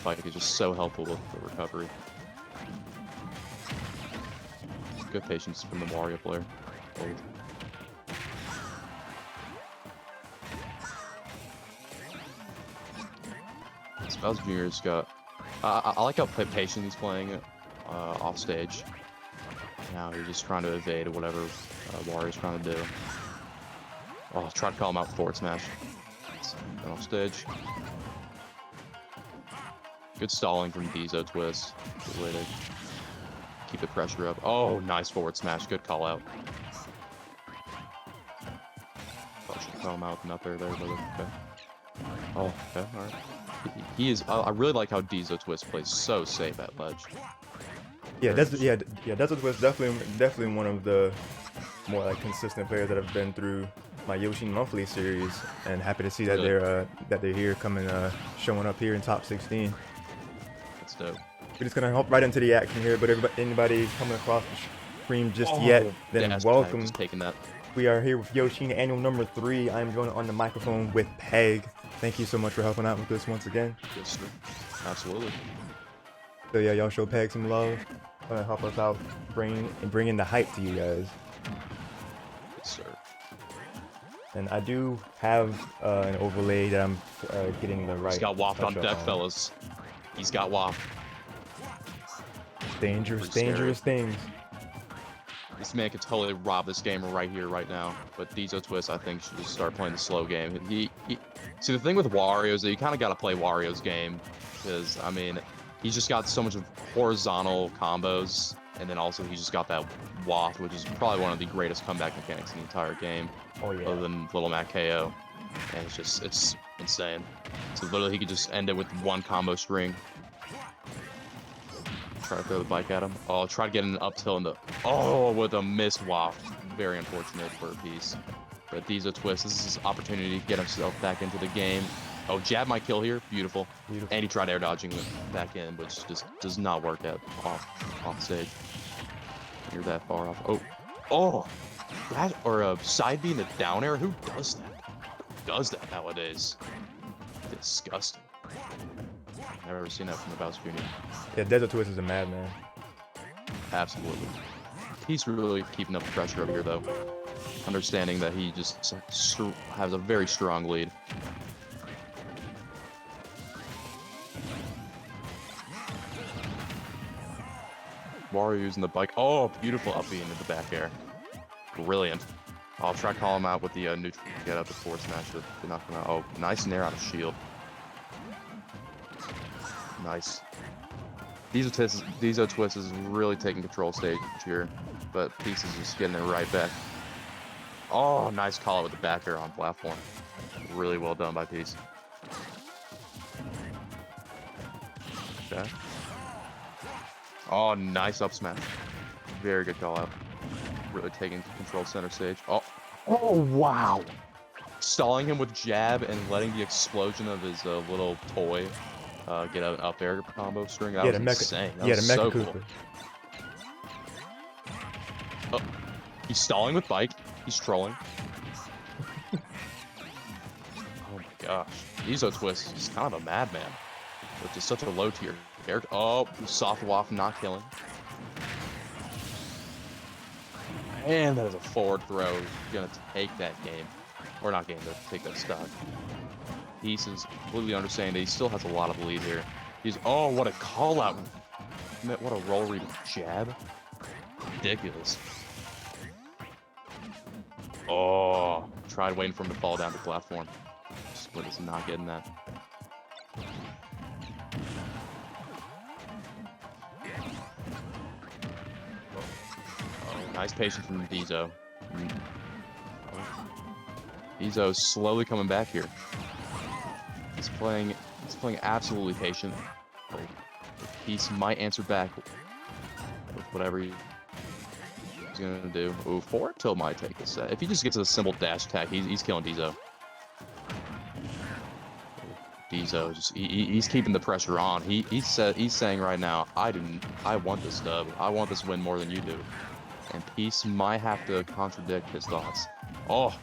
Bike is just so helpful with the recovery. Good patience from the Wario player. Bowser Jr.'s got... I like how patient he's playing off stage. Now he's just trying to evade whatever Wario's trying to do. Oh, I'll try to call him out forward smash. Off stage. Good stalling from DezoTwist. Good way to keep the pressure up. Oh, nice forward smash. Good call out. I should call him out with an up air there, but okay. Oh, okay, alright. He is. I really like how DezoTwist plays so safe at ledge. Yeah, DezoTwist definitely one of the more like consistent players that have been through my Yoshean monthly series, and happy to see that they're here coming showing up here in top 16. That's dope. We're just gonna hop right into the action here, but anybody coming across the stream just yet, then welcome. Just taking that. We are here with Yoshean annual number 3. I'm joined on the microphone with Peg. Thank you so much for helping out with this once again. Yes, sir. Absolutely. So yeah, y'all show Peg some love. Help us out, bringing the hype to you guys. Yes, sir. And I do have an overlay that I'm getting the right. He's got waft on deck, fellas. He's got waft. Dangerous things. This man could totally rob this game right here, right now. But DezoTwist, I think, should just start playing the slow game. See, the thing with Wario is that you kind of got to play Wario's game. Because, I mean, he's just got so much of horizontal combos. And then also, he's just got that waft, which is probably one of the greatest comeback mechanics in the entire game. Oh, yeah. Other than Little Mac KO. And it's insane. So literally, he could just end it with one combo string. Try to throw the bike at him. Oh, try to get an up tilt in the... Oh, with a missed waft. Very unfortunate for a piece. But DezoTwist, this is his opportunity to get himself back into the game. Oh, jab might kill here. Beautiful. And he tried air dodging back in, which just does not work out off stage. You're that far off. Oh, that or a side B in the down air. Who does that? Who does that nowadays? Disgusting. I've never seen that from the Bowser Jr. Yeah, DezoTwist is a madman. Absolutely. He's really keeping up the pressure over here, though. Understanding that he just has a very strong lead. Wario using the bike. Oh, beautiful up B into the back air. Brilliant. I'll try to call him out with the neutral get out the forward smash to knock him out. Oh, nice nair out of shield. Nice. DezoTwist is really taking control stage here, but Peace is just getting it right back. Oh, nice call out with the back air on platform. Really well done by Peace. Okay. Oh, nice up smash. Very good call out. Really taking control center stage. Oh, wow. Stalling him with jab and letting the explosion of his little toy get an up air combo string. That was insane. That was so cool. Oh, he's stalling with bike. He's trolling. Oh my gosh. DezoTwist is kind of a madman. With just such a low tier character. Oh, soft waft not killing. And that is a forward throw. He's gonna take that game. Or not game, but take that stock. Peace is completely understanding that he still has a lot of lead here. Oh, what a call out. What a roll read jab. Ridiculous. Oh, tried waiting for him to fall down the platform. Split is not getting that. Oh, nice patience from Dezo. Dezo's slowly coming back here. He's playing absolutely patient. Peace might answer back with whatever he's gonna do. Ooh, forward tilt might take this set. If he just gets a simple dash attack, he's killing Dezo. Dezo just he's keeping the pressure on. He's saying right now, I want this dub. I want this win more than you do. And Peace might have to contradict his thoughts. Oh,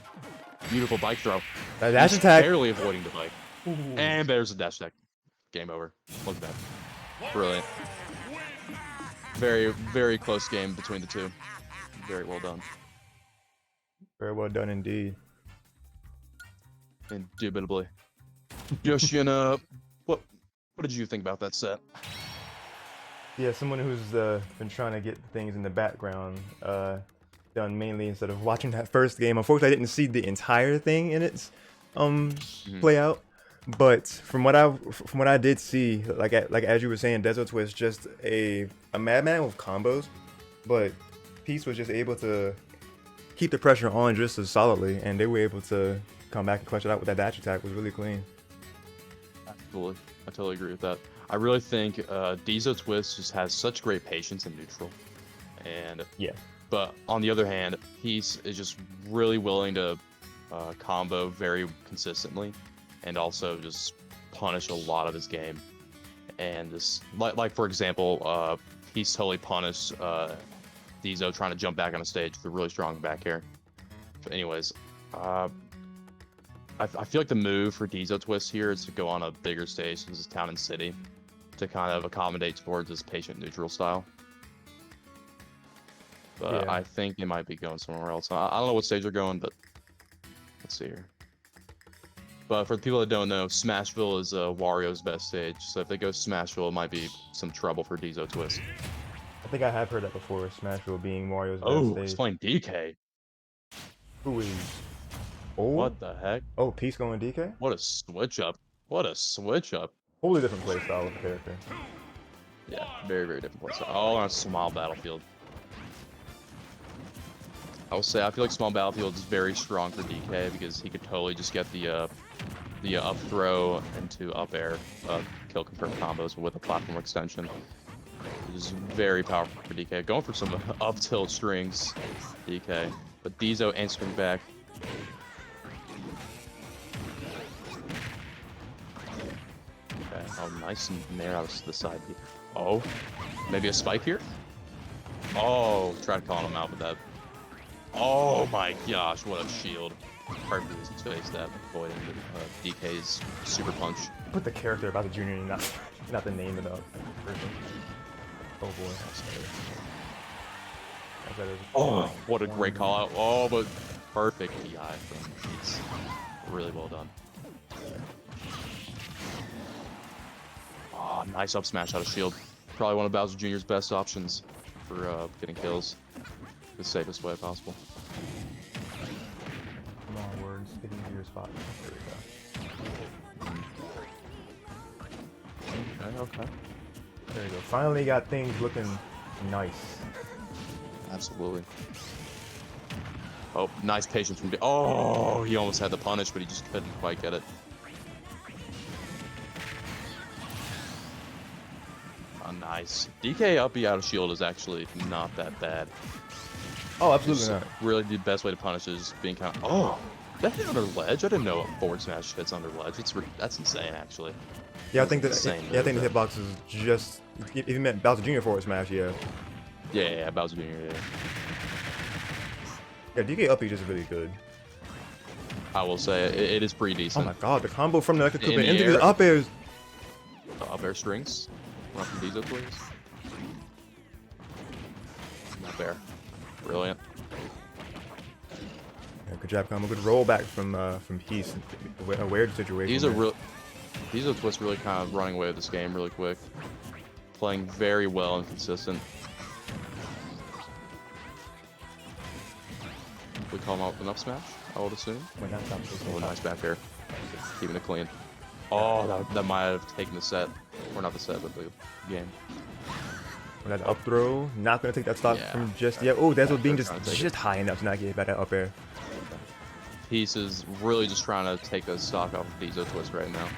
beautiful bike throw. Dash attack. Barely avoiding the bike. Ooh. And there's a dash attack. game over. Look at that. Brilliant. Very, very close game between the two. Very well done. Very well done indeed. Indubitably. Yoshean, what did you think about that set? Yeah, someone who's been trying to get things in the background done mainly instead of watching that first game. Unfortunately, I didn't see the entire thing in its play out. But from what I did see, like as you were saying, DezoTwist just a madman with combos, but Peace was just able to keep the pressure on just as solidly, and they were able to come back and clutch it out with that dash attack. It was really clean. Absolutely, I totally agree with that. I really think DezoTwist just has such great patience in neutral, and yeah. But on the other hand, Peace is just really willing to combo very consistently, and also just punish a lot of his game. And just like for example, he's totally punished Dezo trying to jump back on a stage with a really strong back air. But anyways, I feel like the move for DezoTwist here is to go on a bigger stage, this is Town and City, to kind of accommodate towards his patient neutral style. But yeah. I think it might be going somewhere else. I don't know what stage they're going, but let's see here. But for the people that don't know, Smashville is Wario's best stage. So if they go Smashville, it might be some trouble for DezoTwist. I think I have heard that before, Smashville being Wario's best stage. Oh, he's playing DK. Who is? Oh. What the heck? Oh, Peace going DK? What a switch up. What a switch up. Totally different play style of the character. Yeah, very, very different play style. Oh, on a small battlefield. I will say I feel like small battlefield is very strong for DK because he could totally just get the up throw into up air kill confirm combos with a platform extension. It is very powerful for DK. Going for some up tilt strings, DK. But Dezo answering back. Okay, oh nice and nair out to the side here. Oh, maybe a spike here? Oh, try to call him out with that. Oh my gosh, what a shield. Perfectly spaced that, avoiding the DK's super punch. Put the character about the junior, not the name of the person. Oh boy. Oh, what a great call out. Oh, but perfect PI from Peace. Really well done. Oh, nice up smash out of shield. Probably one of Bowser Jr.'s best options for getting kills the safest way possible. Long words, hitting your spot. There we go. Okay. There you go. Finally got things looking nice. Absolutely. Oh, nice patience from oh, he almost had the punish, but he just couldn't quite get it. Oh, nice. DK up B out of shield is actually not that bad. Oh, absolutely not. Really, the best way to punish is being kind of. Oh, that hit under ledge. I didn't know a forward smash hits under ledge. That's insane, actually. Yeah, I think that. Yeah, I think the hitbox is just. If you meant Bowser Jr. forward smash, yeah. Yeah, Bowser Jr. Yeah, DK up is just really good. I will say it is pretty decent. Oh my god, the combo from the electric Koopa into the up airs. The up air strings. Run from DezoTwist. Up air. Brilliant. Yeah, good job, combo. Good rollback from Peace. A weird situation. DezoTwist really kind of running away with this game really quick. Playing very well and consistent. We call him out with an up smash, I would assume. Oh, nice back air. Keeping it clean. Oh, that might have taken the set. Or not the set, but the game. That up throw, not gonna take that stock from just yet. Oh, that's what being just high enough to not get by that up air. Peace is really just trying to take the stock off of DezoTwist right now.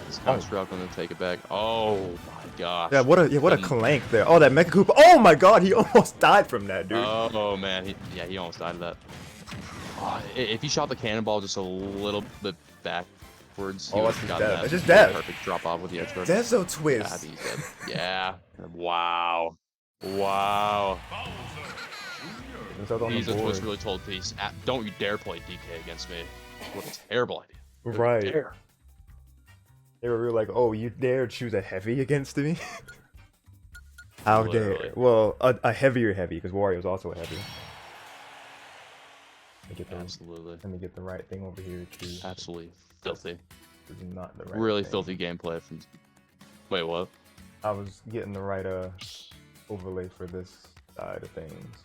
He's kind of struggling to take it back. Oh my gosh. Yeah, what a clank there. Oh, that Mecha Koopa. Oh my god, he almost died from that, dude. Oh man, he almost died of that. Oh, if he shot the cannonball just a little bit backwards, he would have got that. It's just dead. Perfect drop off with the edge guard. DezoTwist. Yeah. Wow. Wow. DezoTwist really told Peace, don't you dare play DK against me. What a terrible idea. Right. They were real like, oh, you dare choose a heavy against me? How Literally. dare? Well, a heavier heavy, because Wario's also a heavy. Absolutely. Let me get the right thing over here too. Absolutely filthy. This is not the right Really thing. filthy gameplay from. Wait, what? I was getting the right overlay for this side of things.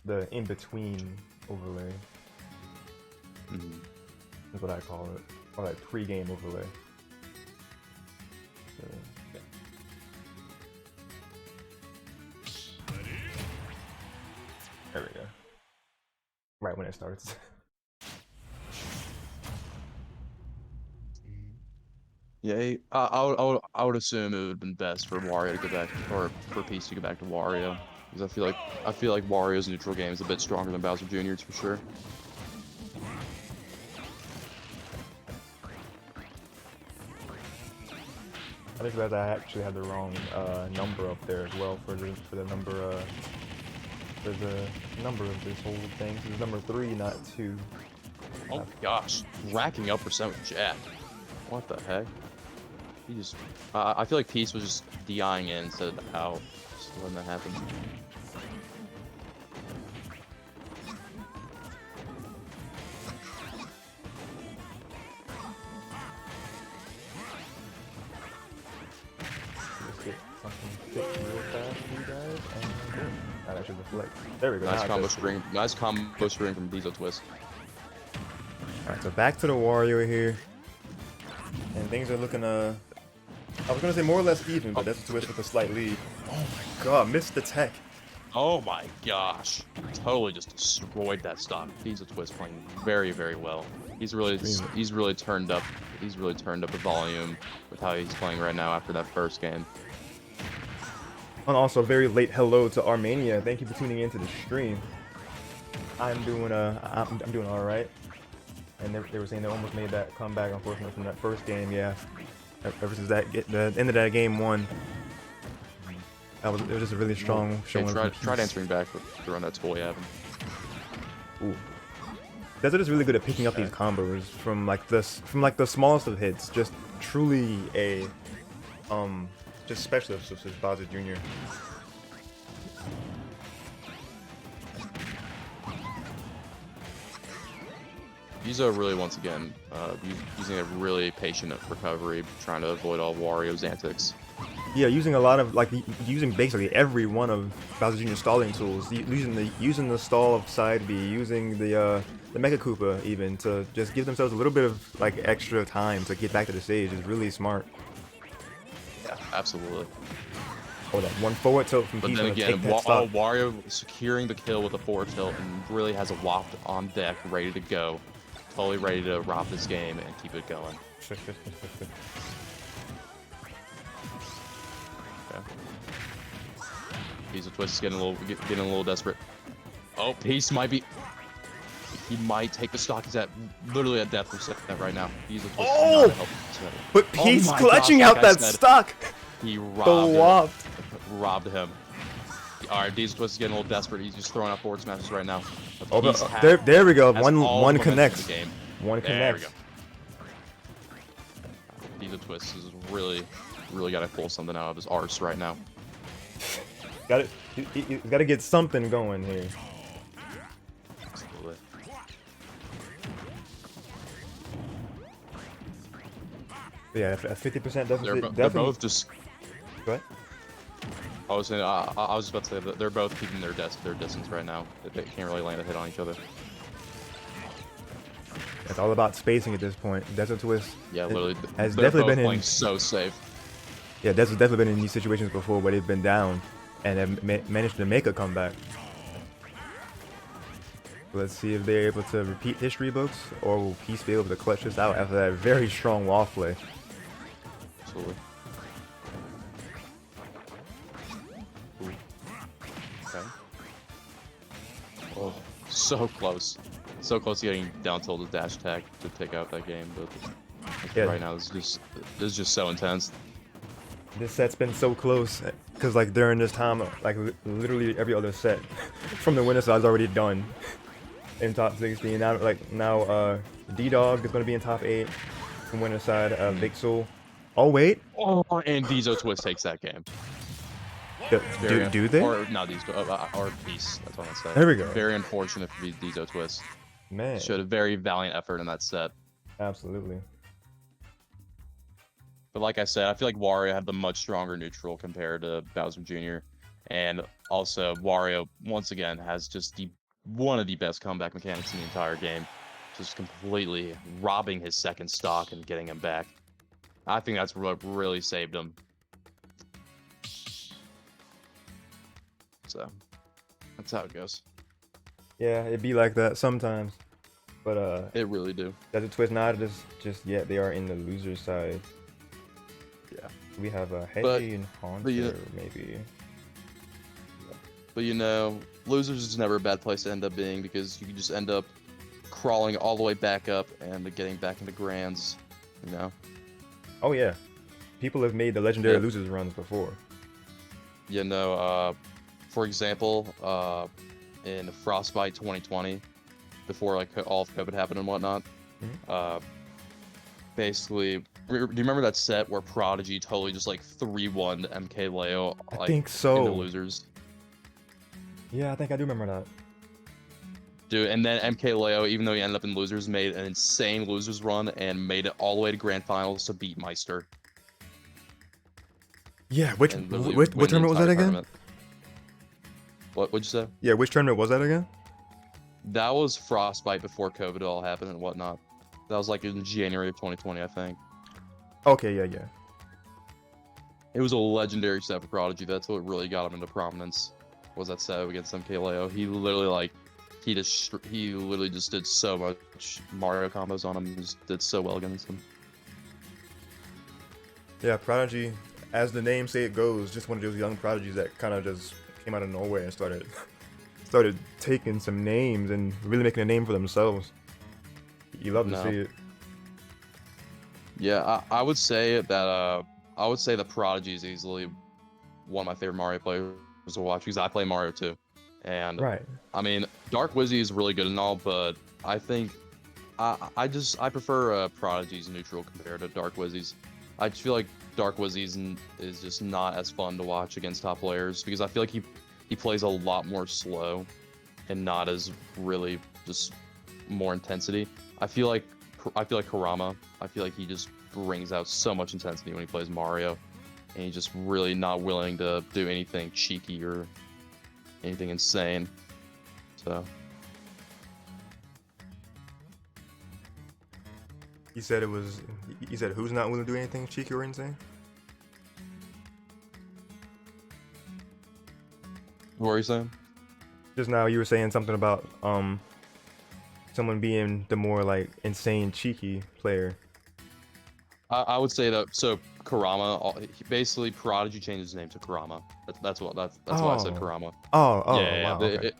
The in-between overlay is what I call it. Or like pre-game overlay. There we go. Right when it starts. Yeah, I would assume it would have been best for Wario to go back, or for Peach to go back to Wario, because I feel like Wario's neutral game is a bit stronger than Bowser Jr.'s for sure. I just realized I actually had the wrong number up there as well for the number of this whole thing. So it's number 3, not 2. Oh gosh, racking up percent with Jack. What the heck? He just, I feel like Peach was just DIing in instead of out, just letting that happen. Let's get something fit real fast for you guys, and boom. That should deflect. There we go. Nice combo string. Nice combo string from DezoTwist. Alright, so back to the Wario here. And things are looking, I was gonna say more or less even, but that's a twist with a slight lead. Oh my god, missed the tech. Oh my gosh. Totally just destroyed that stock. DezoTwist playing very, very well. He's really turned up the volume with how he's playing right now after that first game. And also, very late hello to Armenia. Thank you for tuning into the stream. I'm doing all right. And they were saying they almost made that comeback, unfortunately, from that first game. Yeah, ever since the end of that game 1, it was just a really strong showing. Tried answering back throwing that toy at him. Ooh. Desert is really good at picking up these combos from like the smallest of hits. Just truly a just specialist with Bowser Jr. Dezo really, once again, using a really patient recovery, trying to avoid all Wario's antics. Yeah, using a lot of using basically every one of Bowser Jr.'s stalling tools. Using the stall of side B, using the Mega Koopa even to just give themselves a little bit of like extra time to get back to the stage is really smart. Yeah, absolutely. Oh, that one forward tilt from Peach. But then again, Wario securing the kill with a forward tilt and really has a waft on deck, ready to go. Totally ready to rob this game and keep it going. Okay. DezoTwist is getting a little desperate. Oh, Peace might be. He might take the stock. He's at literally at death percent right now. DezoTwist. Oh! But Peace clutching out that stock. He robbed him. All right, DezoTwist is getting a little desperate. He's just throwing out forward smashes right now. Oh, there we go. One connects. One connects. DezoTwist is really got to pull something out of his arse right now. Got it. You got to get something going here. Absolutely. Yeah, a 50% deficit. They're both just. Go ahead. I was just about to say that they're both keeping their distance right now. They can't really land a hit on each other. It's all about spacing at this point. DezoTwist literally has definitely been playing so safe. Yeah, Dezo's definitely been in these situations before where they've been down and have managed to make a comeback. Let's see if they're able to repeat history books, or will Peace be able to clutch this out after that very strong wall play. Absolutely. Ooh. Okay. Oh, so close. So close to getting down tilt with dash attack to take out that game, but right now this is just so intense. This set's been so close because like during this time, like literally every other set from the winner side is already done in top 16. Now D-Dog is going to be in top 8 from winner side. Vixel Oh wait, Oh, and DezoTwist takes that game. do they? Or not these, or Peace. That's what I'm gonna say. There we go. Very unfortunate for DezoTwist. Man, Showed a very valiant effort in that set. absolutely. But like I said, I feel like Wario had the much stronger neutral compared to Bowser Jr. And also, Wario, once again, has just one of the best comeback mechanics in the entire game. Just completely robbing his second stock and getting him back. I think that's what really saved him. So, that's how it goes. Yeah, it'd be like that sometimes. But It really do. DezoTwist not just yet. They are in the loser side. Yeah. We have a Hedgy and Haunter, maybe. But you know, losers is never a bad place to end up being because you can just end up crawling all the way back up and getting back into grands, you know? Oh yeah, people have made the legendary losers runs before. You know, for example, in Frostbite 2020, before like all of COVID happened and whatnot, basically, do you remember that set where Prodigy totally just like 3-1 MK Leo like, I think so. into losers? Yeah, I think I do remember that. Dude, and then MK Leo, even though he ended up in losers, made an insane losers run and made it all the way to grand finals to beat Meister. Yeah, which tournament was that again? Tournament. What'd you say? Yeah, which tournament was that again? That was Frostbite before COVID all happened and whatnot. That was like in January of 2020, I think. Okay, yeah. It was a legendary set for Prodigy. That's what really got him into prominence. Was that set against MK Leo? He literally just did so much Mario combos on him. He just did so well against him. Yeah, Prodigy, as the name say it goes, just one of those young prodigies that kind of just came out of nowhere and started taking some names and really making a name for themselves. You love to see it. Yeah, I would say that the Prodigy is easily one of my favorite Mario players to watch because I play Mario too. And right. I mean, Dark Wizzy is really good and all, but I think I prefer Prodigy's neutral compared to Dark Wizzy's. I feel like Dark Wizzy's is just not as fun to watch against top players because I feel like he plays a lot more slow and not as really just more intensity. I feel like Kurama. I feel like he just brings out so much intensity when he plays Mario, and he's just really not willing to do anything cheeky or anything insane. So. You said who's not willing to do anything cheeky or insane? What were you saying? Just now you were saying something about someone being the more like insane cheeky player. I would say that so Kurama basically Prodigy changed his name to Kurama. That's why I said Kurama. Oh, yeah, wow, okay.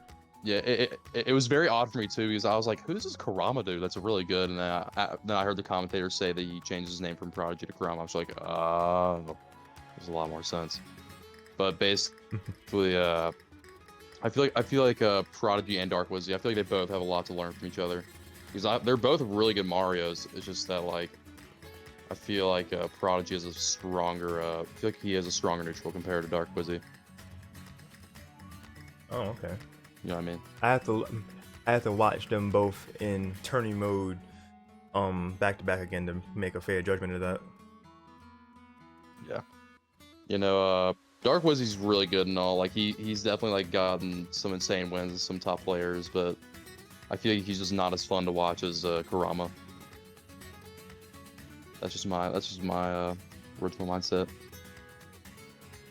It was very odd for me too because I was like, who's this Kurama dude? That's really good. And then I heard the commentator say that he changed his name from Prodigy to Kurama. I was like, there's a lot more sense. But basically, I feel like Prodigy and Dark Wizzy, I feel like they both have a lot to learn from each other because they're both really good Marios. It's just that like I feel like Prodigy is a stronger. I feel like he has a stronger neutral compared to Dark Wizzy. Oh, okay. You know what I mean? I have to watch them both in tourney mode, back to back again to make a fair judgment of that. Yeah. You know, Dark Wizzy's really good and all. Like he's definitely like gotten some insane wins with some top players, but I feel like he's just not as fun to watch as Kurama. That's just my original mindset.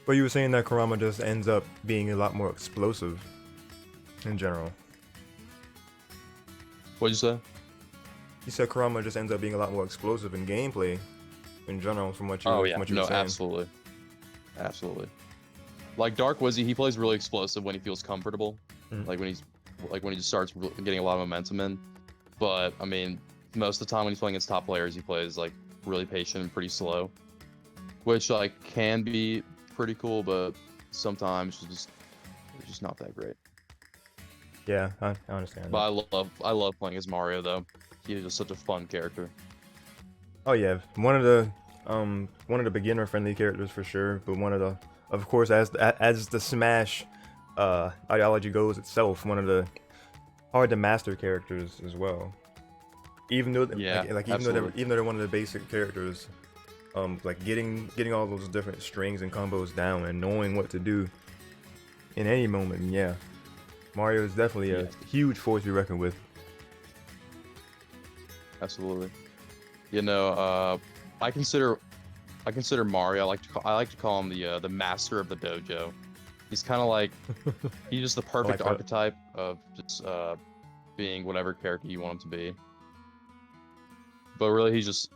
But you were saying that Kurama just ends up being a lot more explosive in general. What'd you say? You said Kurama just ends up being a lot more explosive in gameplay in general from what you were saying. Absolutely. Like Dark Wizzy, he plays really explosive when he feels comfortable. Like when he just starts getting a lot of momentum in. But I mean, most of the time when he's playing against top players, he plays like really patient and pretty slow, which like can be pretty cool, but sometimes it's just not that great. Yeah, I understand. But I love playing as Mario though. He is just such a fun character. Oh yeah, one of the One of the beginner-friendly characters for sure, but one of the, of course, as the Smash ideology goes itself, one of the hard to master characters as well. Even though, Yeah, even though they're one of the basic characters, like getting all those different strings and combos down and knowing what to do in any moment. Yeah, Mario is definitely a huge force to be reckoned with. Absolutely. You know, I consider Mario. I like to call him the master of the dojo. He's kind of like he's just the perfect archetype of just being whatever character you want him to be. But really, he's just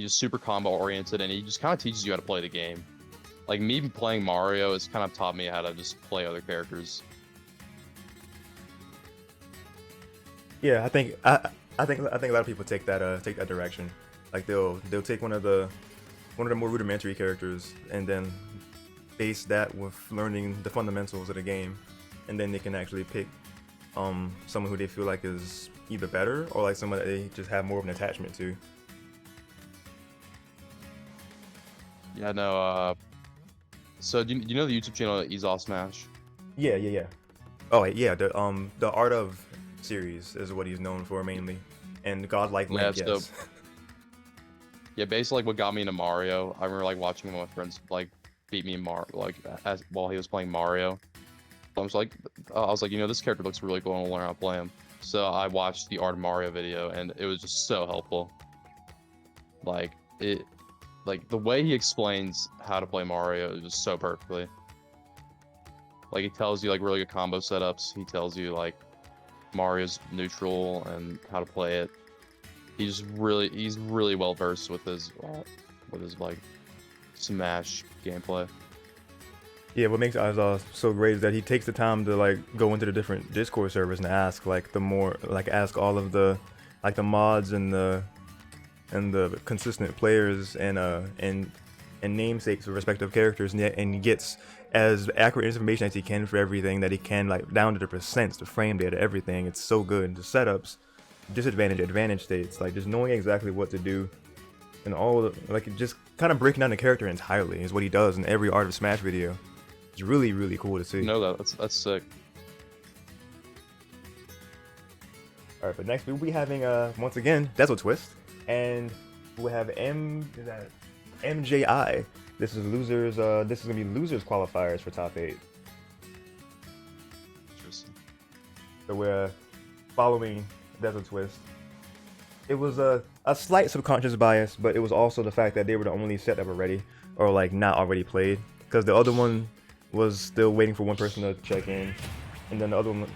super combo oriented, and he just kind of teaches you how to play the game. Like me playing Mario has kind of taught me how to just play other characters. Yeah, I think a lot of people take that direction. Like they'll take one of the more rudimentary characters and then base that with learning the fundamentals of the game, and then they can actually pick someone who they feel like is either better or like someone that they just have more of an attachment to. Yeah, no. So do you know the YouTube channel Ease Smash? Yeah. Oh yeah, the Art of series is what he's known for mainly, and Godlike Link. Yeah, yes. Yeah, basically like what got me into Mario. I remember like watching one of my friends like beat me in Mario, like while he was playing Mario. I was like, you know, this character looks really cool. I want to learn how to play him. So I watched the Art of Mario video, and it was just so helpful. Like the way he explains how to play Mario is just so perfectly. Like he tells you like really good combo setups. He tells you like Mario's neutral and how to play it. He's really well versed with his like Smash gameplay. Yeah, what makes Izal so great is that he takes the time to like go into the different Discord servers and ask ask all of the like the mods and the consistent players and namesakes of respective characters, and he gets as accurate information as he can for everything that he can, like down to the percents, the frame data, everything. It's so good. The setups, disadvantage, advantage states, like just knowing exactly what to do, and all the, like just kind of breaking down the character entirely is what he does in every Art of Smash video. It's really cool to see. No, that's sick. All right, but next we'll be having once again DezoTwist, and we'll have MJI. This is losers. This is gonna be losers qualifiers for top 8. Interesting. So we're following DezoTwist. It was a slight subconscious bias, but it was also the fact that they were the only set that were ready, or like not already played, because the other one was still waiting for one person to check in, and then the other one,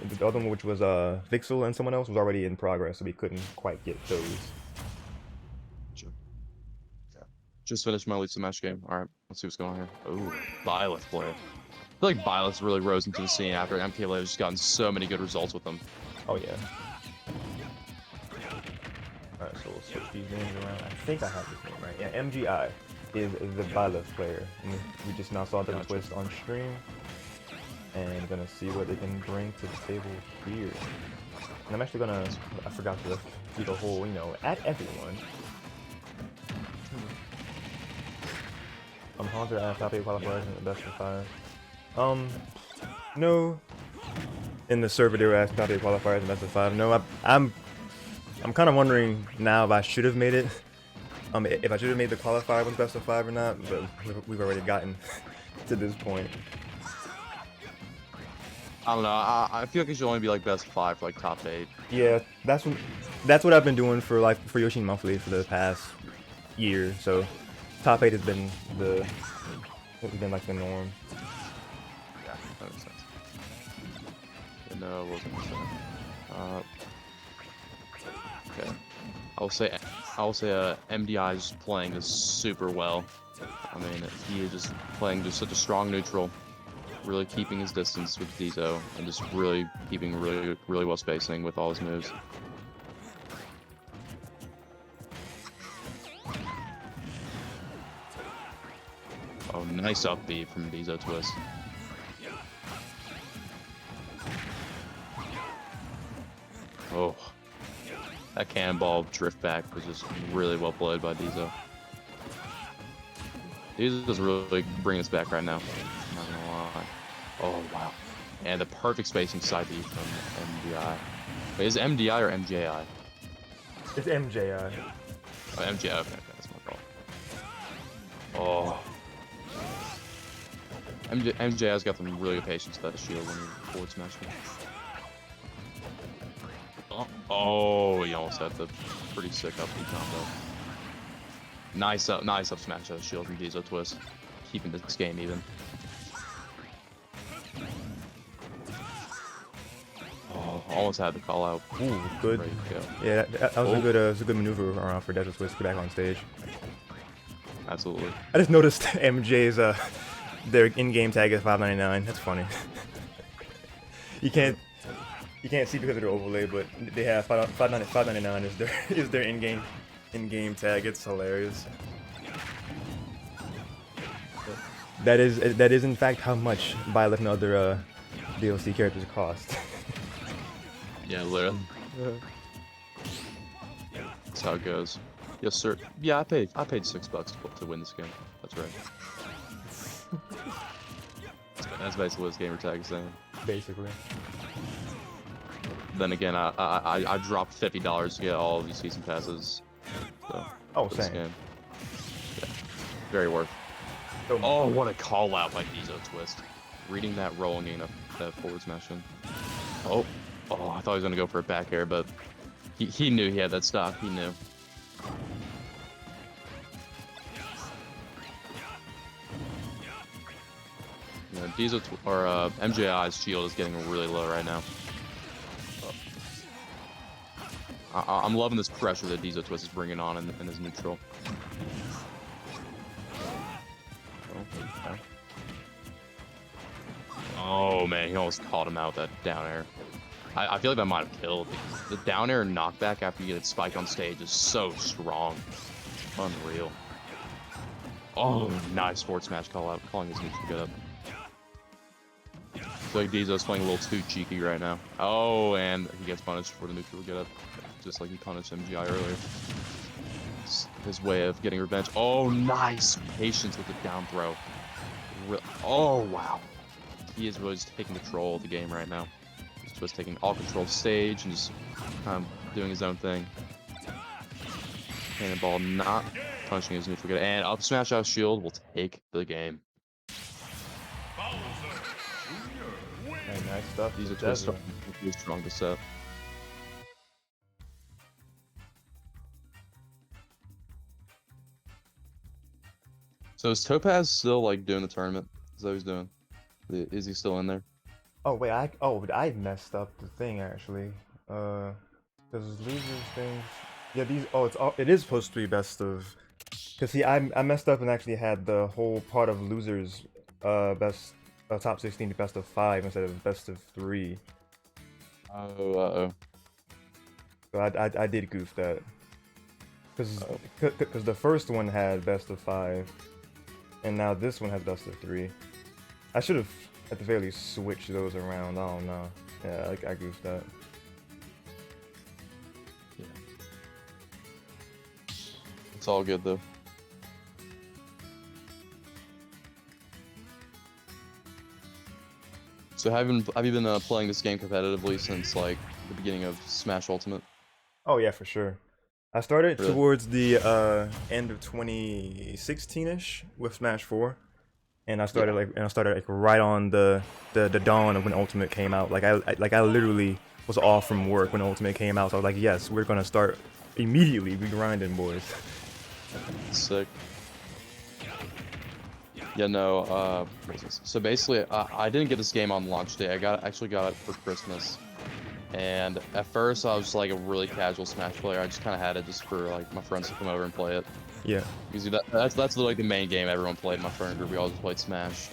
which was Vixel and someone else, was already in progress, so we couldn't quite get those. Just finished my Elite Smash game. All right, let's see what's going on here. Oh, Byleth player. I feel like Byleth really rose into the scene after MKLA has just gotten so many good results with them. Oh yeah. Alright, so we'll switch these names around. I think I have this name right. Yeah, MGI is the Byleth player. And we just now saw DezoTwist on stream. And gonna see what they can bring to the table here. And I'm actually gonna, I forgot to do the whole, you know, at everyone. Haunter at top 8 qualifiers in the best of 5. No. In the server they were asking top 8 qualifiers in the best of 5. No, I'm kind of wondering now if I should have made it. If I should have made the qualifier with best of 5 or not, but we've already gotten to this point. I don't know. I feel like it should only be like best of 5 for like top 8. Yeah, that's what I've been doing for Yoshean Monthly for the past year. So top 8 has been like the norm. Yeah, that makes sense. Yeah, no, it wasn't. Okay. I will say MDI is playing this super well. I mean, he is just playing just such a strong neutral, really keeping his distance with Dezo, and just really keeping really well spacing with all his moves. Oh, nice up B from DezoTwist. Oh, that cannonball drift back was just really well played by Dezo. He's just really bringing us back right now. I'm not gonna lie. Oh wow. And the perfect spacing side B from MDI. Wait, is it MDI or MJI? It's MJI. Oh, MJI. Okay, that's my fault. Oh. MJI's got some really good patience with that shield when he forward smash me. Oh, he almost had the pretty sick up B combo. Nice up smash that shield from DezoTwist, keeping this game even. Oh, almost had the call out. Ooh, good. Yeah, that was a good maneuver around for DezoTwist to get back on stage. Absolutely. I just noticed MJ's their in-game tag is $5.99. That's funny. you can't see because of their overlay, but they have $5.99 is their in-game tag. It's hilarious. That is in fact how much Violet and other DLC characters cost. Yeah, literally. That's how it goes. Yes, sir. Yeah, I paid $6 to win this game. That's right. That's basically what this gamer tag is saying. Basically. Then again, I dropped $50 to get all of these season passes. So, oh, same. same. Game. Yeah, very worth. Oh, what a call out by DezoTwist. Reading that roll and getting that forward smash in. Oh, I thought he was gonna go for a back air, but he knew he had that stock. He knew. You know, MJI's shield is getting really low right now. I'm loving this pressure that DezoTwist is bringing on in his neutral. Oh man, he almost caught him out with that down air. I feel like that might have killed. The down air knockback after you get it spiked on stage is so strong. Unreal. Oh, nice forward smash call out. Calling his neutral good up. I feel like Dezo's playing a little too cheeky right now. Oh, and he gets punished for the neutral get up. Just like he punished MGI earlier. It's his way of getting revenge. Oh, nice patience with the down throw. Oh, wow. He is really just taking control of the game right now. He's just taking all control of stage and just doing his own thing. Cannonball not punishing his neutral get. And up smash out shield will take the game. Hey, nice stuff. These are too strong to set. So is Topaz still like doing the tournament? Is that what he's doing? Is he still in there? Oh wait, I messed up the thing actually. Does losers things? Yeah, it is supposed to be best of. Cause see, I messed up and actually had the whole part of losers top 16 to best of 5 instead of best of 3. Oh. So I did goof that. Cause the first one had best of 5, and now this one has best of 3. I should have at the very least switched those around. I don't know. Yeah, I goofed that. Yeah. It's all good though. So have you been playing this game competitively since like the beginning of Smash Ultimate? Oh yeah, for sure. I started really? Towards the end of 2016ish with Smash 4, and I started like right on the dawn of when Ultimate came out. Like I literally was off from work when Ultimate came out. So I was like, yes, we're gonna start immediately. We grinding, boys. Sick. Yeah, no, so basically, I didn't get this game on launch day. I actually got it for Christmas. And at first, I was like a really casual Smash player. I just kind of had it just for like my friends to come over and play it. Yeah. Because that's like the main game everyone played in my friend group. We always played Smash.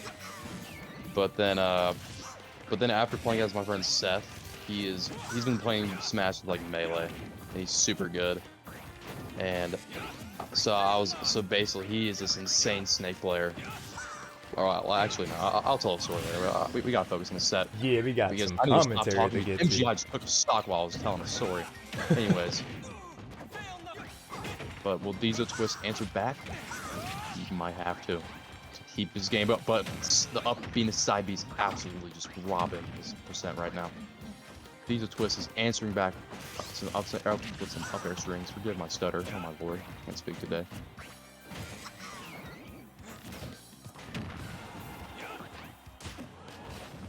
But then after playing as my friend Seth, he's been playing Smash with like Melee, and he's super good. And so basically he is this insane Snake player. Alright, well actually no, I'll tell a story later. We gotta focus on the set. Yeah, we got some commentary to get to. MGI just took a stock while I was telling a story. Anyways. But will DezoTwist answer back? You might have to keep his game up, but the up being a side B is absolutely just robbing his percent right now. DezoTwist is answering back some with some up air strings. Forgive my stutter. Oh my lord, can't speak today.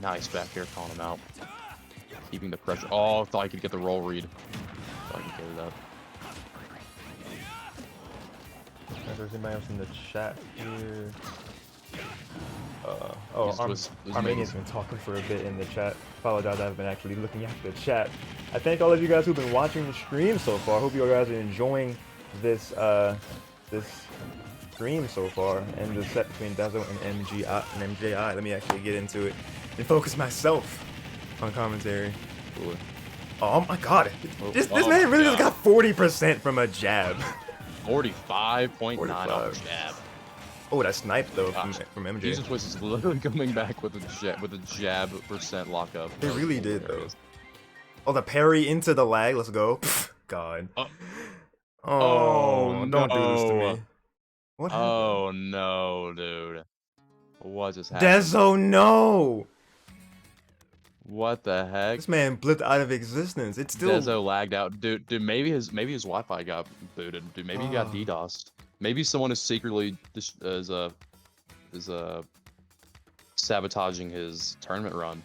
Nice back here, calling him out. Keeping the pressure. Oh, thought I could get the roll read. Thought I could get it up. If there's anybody else in the chat here. Armenian's been talking for a bit in the chat. Apologize, I haven't been actually looking at the chat. I thank all of you guys who've been watching the stream so far. Hope you guys are enjoying this this stream so far and the set between Dezo and MJI. Let me actually get into it and focus myself on commentary. Ooh. Oh my god. This man really just got 40% from a jab. 45.9 on the jab. Oh, that sniped though from MJ. DezoTwist is literally coming back with a jab percent lockup. They really did though. Oh, the parry into the lag. Let's go. God. Oh, don't do this to me. What happened? Oh no, dude. What just happened? Dezo, no! What the heck? This man blipped out of existence. It's still Dezo lagged out, dude. Maybe his Wi-Fi got booted, dude. Maybe he got DDoSed. Maybe someone is secretly sabotaging his tournament run.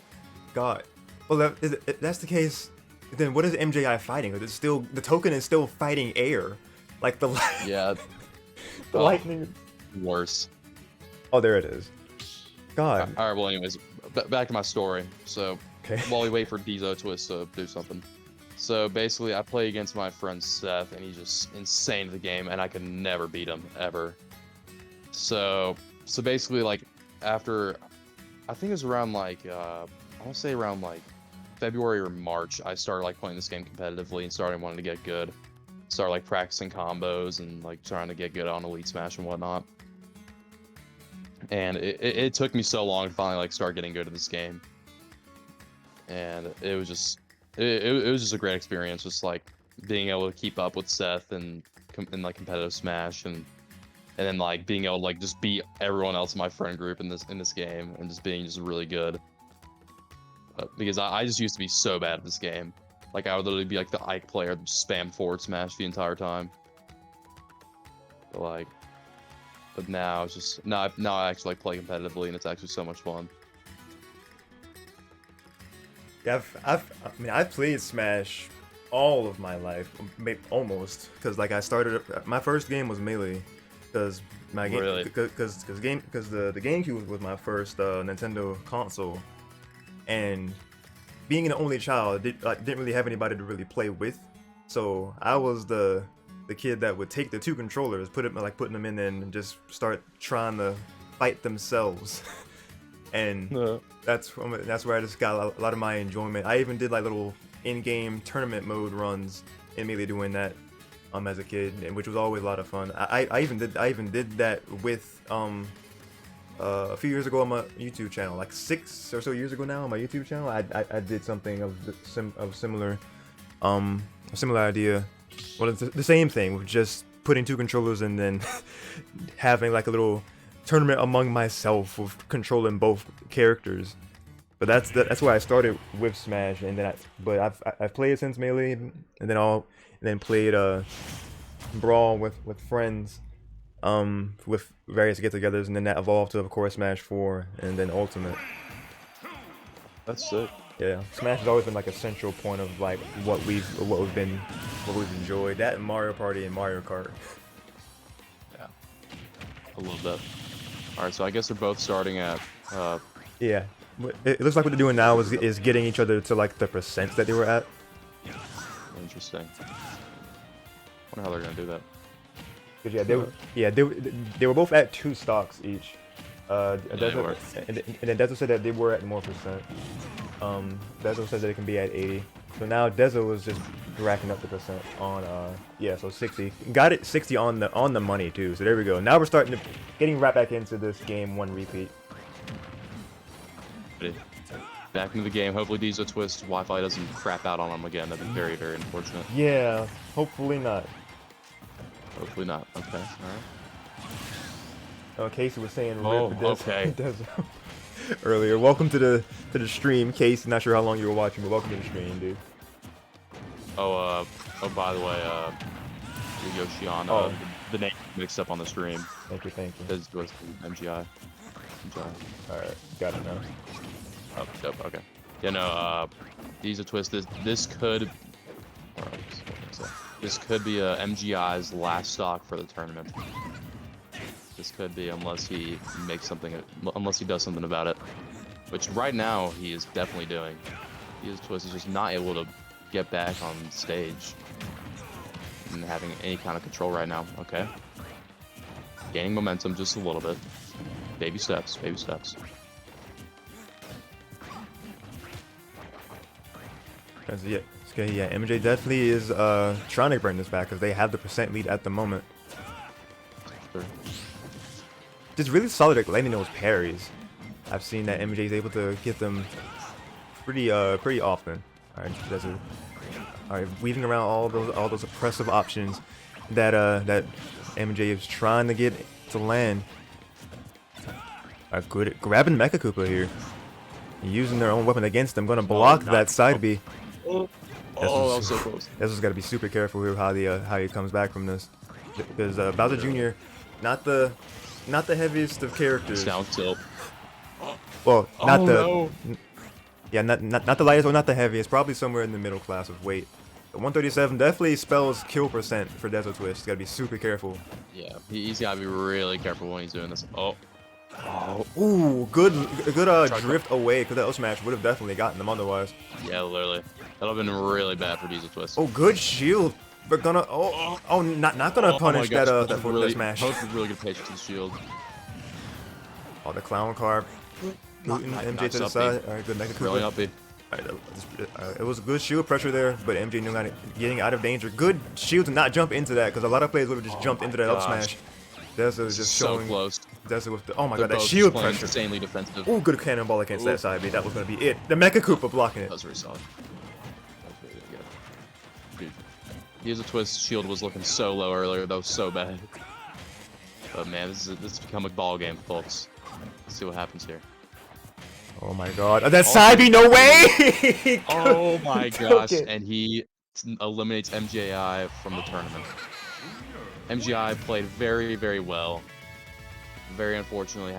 God. Well, if that's the case, then what is MJI fighting? It's still the token is still fighting air, like the yeah. The lightning. Worse. Oh, there it is. God. All right. Well, anyways, back to my story. So while we wait for DezoTwist to do something. So basically, I play against my friend Seth, and he's just insane at the game, and I can never beat him ever. So basically, like after, I think it was around like I want to say around like February or March, I started like playing this game competitively and started wanting to get good. Started like practicing combos and like trying to get good on Elite Smash and whatnot. And it took me so long to finally like start getting good at this game. And it was just it was just a great experience, just like being able to keep up with Seth and in like competitive Smash and then like being able to like just beat everyone else in my friend group in this game and just being just really good. Because I just used to be so bad at this game. Like I would literally be like the Ike player that just spam forward smash the entire time. But now it's just now I actually like play competitively and it's actually so much fun. Yeah, I've played Smash all of my life, almost, because like I started my first game was Melee, because my game really? because the GameCube was my first Nintendo console, and being an only child, I didn't really have anybody to really play with, so I was the kid that would take the two controllers, putting them in there and just start trying to fight themselves. And that's where I just got a lot of my enjoyment. I even did like little in-game tournament mode runs in Melee doing that as a kid, and which was always a lot of fun. I even did that with a few years ago on my YouTube channel, like 6 or so years ago now on my YouTube channel. I did something of similar idea. Well, it's the same thing with just putting two controllers and then having like a little tournament among myself with controlling both characters. But that's why I started with Smash, and then I've played since Melee, and then played Brawl with friends, with various get-togethers, and then that evolved to, of course, Smash 4 and then Ultimate. That's sick. Yeah, Smash has always been like a central point of like what we've enjoyed. That and Mario Party and Mario Kart. Yeah, a little bit. All right, so I guess they're both starting at. Yeah, it looks like what they're doing now is getting each other to like the percents that they were at. Interesting. Wonder how they're gonna do that. They were both at 2 stocks each. Yeah, and then Dezo said that they were at more percent. Dezo said that it can be at 80. So now Dezo is just racking up the percent on so 60. Got it 60 on the money too. So there we go. Now we're getting right back into this game 1 repeat. Back into the game. Hopefully DezoTwist Wi-Fi doesn't crap out on them again. That'd be very, very unfortunate. Yeah, hopefully not. Hopefully not. Okay, alright. Casey was saying Oh, rip okay. Dezo earlier. Welcome to the stream, Casey. Not sure how long you were watching, but welcome to the stream, dude. Oh, by the way, Yoshean, Oh. the name mixed up on the stream. Thank you. This was MGI. Alright, got it now. Oh, dope, okay. Yeah, no, DezoTwist, this could... This could be MGI's last stock for the tournament. This could be, unless he does something about it. Which right now, he is definitely doing. DezoTwist is just not able to get back on stage and having any kind of control right now. Okay. Gaining momentum just a little bit. Baby steps, baby steps. Yeah, MJ definitely is trying to bring this back because they have the % lead at the moment. Sure. Just really solid at landing those parries. I've seen that MJ is able to get them pretty often. Alright, weaving around all those oppressive options that MJ is trying to get to land. Good grabbing Mecha Koopa here, using their own weapon against them. Gonna block that side B. Oh, that was so close. This has got to be super careful here how he comes back from this, because Bowser Jr. not the heaviest of characters. Down tilt. Well, not no. Yeah, not the lightest or not the heaviest. Probably somewhere in the middle class of weight. The 137 definitely spells kill % for DezoTwist. Got to be super careful. Yeah, he's got to be really careful when he's doing this. Oh. Ooh, good drift away, because that L smash would have definitely gotten them otherwise. Yeah, literally. That'll have been really bad for DezoTwist. Oh, good shield. But gonna not gonna punish that forward smash. Both really good patience to the shield. Oh, the clown carve. MJ to the side. Alright, good Mecha Koopa. Really uppy. It was good shield pressure there, but MJ knew how to getting out of danger. Good shield to not jump into that, because a lot of players would have just jumped into that up smash. Dezo is just showing. So close. Dezo with the, oh my god, that shield pressure. Insanely defensive. Oh, good cannonball against that side B. That was gonna be it. The Mecha Koopa blocking it. That was really solid. Dude, DezoTwist shield was looking so low earlier. That was so bad. But man, this has become a ball game, folks. Let's see what happens here. Oh my god, that side B, no way! Oh my gosh, and he eliminates MJI from the tournament. MGI played very, very well. Very unfortunately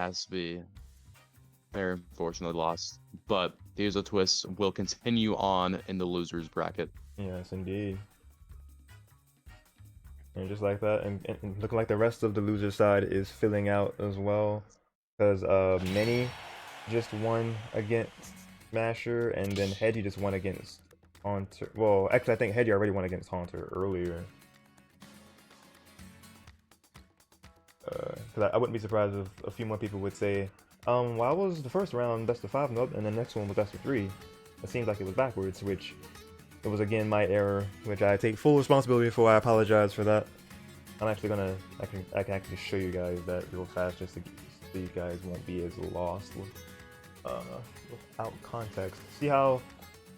lost. But DezoTwist will continue on in the losers bracket. Yes, indeed. And just like that, and looking like the rest of the loser side is filling out as well, because Many just won against Smasher, and then Hedgy just won against Haunter. Well, actually, I think Hedgy already won against Haunter earlier. Because I wouldn't be surprised if a few more people would say, why was the first round best of 5 and the next one was best of 3? It seems like it was backwards, which it was again my error, which I take full responsibility for. I apologize for that. I'm actually gonna, I can actually show you guys that real fast, just so you guys won't be as lost without context. See how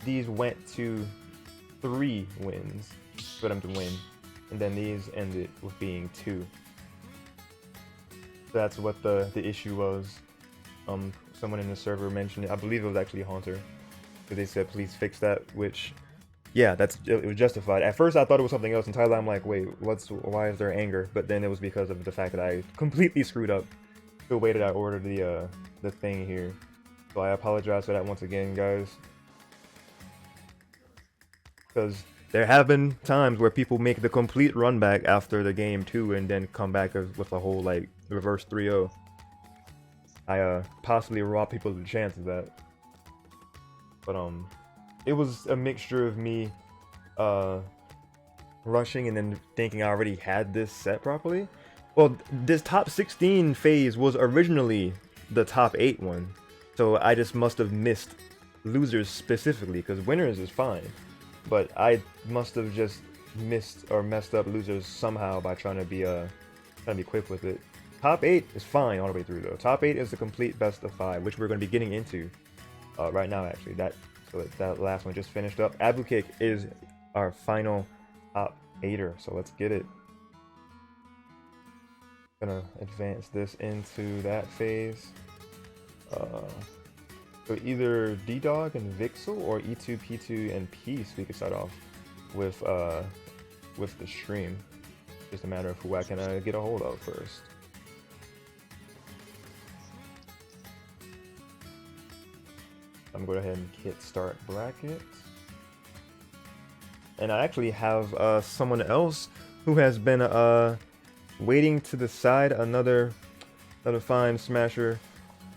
these went to 3 wins for them to win, and then these ended with being 2. That's what the issue was. Someone in the server mentioned it. I believe it was actually Haunter, because they said please fix that, which yeah, it was justified. At first I thought it was something else entirely. I'm like, wait, why is there anger? But then it was because of the fact that I completely screwed up the way that I ordered the thing here. So I apologize for that once again, guys. Because there have been times where people make the complete run back after the game too, and then come back with a whole like reverse 3-0. I possibly robbed people of the chance of that. But it was a mixture of me rushing and then thinking I already had this set properly. Well, this top 16 phase was originally the top 8 one, so I just must have missed losers specifically, because winners is fine. But I must have just missed or messed up losers somehow by trying to be quick with it. Top 8 is fine all the way through though. Top 8 is the complete best of 5, which we're going to be getting into right now actually. That last one just finished up. Abukik is our final top 8er, so let's get it. Gonna advance this into that phase. So either D-Dog and Vixel or E2, P2, and Peace. We could start off with the stream. Just a matter of who I can get a hold of first. I'm gonna go ahead and hit start bracket. And I actually have someone else who has been waiting to decide, another fine smasher,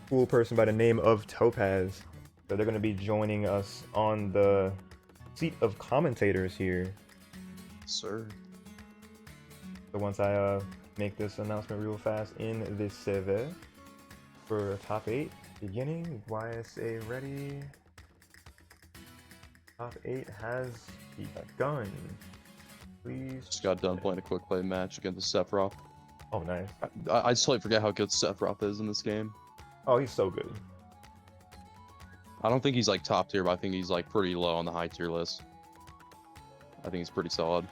cool person by the name of Topaz. So they're gonna be joining us on the seat of commentators here. Sir. So once I make this announcement real fast in this server for top 8, beginning, YSA ready. Top 8 has begun. Please. Just got done playing a quick play match against Sephiroth. Oh, nice. I just totally forget how good Sephiroth is in this game. Oh, he's so good. I don't think he's like top tier, but I think he's like pretty low on the high tier list. I think he's pretty solid.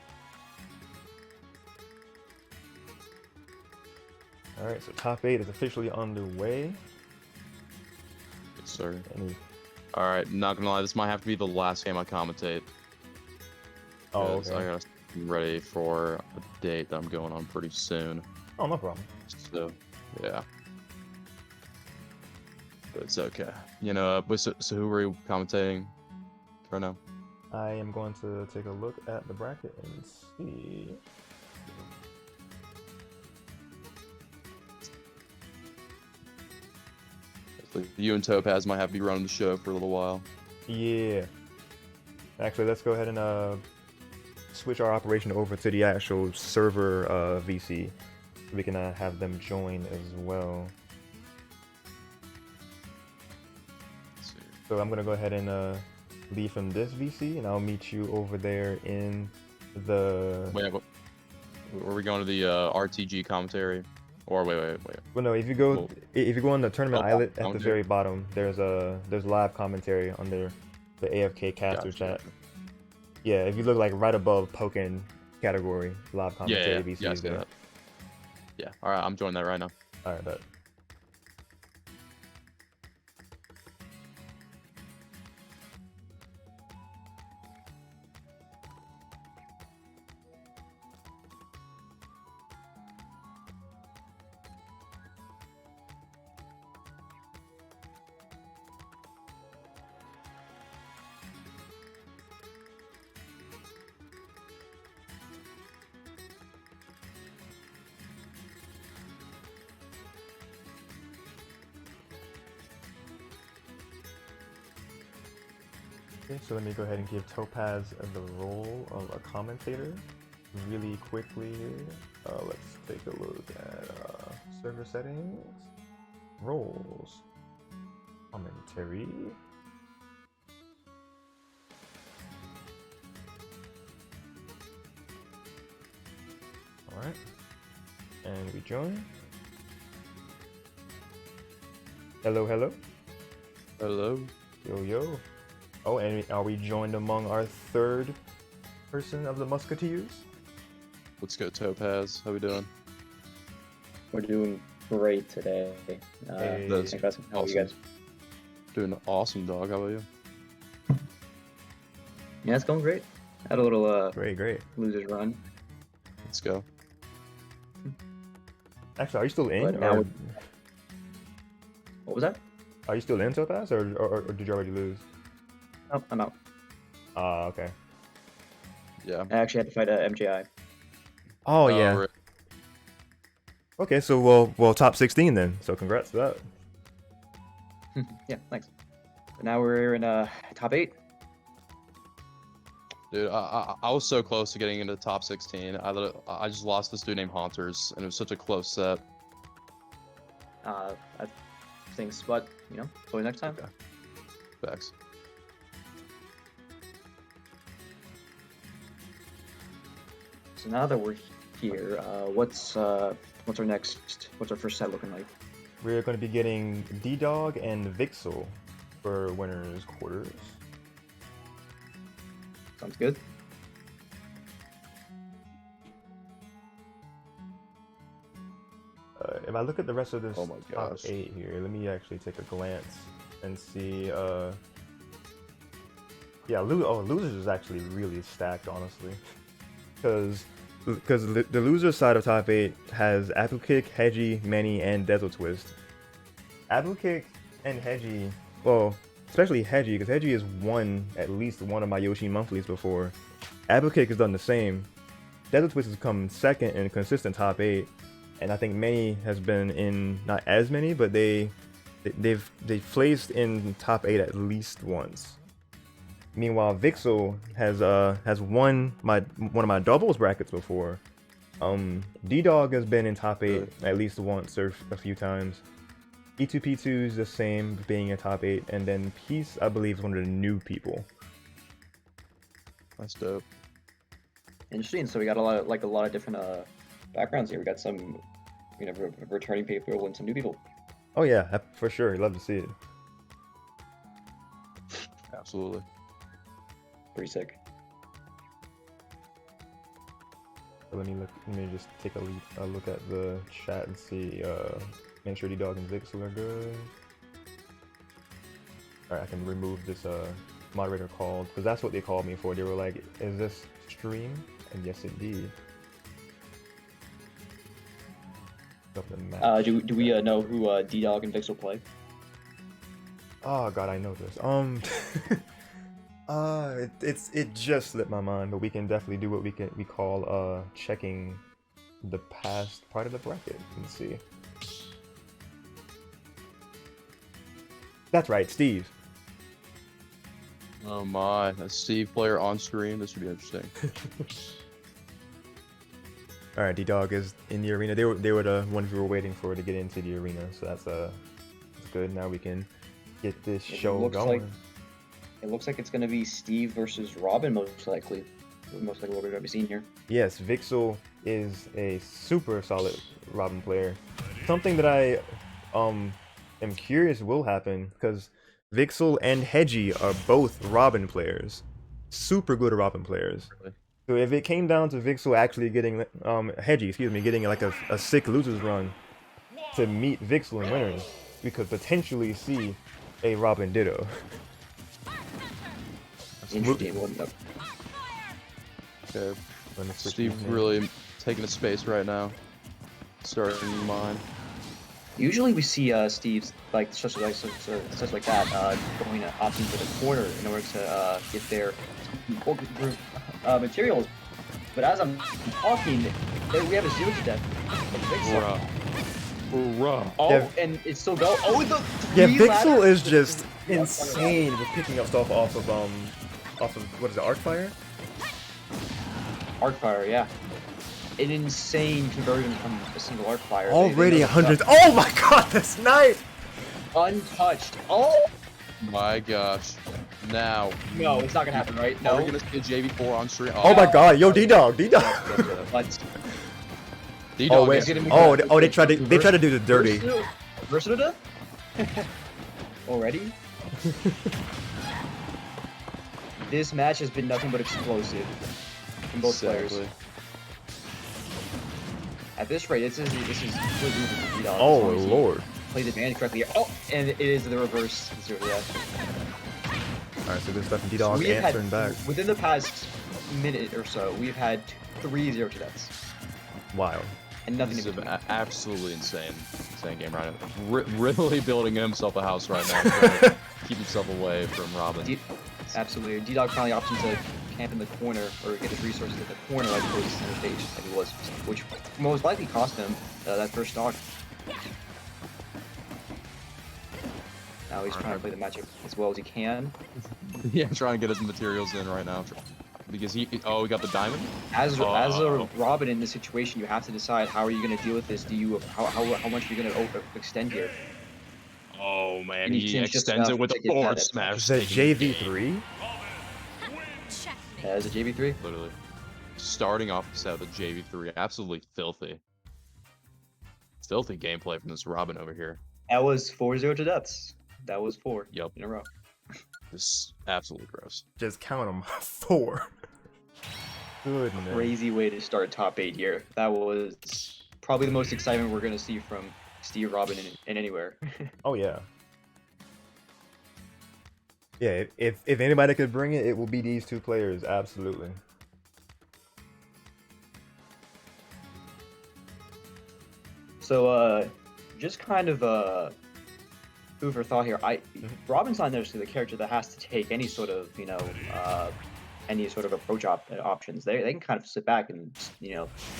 Alright, so top 8 is officially underway. Yes, sir. Any... Alright, not gonna lie, this might have to be the last game I commentate. Oh, okay. I gotta be ready for a date that I'm going on pretty soon. Oh, no problem. So, yeah. But it's okay. You know, so who are you commentating right now? I am going to take a look at the bracket and see. You and Topaz might have to be running the show for a little while. Yeah. Actually, let's go ahead and switch our operation over to the actual server VC. We can have them join as well. So I'm gonna go ahead and leave from this VC, and I'll meet you over there in the. Wait, are we going to the RTG commentary? Or wait. Well, no. If you go on the tournament islet at the commentary. very bottom, there's live commentary under the AFK caster chat. Yeah, if you look like right above Pokken category, live commentary VC is there. Yeah. All right, I'm joining that right now. All right, bet. Okay, so let me go ahead and give Topaz the role of a commentator really quickly. Let's take a look at server settings, roles, commentary. All right, and we join. Hello. Hello. Yo. Oh, and are we joined among our third person of the Musketeers? Let's go, Topaz. How we doing? We're doing great today. Hey. Thanks for asking. How are you guys? Doing awesome, dog. How about you? Yeah, it's going great. Had a little Great. losers run. Let's go. Actually, are you still in? But now what was that? Are you still in Topaz, or did you already lose? Oh, I'm out. Okay. Yeah. I actually had to fight MJI. Oh yeah. Right. Okay, so well, top 16 then. So congrats to that. Yeah, thanks. But now we're in top 8. Dude, I was so close to getting into the top 16. I just lost this dude named Haunters, and it was such a close set. I think, but you know, it's always next time. Okay. Facts. So now that we're here, what's our first set looking like? We're going to be getting D-Dog and Vixel for winners quarters. Sounds good. I look at the rest of this Oh my top gosh. 8 here, let me actually take a glance and see. Yeah, losers is actually really stacked, honestly, because the loser side of top 8 has Abukik, Hedgy, Manny, and DezoTwist. Abukik and Hedgy, well, especially Hedgy, because Hedgy has won at least one of my Yoshean monthlies before. Abukik has done the same. DezoTwist has come second in consistent top 8, and I think Manny has been in not as many, but they've placed in top 8 at least once. Meanwhile, Vixel has won one of my doubles brackets before. D-Dog has been in top 8 at least once or a few times. E2P2 is the same, being in top 8, and then Peace, I believe, is one of the new people. That's dope. Interesting. So we got a lot of different backgrounds here. We got some, returning people and some new people. Oh yeah, for sure. I'd love to see it. Absolutely. Pretty sick. Let me just take a look at the chat and see. Make sure D-Dog and Vixel are good. Alright, I can remove this moderator called, because that's what they called me for. They were like, is this stream? And yes, indeed. Do we know who D-Dog and Vixel play? Oh god, I know this. It just slipped my mind, but we can definitely do what we call checking the past part of the bracket and see. That's right, Steve. Oh my, a Steve player on stream. This should be interesting. All right, D-Dog is in the arena. They were the ones we were waiting for to get into the arena, so that's good. Now we can get this show going. It looks like it's going to be Steve versus Robin, most likely. Most likely what we're going to be seeing here. Yes, Vixel is a super solid Robin player. Something that I am curious will happen, because Vixel and Hedgy are both Robin players. Super good Robin players. Really? So if it came down to Vixel actually getting, Hedgy, getting like a sick losers run to meet Vixel in winners, we could potentially see a Robin Ditto. Interesting. Okay. Steve really taking a space right now. Starting mine. Usually we see Steve's such like that going opting for the corner in order to get their materials. But as I'm talking, we have a 0 to death. Bruh. Oh, yeah. And it's still go. Oh, Vixel is just insane with picking up stuff off of what is it, Arcfire? Arcfire, yeah. An insane conversion from a single Arcfire. Already 100. Oh my god, this knife! Untouched. Oh My gosh. Now. no, it's not gonna happen, right? No. Are we gonna see a JV4 on stream? Oh my god, yo, D-Dog. But Oh wait. They tried to do the dirty. Versatile? Already? This match has been nothing but explosive from both players. At this rate, this is good for D-Dog. Oh lord. Plays advantage correctly. Oh, and it is the reverse 0 to Alright, so good stuff from D-Dog answering back. Within the past minute or so, we've had 3 0 to deaths. Wild. And nothing This in is between. an absolutely insane game right now. Really building himself a house right now. Trying to keep himself away from Robin. Absolutely. D-Dog finally opted to camp in the corner or get his resources at the corner as opposed to center stage like he was, which most likely cost him that first stock. Now he's trying to play the matchup as well as he can. Yeah, trying to get his materials in right now. Because he got the diamond? As a Robin in this situation, you have to decide how are you going to deal with this. How much are you going to overextend here? Oh man, And he extends it with a forward smash. Is that JV3? As a JV3? Literally. Starting off the set with a JV3. Absolutely filthy. Filthy gameplay from this Robin over here. That was 4-0 to deaths. That was 4 Yep. in a row. This is absolutely gross. Just count them. 4. Goodness. Crazy way to start top 8 here. That was probably the most excitement we're going to see from Steve Robin in anywhere. Oh yeah. Yeah, if anybody could bring it, it will be these two players, absolutely. So just kind of food for thought here. Robin's not necessarily the character that has to take any sort of any sort of approach options. They can kind of sit back and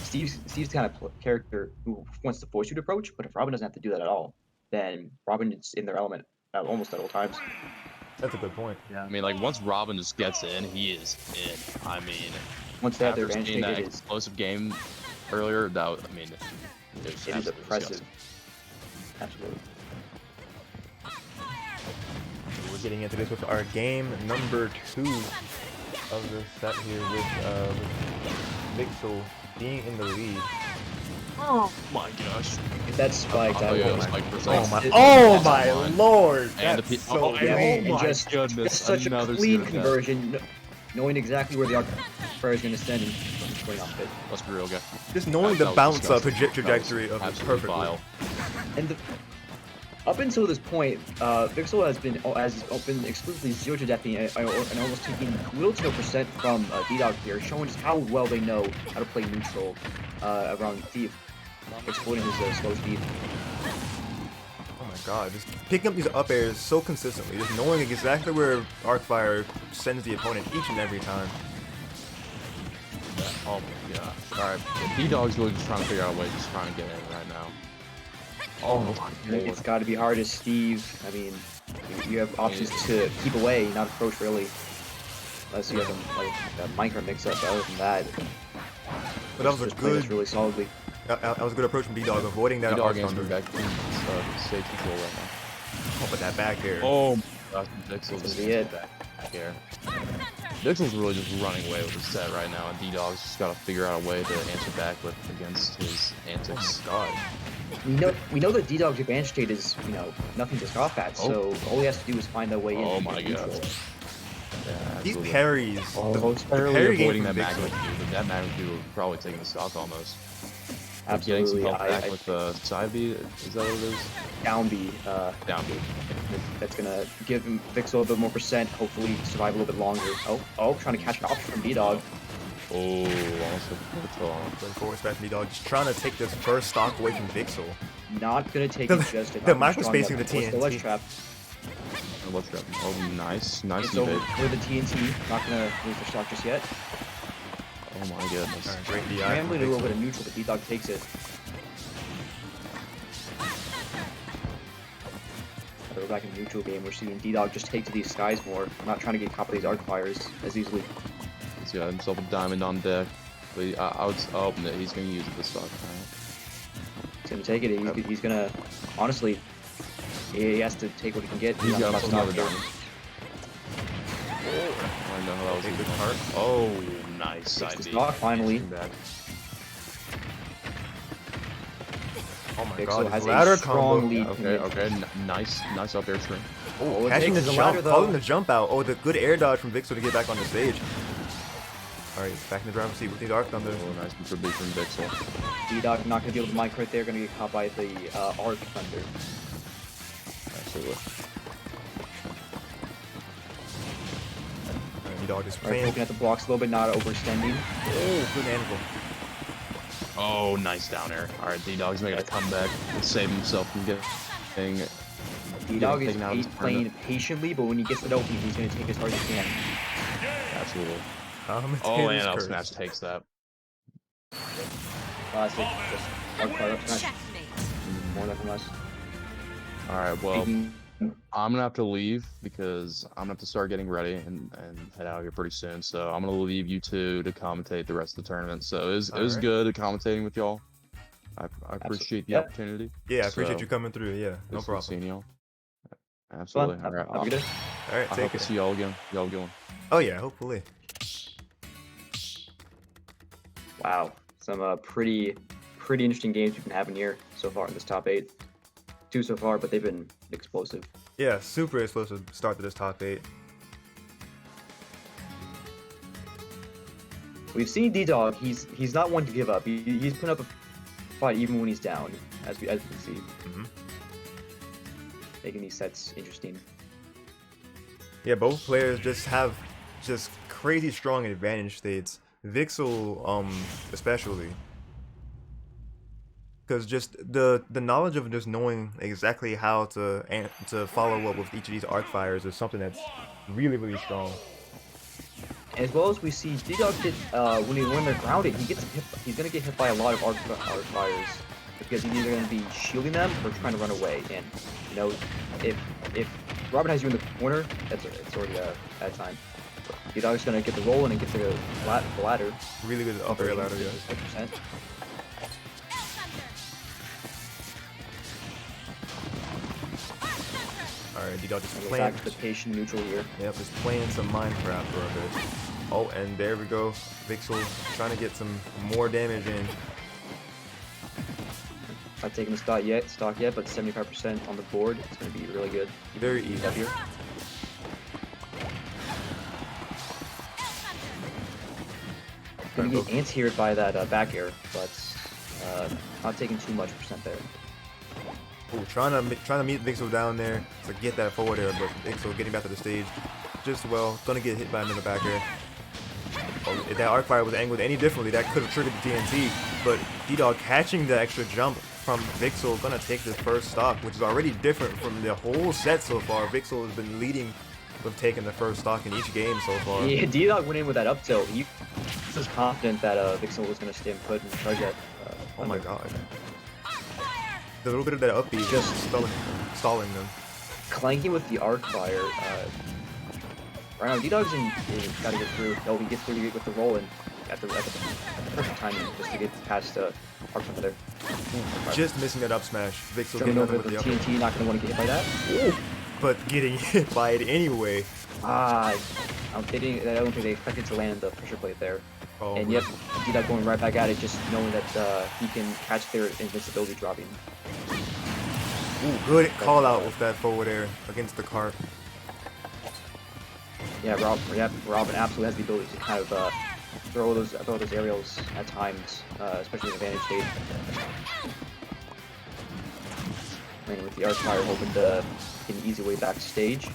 Steve's the kind of character who wants to force you to approach. But if Robin doesn't have to do that at all, then Robin is in their element at almost at all times. That's a good point. Yeah. I mean, like once Robin just gets in, he is in. I mean, Once they have their after advantage, seeing that it is explosive game earlier, it it is absolutely oppressive. disgusting. Absolutely. We're getting into this with our game number 2 of the set here with Vixel being in the lead. Oh my gosh! If that's spiked, I Oh, yeah, would. spike for Oh seconds. my! It- Oh that's my online. lord! And That's the so Yeah, oh my just goodness! such a Another clean zero conversion, knowing exactly where the arc fire is going to send and just going off it. Let's be real, guy. Just knowing That the was bounce up disgusting. trajectory That of was it absolutely perfectly. vile. And up until this point, Vixel has been exclusively 0 to death and almost taking little to no percent from D-Dog here, showing just how well they know how to play neutral around Steve, exploiting his slow speed. Oh my god, just picking up these up airs so consistently, just knowing exactly where Arcfire sends the opponent each and every time. Oh my god! All right, D-Dog's really just trying to figure out a way, just trying to get in right now. Oh my lord! It's got to be hard as Steve. I mean, you have options to keep away, not approach really, unless you have a micro mix-up. Other than that, But that was a just playing this good, really solidly. that was a good approach from D-Dog, avoiding that Arc D-Dog answering Thunder. back to stage control right now. Oh, but that back air. Oh my gosh, Vixel's That's gonna be it. back here. Vixel's really just running away with the set right now, and D-Dog's just got to figure out a way to answer back against his antics. Oh my god. We know that D-Dog's advantage state is nothing to scoff at. So all he has to do is find that way in. Oh and my get god! neutral. Yeah, These absolutely. parries, Oh, the it's Barely parry game avoiding from that Vixel. magnitude, but that magnitude will probably take the stock almost. Absolutely. Getting some help I back with the side B, is that what it is? down B. Down B. That's gonna give him Vixel a bit more percent. Hopefully survive a little bit longer. Oh, trying to catch an option from D-Dog. Oh, almost a control. Going forward smash D-Dog, just trying to take this first stock away from Vixel. Not gonna take The- it just the micro spacing of the What's the ledge TNT. trap? Let's grab. Oh, nice It's over evade. for the TNT. Not gonna lose their stock just yet. Oh my goodness. Alright, great DI Scrambling a from little bit Vixel. of neutral, but D-Dog takes it. We're back in the neutral game. We're seeing D-Dog just take to these skies more. Not trying to get top of these arc fires as easily. He's got himself a diamond on deck. But oh, no, he's gonna use it this stock. He's gonna take it. He's gonna, honestly, he has to take what he can get. He's not got much himself stock another here. diamond. I know that was Take a the good cart. Oh, nice Takes side the B. stock finally. Back. Oh my Vixel god, has his ladder a strong combo. lead. Okay. Nice up air string. Oh, it Catching takes the the jump, ladder, though. calling the jump out. Oh, the good air dodge from Vixel to get back on the stage. Alright, back in the driver's seat with the Arc Thunder. Oh, nice for big from Vixel. D-Dog not gonna deal with the mic right there. Gonna get caught by the arc thunder. Absolutely. D-Dog just Alright, playing. poking at the blocks a little bit, not overextending. Oh, good anvil. Oh, nice down air. All right, D-Dog's making a comeback and save himself from getting D-Dog is taken out of his playing tournament. patiently, but when he gets it open, he's gonna take as hard as he can. Absolutely. Oh, Commentator's and up curse. smash takes that. Classic. Just arc fire up smash. More than from us. All right, well, Taking- I'm gonna have to leave because I'm gonna have to start getting ready and head out here pretty soon. So I'm gonna leave you two to commentate the rest of the tournament. So it was Alright. good commentating with y'all. I appreciate the Yep. opportunity. Yeah, I appreciate So, you coming through. Yeah, no This problem. was seeing y'all. Fun. Absolutely. All Have right. a good day. Alright, I take hope to it. see y'all again. Y'all going. Oh yeah, hopefully. Wow, some pretty interesting games we've been having here so far in this top 8. 2 so far, but they've been explosive. Yeah, super explosive start to this top 8. We've seen D-Dog. He's not one to give up. He's putting up a fight even when he's down. as we can see. Mm-hmm. Making these sets interesting. Yeah, both players just have just crazy strong advantage states. Vixel, especially. Because just the knowledge of just knowing exactly how to follow up with each of these arc fires is something that's really, really strong. As well as we see D-Dog get when they're grounded, he's gonna get hit by a lot of arc fires because he's either gonna be shielding them or trying to run away. And you know, if Robin has you in the corner, it's already a bad time. D-Dog's gonna get the roll in and get the ladder. Really good upper air ladder, yeah. 6%. Alright, D-Dog just We're playing. back to the patient neutral here. Yep, just playing some Minecraft for a bit. Oh, and there we go. Vixel trying to get some more damage in. Not taking the stock yet, but 75% on the board. It's going to be really good. Very easy. Up here. Going to get anti-aired by that back air, but not taking too much percent there. Ooh, trying to meet Vixel down there to get that forward air, but Vixel getting back to the stage just well. Gonna get hit by another back air. Oh, if that arc fire was angled any differently, that could have triggered the TNT. But D-Dog catching the extra jump from Vixel, gonna take the first stock, which is already different from the whole set so far. Vixel has been leading with taking the first stock in each game so far. Yeah, D-Dog went in with that up tilt. He was confident that Vixel was gonna stand put and charge that. Oh my god. A little bit of that up B just stalling them. Clanking with the arc fire. Right now, D-Dog's got to get through. Oh, he gets through with the roll and at the perfect timing just to get past arc fire there. Just missing that up smash. Vixel getting over with the TNT, not going to want to get hit by that. Ooh. But getting hit by it anyway. I don't think they expected to land the pressure plate there. Oh, and yep, D-Dog going right back at it, just knowing that he can catch their invincibility dropping. Ooh, good call out with that forward air against the cart. Yeah, Robin absolutely has the ability to kind of throw those aerials at times, especially in advantage state. And with the arc fire, hoping to get an easy way backstage.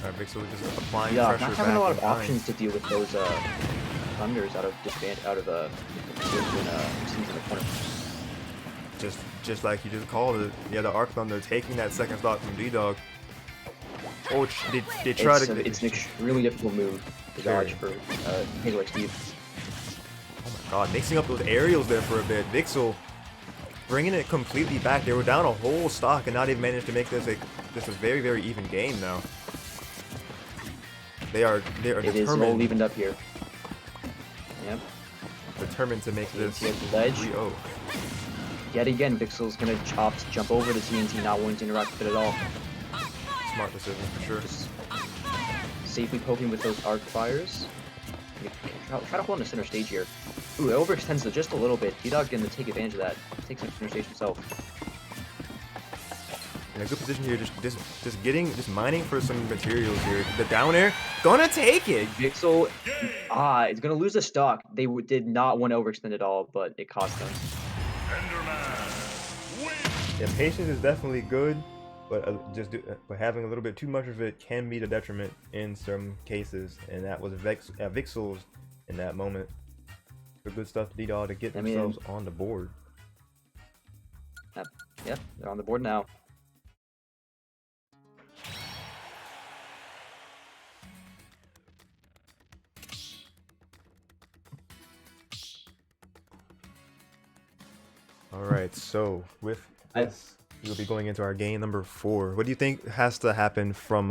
Alright, Vixel just applying pressure. Not having a lot of behind. options to deal with those thunders out of the scenes in the corner. Just like you just called it. Yeah, the Arc Thunder taking that second stock from D-Dog. Oh, they try to. It's an extremely difficult move to dodge for Hedgy like Steve. Oh my god, mixing up those aerials there for a bit. Vixel bringing it completely back. They were down a whole stock and not even managed to make this a very, very even game now. They are determined. It is all evened up here. Yep. Determined to make this 3-0. Yet again, Vixel's gonna jump over the TNT, not wanting to interact with it at all. Smart decision for sure. Just safely poking with those arc fires. Try to hold on the center stage here. Ooh, it overextends it just a little bit. D-Dog gonna take advantage of that. Takes center stage himself. In a good position here, just mining for some materials here. The down air, gonna take it. Vixel, it's gonna lose a stock. They did not want to overextend at all, but it cost them. Yeah, patience is definitely good, but but having a little bit too much of it can be the detriment in some cases, and that was Vixel's in that moment. The good stuff to D-Dog to get themselves on the board. Yep, they're on the board now. Alright, so with this, we'll be going into our game number 4. What do you think has to happen from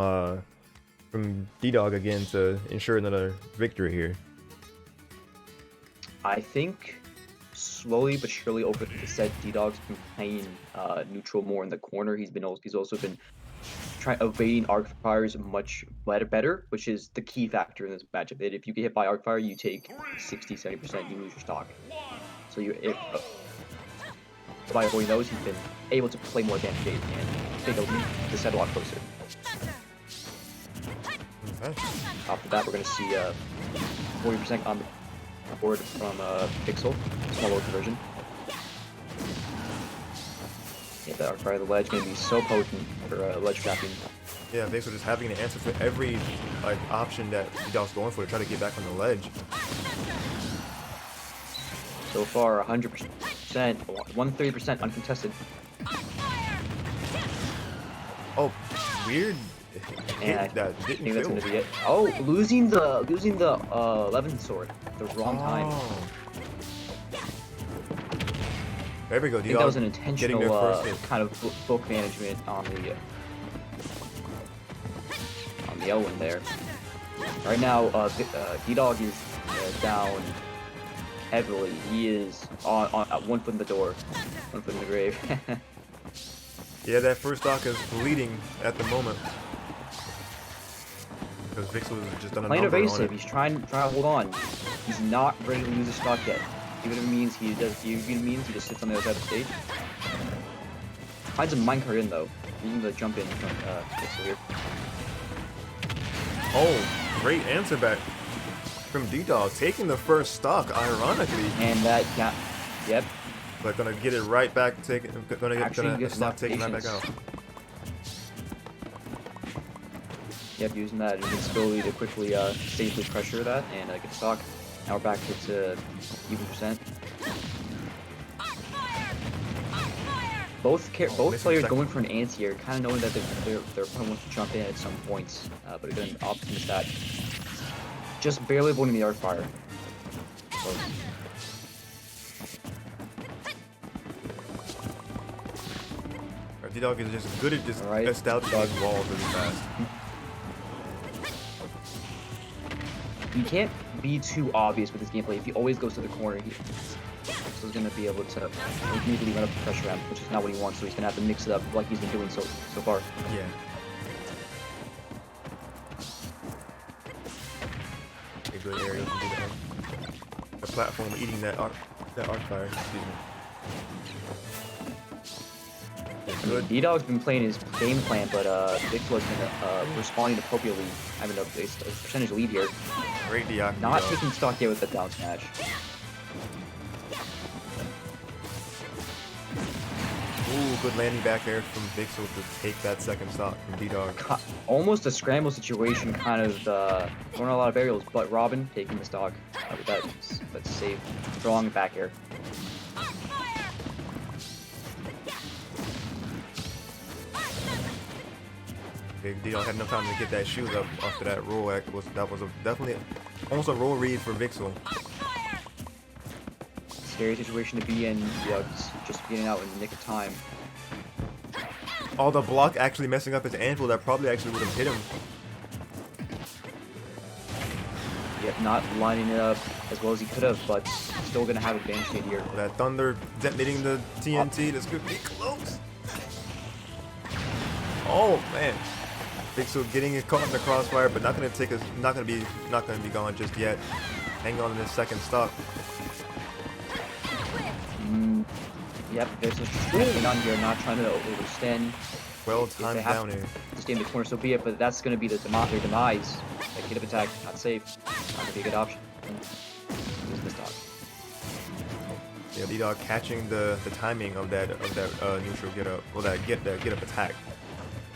D-Dog again to ensure another victory here? I think slowly but surely over the set, D-Dog's been playing neutral more in the corner. He's also been evading arc fires much better, which is the key factor in this matchup. That if you get hit by arc fire, you take 60-70%, you lose your stock. So by avoiding those, he's been able to play more advanced state and take the set a lot closer. Okay. Off the bat, we're going to see 40% on the board from Vixel, small load conversion. that Arc Fire the ledge going to be so potent for ledge trapping. Yeah, Vixel just having an answer for every like option that D-Dog's going for to try to get back on the ledge. So far, 100%, 130% uncontested. Oh, weird. And I that think didn't that's feel. going to be it. Oh, losing the 11th sword at the wrong time. Oh. There we go. I think that was an getting their intentional first hit. kind of book management on the L1 there. Right now, D-Dog is down heavily. He is on 1 foot in the door, 1 foot in the grave. Yeah, that first stock is bleeding at the moment. Because Vixel has just done a Playing number on evasive, it. he's trying to hold on. He's not ready to lose his stock yet. Even if it means he just sits on the other side of the stage. Finds a minecart in though. Using the jump in from Vixel here. Oh, great answer back from D-Dog, taking the first stock, ironically. And that yep. But gonna get it right back, gonna Actually, get good stock enough taken right back patience. out. Yep, using that invincibility to quickly safely pressure that and get stock. Now we're back to even percent. Both players going for an anti-air, kind of knowing that their opponent wants to jump in at some points, but again, optimistic that just barely avoiding the arc fire. Close. D-Dog is just good at just Alright. establishing walls really fast. He can't be too obvious with his gameplay. If he always goes to the corner, he's going to be able to immediately run up the pressure ramp, which is not what he wants. So he's going to have to mix it up like he's been doing so far. Yeah. A good area to do that. The platform eating that arc fire. Excuse me. Good. D-Dog's been playing his game plan, but Vixel has been responding appropriately, having a percentage lead here. Great Diak. Not taking stock yet with the down smash. Ooh, good landing back air from Vixel to take that second stock from D-Dog. Almost a scramble situation, kind of throwing a lot of aerials, but Robin taking the stock with that's safe, strong back air. D-Dog had no time to get that shoes up after that roll. That was definitely almost a roll read for Vixel. Scary situation to be in, just getting out in the nick of time. Oh, the block actually messing up his anvil. That probably actually would have hit him. Yep, not lining it up as well as he could have, but still gonna have advantage here. That thunder detonating the TNT. This could be close. Oh man. Vixel getting it caught in the crossfire, but not gonna be gone just yet. Hang on to this second stock. Yep, there's just hanging on here, not trying to overextend. Well timed down here. To stay in the corner, so be it, but that's gonna be their demise. That kid of attack, not safe. Not gonna be a good option. Use the stock. Yeah, D-Dog catching the timing of that neutral get up, well that get up attack.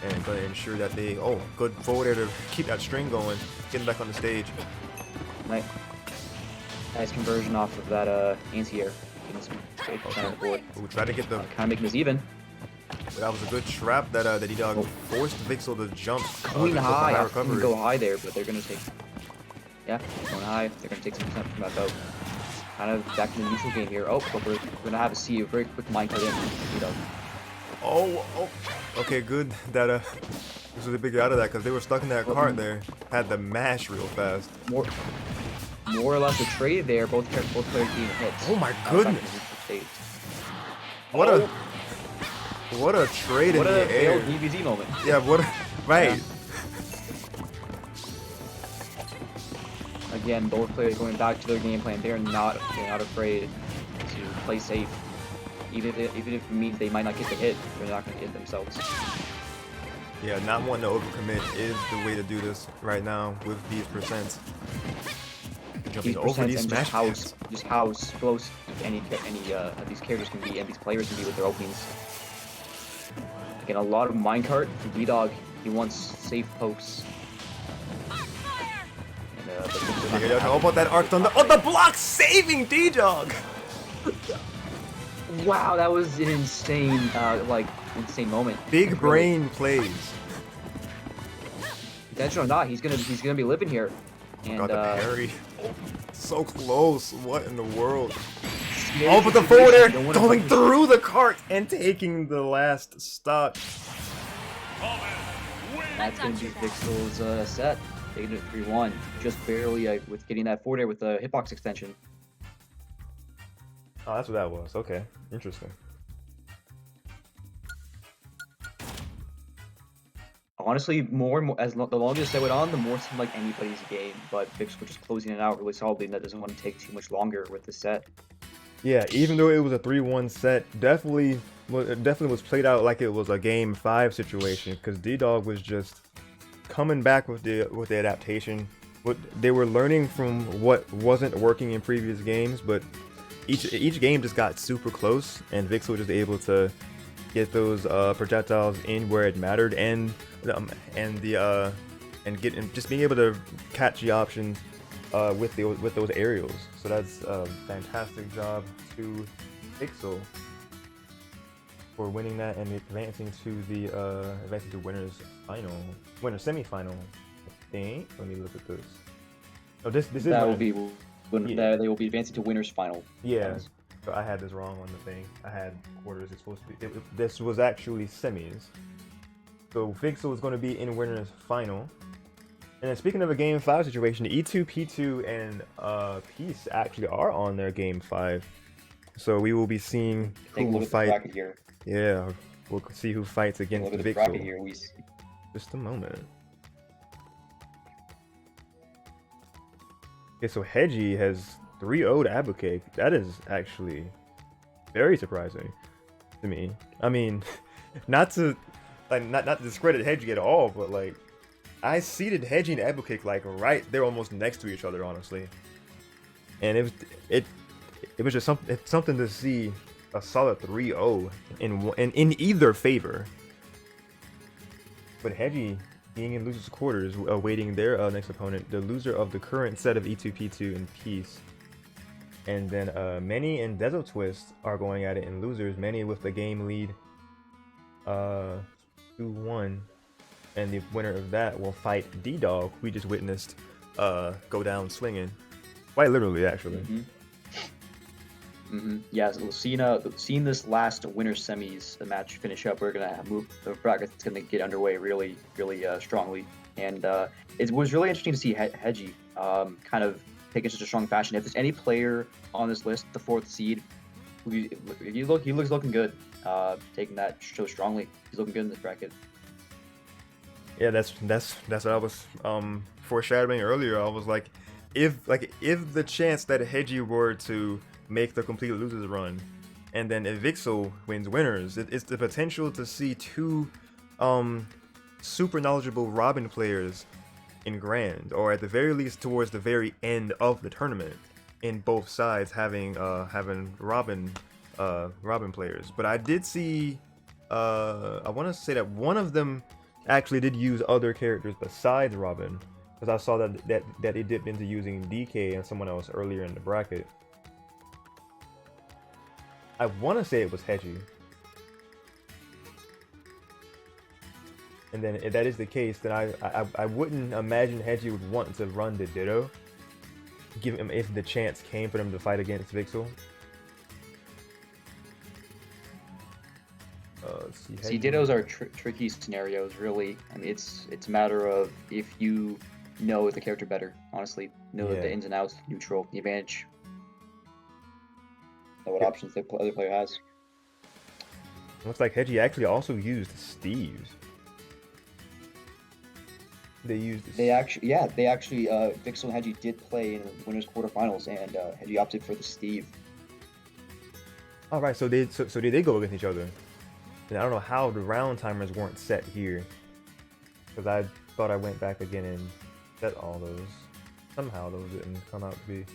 And going to ensure that they, good forward air to keep that string going, getting back on the stage. Nice conversion off of that anti-air. Getting some great percent on the board. Ooh, try to get the, Kind of making this even. but that was a good trap that D-Dog forced Vixel to jump. Going high, I recovery. can go high there, but they're gonna take. Yeah, going high. They're gonna take some percent from that boat. Kind of back in the neutral game here. Oh, but we're gonna have a very quick minecart in. Oh, okay, good that this was a big get out of that because they were stuck in that cart there. Had to mash real fast. More or less a trade there. Both players being hit. Oh my goodness! What a trade in the air. What a failed DBZ moment. Yeah, right. Yeah. Again, both players going back to their game plan. They're not afraid to play safe. Even if it means they might not get the hit, they're not going to hit themselves. Yeah, not wanting to overcommit is the way to do this right now with these percents. Jumping over these smash pads. Just how explosive any of these characters can be and these players can be with their openings. Again, a lot of minecart from D-Dog. He wants safe posts. And, but Vixel's not gonna How about that arc thunder? Oh, the block saving D-Dog! Wow, that was an insane, insane moment. Big brain plays. Intentional or not, he's gonna be living here. And Got the parry. So close. What in the world? yeah, Oh, but the forward air going through the cart and taking the last stock. That's gonna be Vixel's set. Taking it 3-1, just barely with getting that forward air with the hitbox extension. Oh, that's what that was. Okay, interesting. Honestly, more and more as the longer the set went on, the more it seemed like anybody's game. But Vixel just closing it out really solidly, and that doesn't want to take too much longer with the set. Yeah, even though it was a 3-1 set, definitely was played out like it was a game 5 situation, because D-Dog was just coming back with the adaptation. They were learning from what wasn't working in previous games, but each game just got super close, and Vixel was just able to get those projectiles in where it mattered, and just being able to catch the options with those aerials. So that's a fantastic job to Vixel for winning that and advancing to winners semifinal. I think. Let me look at this. Oh, this is that will be when they will be advancing to winners final. Yeah. So I had this wrong on the thing. I had quarters. It's supposed to be. This was actually semis. So Vixel is going to be in winners final. And then speaking of a game 5 situation, E2, P2, and Peace actually are on their game 5. So we will be seeing who will fight. Here. Yeah, we'll see who fights against Look at the Vixel. bracket here. We see. Just a moment. Okay, so Hedgy has 3-0'd Abukik. That is actually very surprising to me. I mean, not to discredit Hedgy at all, but like I seeded Hedgy and Abukik like right there, almost next to each other, honestly. And it was just something to see a solid 3-0 in either favor. But Hedgy being in losers quarters, awaiting their next opponent, the loser of the current set of E2, P2, and Peace. And then Many and DezoTwist are going at it in losers. Many with the game lead 2-1. And the winner of that will fight D-Dog, who we just witnessed go down swinging. Quite literally, actually. Yeah, so seeing this last winner semis, the match finish up, we're gonna move the bracket. It's gonna get underway really strongly, and it was really interesting to see Hedgy kind of take in such a strong fashion. If there's any player on this list, the 4th seed, he looks looking good, taking that so strongly. He's looking good in this bracket. Yeah, that's what I was foreshadowing earlier. I was like, if the chance that Hedgy were to make the complete losers run, and then if Vixel wins winners, it's the potential to see 2 super knowledgeable Robin players in Grand, or at the very least towards the very end of the tournament, in both sides having Robin players. But I did see I want to say that one of them actually did use other characters besides Robin, because I saw that it dipped into using DK and someone else earlier in the bracket. I want to say it was Hedgy. And then if that is the case, then I wouldn't imagine Hedgy would want to run the Ditto, give him if the chance came for them to fight against Vixel. See, Dittos are tricky scenarios, really. I mean, it's a matter of if you know the character better, honestly. Know the ins and outs, neutral, the advantage. Know what options the other player has. Looks like Hedgy actually also used Steve's. They actually Vixel and Hedgy did play in the winners quarterfinals, and Hedgy opted for the Steve. All right, so did they go against each other? And I don't know how the round timers weren't set here, because I thought I went back again and set all those. Somehow those didn't come out to be.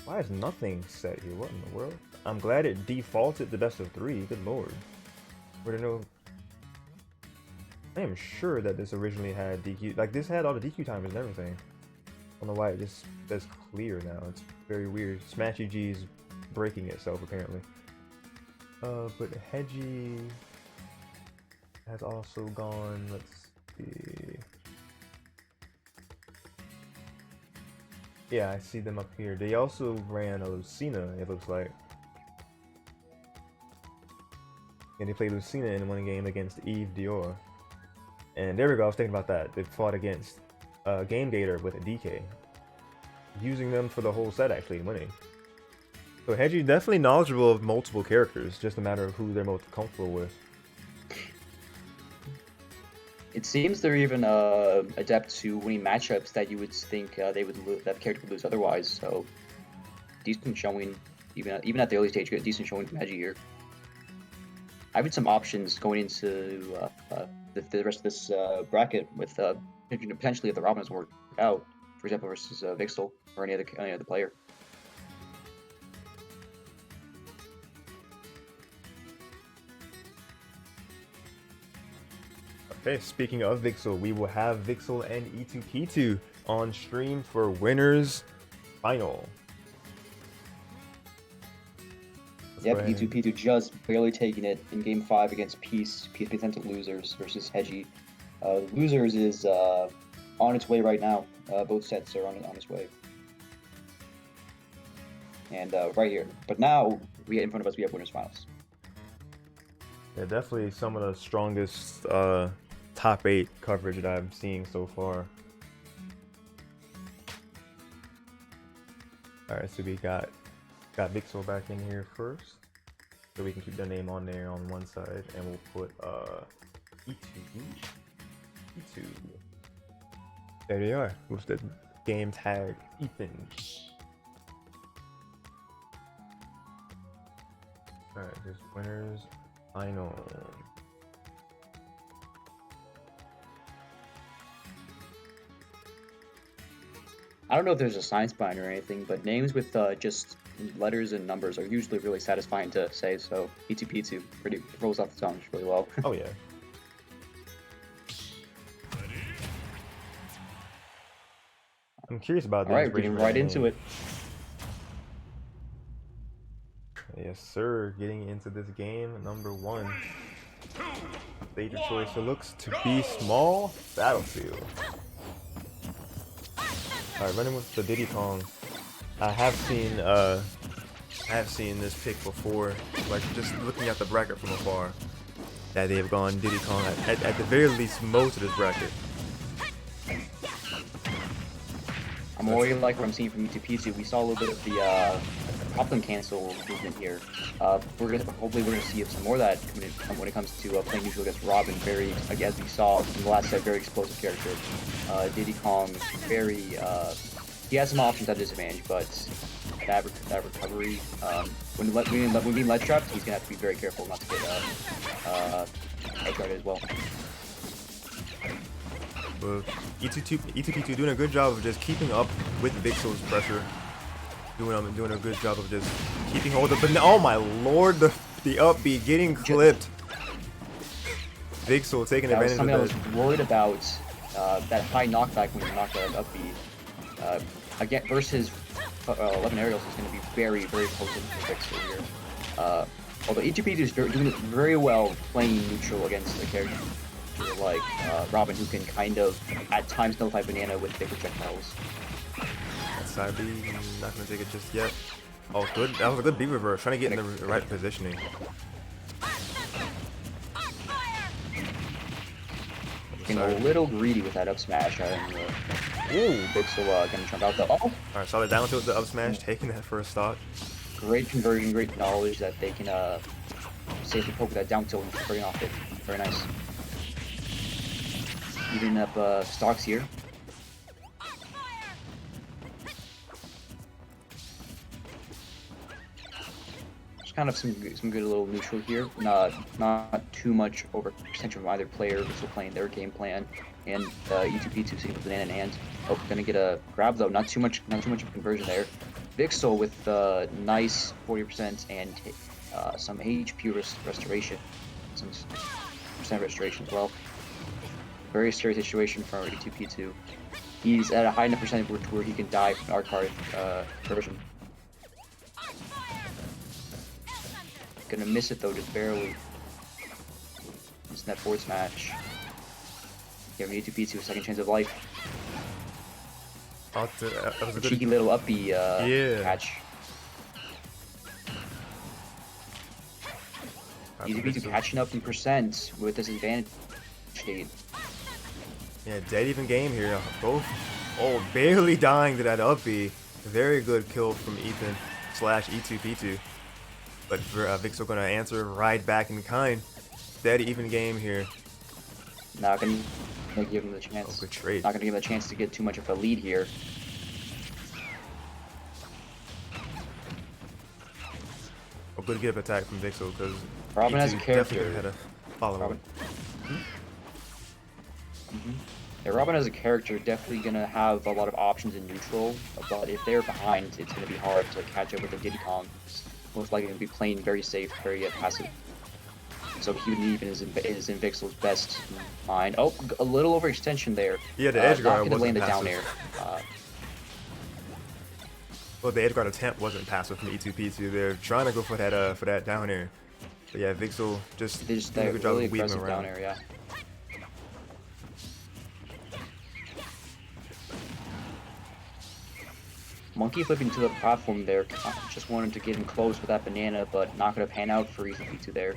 Why is nothing set here? What in the world? I'm glad it defaulted to best of 3. Good lord. Were there no I am sure that this originally had DQ. Like this had all the DQ timers and everything. I don't know why it just says clear now. It's very weird. Smash EG is breaking itself apparently. But Hedgy has also gone. Let's see. Yeah, I see them up here. They also ran a Lucina, it looks like. And they played Lucina in one game against Eve Dior. And there we go, I was thinking about that. They fought against Game Gator with a DK. Using them for the whole set, actually, winning. So Hedgy definitely knowledgeable of multiple characters, just a matter of who they're most comfortable with. It seems they're even adept to winning matchups that you would think they would that character would lose otherwise. So decent showing, even at the early stage, decent showing from Hedgy here. I have some options going into the rest of this bracket with potentially if the Robins work out, for example, versus Vixel or any other player. Okay, speaking of Vixel, we will have Vixel and E2P2 on stream for Winners Final. Yep, E2P2 just barely taking it in Game 5 against Peace. Peace beat them to Losers versus Hedgy. Losers is on its way right now. Both sets are on its way. And right here. But now, in front of us, we have Winners Finals. Yeah, definitely some of the strongest top 8 coverage that I'm seeing so far. Alright, so we got Vixel back in here first. So we can keep the name on there on one side, and we'll put E2. There they are, with the game tag Ethan. Alright, here's Winners Final. I don't know if there's a science behind it or anything, but names with just letters and numbers are usually really satisfying to say, so E2P2 pretty rolls off the tongue really well. Oh yeah. I'm curious about that. Alright, we're getting right into it. Yes, sir. Getting into this game, number 1. Stage of choice. It looks to be small battlefield. Alright, running with the Diddy Kong. I have seen this pick before, like just looking at the bracket from afar, that they have gone Diddy Kong at the very least most of this bracket. I'm already like what I'm seeing from E2P2. We saw a little bit of the problem cancel movement here. Hopefully we're gonna see some more of that when it comes to playing neutral against Robin. Very, like, as we saw in the last set, very explosive character. Diddy Kong, very he has some options at disadvantage, but that recovery, when being ledge trapped, he's gonna have to be very careful not to get edge guarded as well. E2P2 doing a good job of just keeping up with Vixel's pressure. Doing a good job of just keeping hold of, but oh my lord, the up B getting clipped. Vixel taking advantage of that. I was worried about that high knockback when you knock out up B. Again, versus 11 aerials is going to be very, very potent for Vixel here. Although E2P2 is doing it very well playing neutral against a character like Robin, who can kind of at times nullify Banana with big projectiles. Side B, not gonna take it just yet. Oh, good. That was a good B reverse. Trying to get in the right positioning. Getting a little greedy with that up smash. Ooh, Vixel gonna jump out the. Oh! Alright, solid down tilt the up smash, taking that first stock. Great conversion, great knowledge that they can safely poke that down tilt and bring off it. Very nice. Evening up stocks here. Kind of some good little neutral here. Not too much overextension from either player. Vixel playing their game plan, and E2P2 sitting with Banana in hand. Oh, gonna get a grab though. Not too much of conversion there. Vixel with nice 40% and some HP restoration, some percent restoration as well. Very scary situation for E2P2. He's at a high enough percentage where he can die from our card version. Gonna miss it though, just barely. Missing that forward smash. Giving E2P2 a second chance of life. That was a good Cheeky little up B catch. E2P2 catching up in percent with this advantage state. Yeah, dead even game here. Both, barely dying to that up B. Very good kill from Ethan / E2P2. But Vixel gonna answer right back in kind. Dead even game here. Not gonna give him the chance. Good trade. Not gonna give him a chance to get too much of a lead here. A good give attack from Vixel because Robin has a character. Definitely had a follow-up. Yeah, Robin as a character definitely gonna have a lot of options in neutral, but if they're behind, it's gonna be hard to catch up with the Diddy Kong. Most likely gonna be playing very safe, very passive. So he would even is in Vixel's best mind. Oh, a little overextension there. Yeah, the edge guard not gonna land wasn't the down air. passive. Well, the edge guard attempt wasn't passive from E2P2. They're trying to go for that down air. But yeah, Vixel just They just doing a good job really of weaving aggressive around. down air, yeah. Monkey flipping to the platform there, just wanted to get him close with that banana, but not gonna pan out for E2P2 there.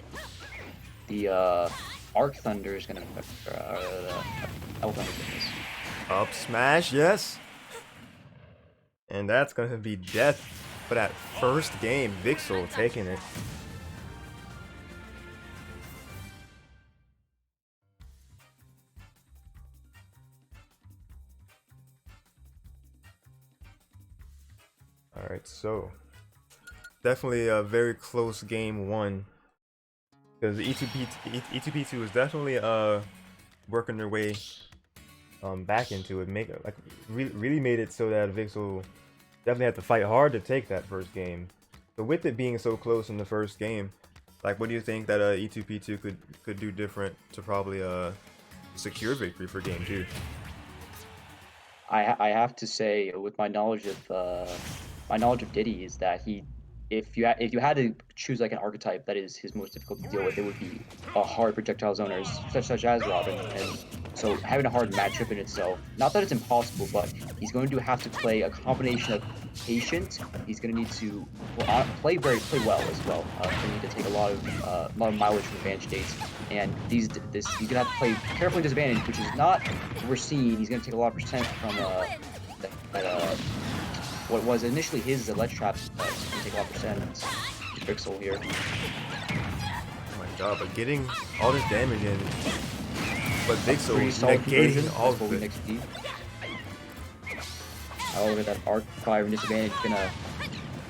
The Arc Thunder is gonna L Thunder goodness. Up smash, yes. And that's gonna be death for that first game. Vixel taking it. Alright, so definitely a very close game one. Because E2P2 is definitely working their way back into it. Really made it so that Vixel definitely had to fight hard to take that first game. But with it being so close in the first game, like what do you think that E2P2 could do different to probably secure victory for game 2? I have to say, with my knowledge of Diddy, is that if you had to choose like an archetype that is his most difficult to deal with, it would be a hard projectile zoner such as Robin, and so having a hard matchup in itself, not that it's impossible, but he's going to have to play a combination of patient. He's going to need to play well as well. He's going to need to take a lot of mileage from advantage states, and he's going to have to play carefully disadvantage, which is not what we're seeing. He's going to take a lot of percent from what was initially his ledge traps. He's going to take a lot of percent. Vixel here. Oh my god, but getting all this damage in. But Vixel negating all of it. However, that arc fire and disadvantage is gonna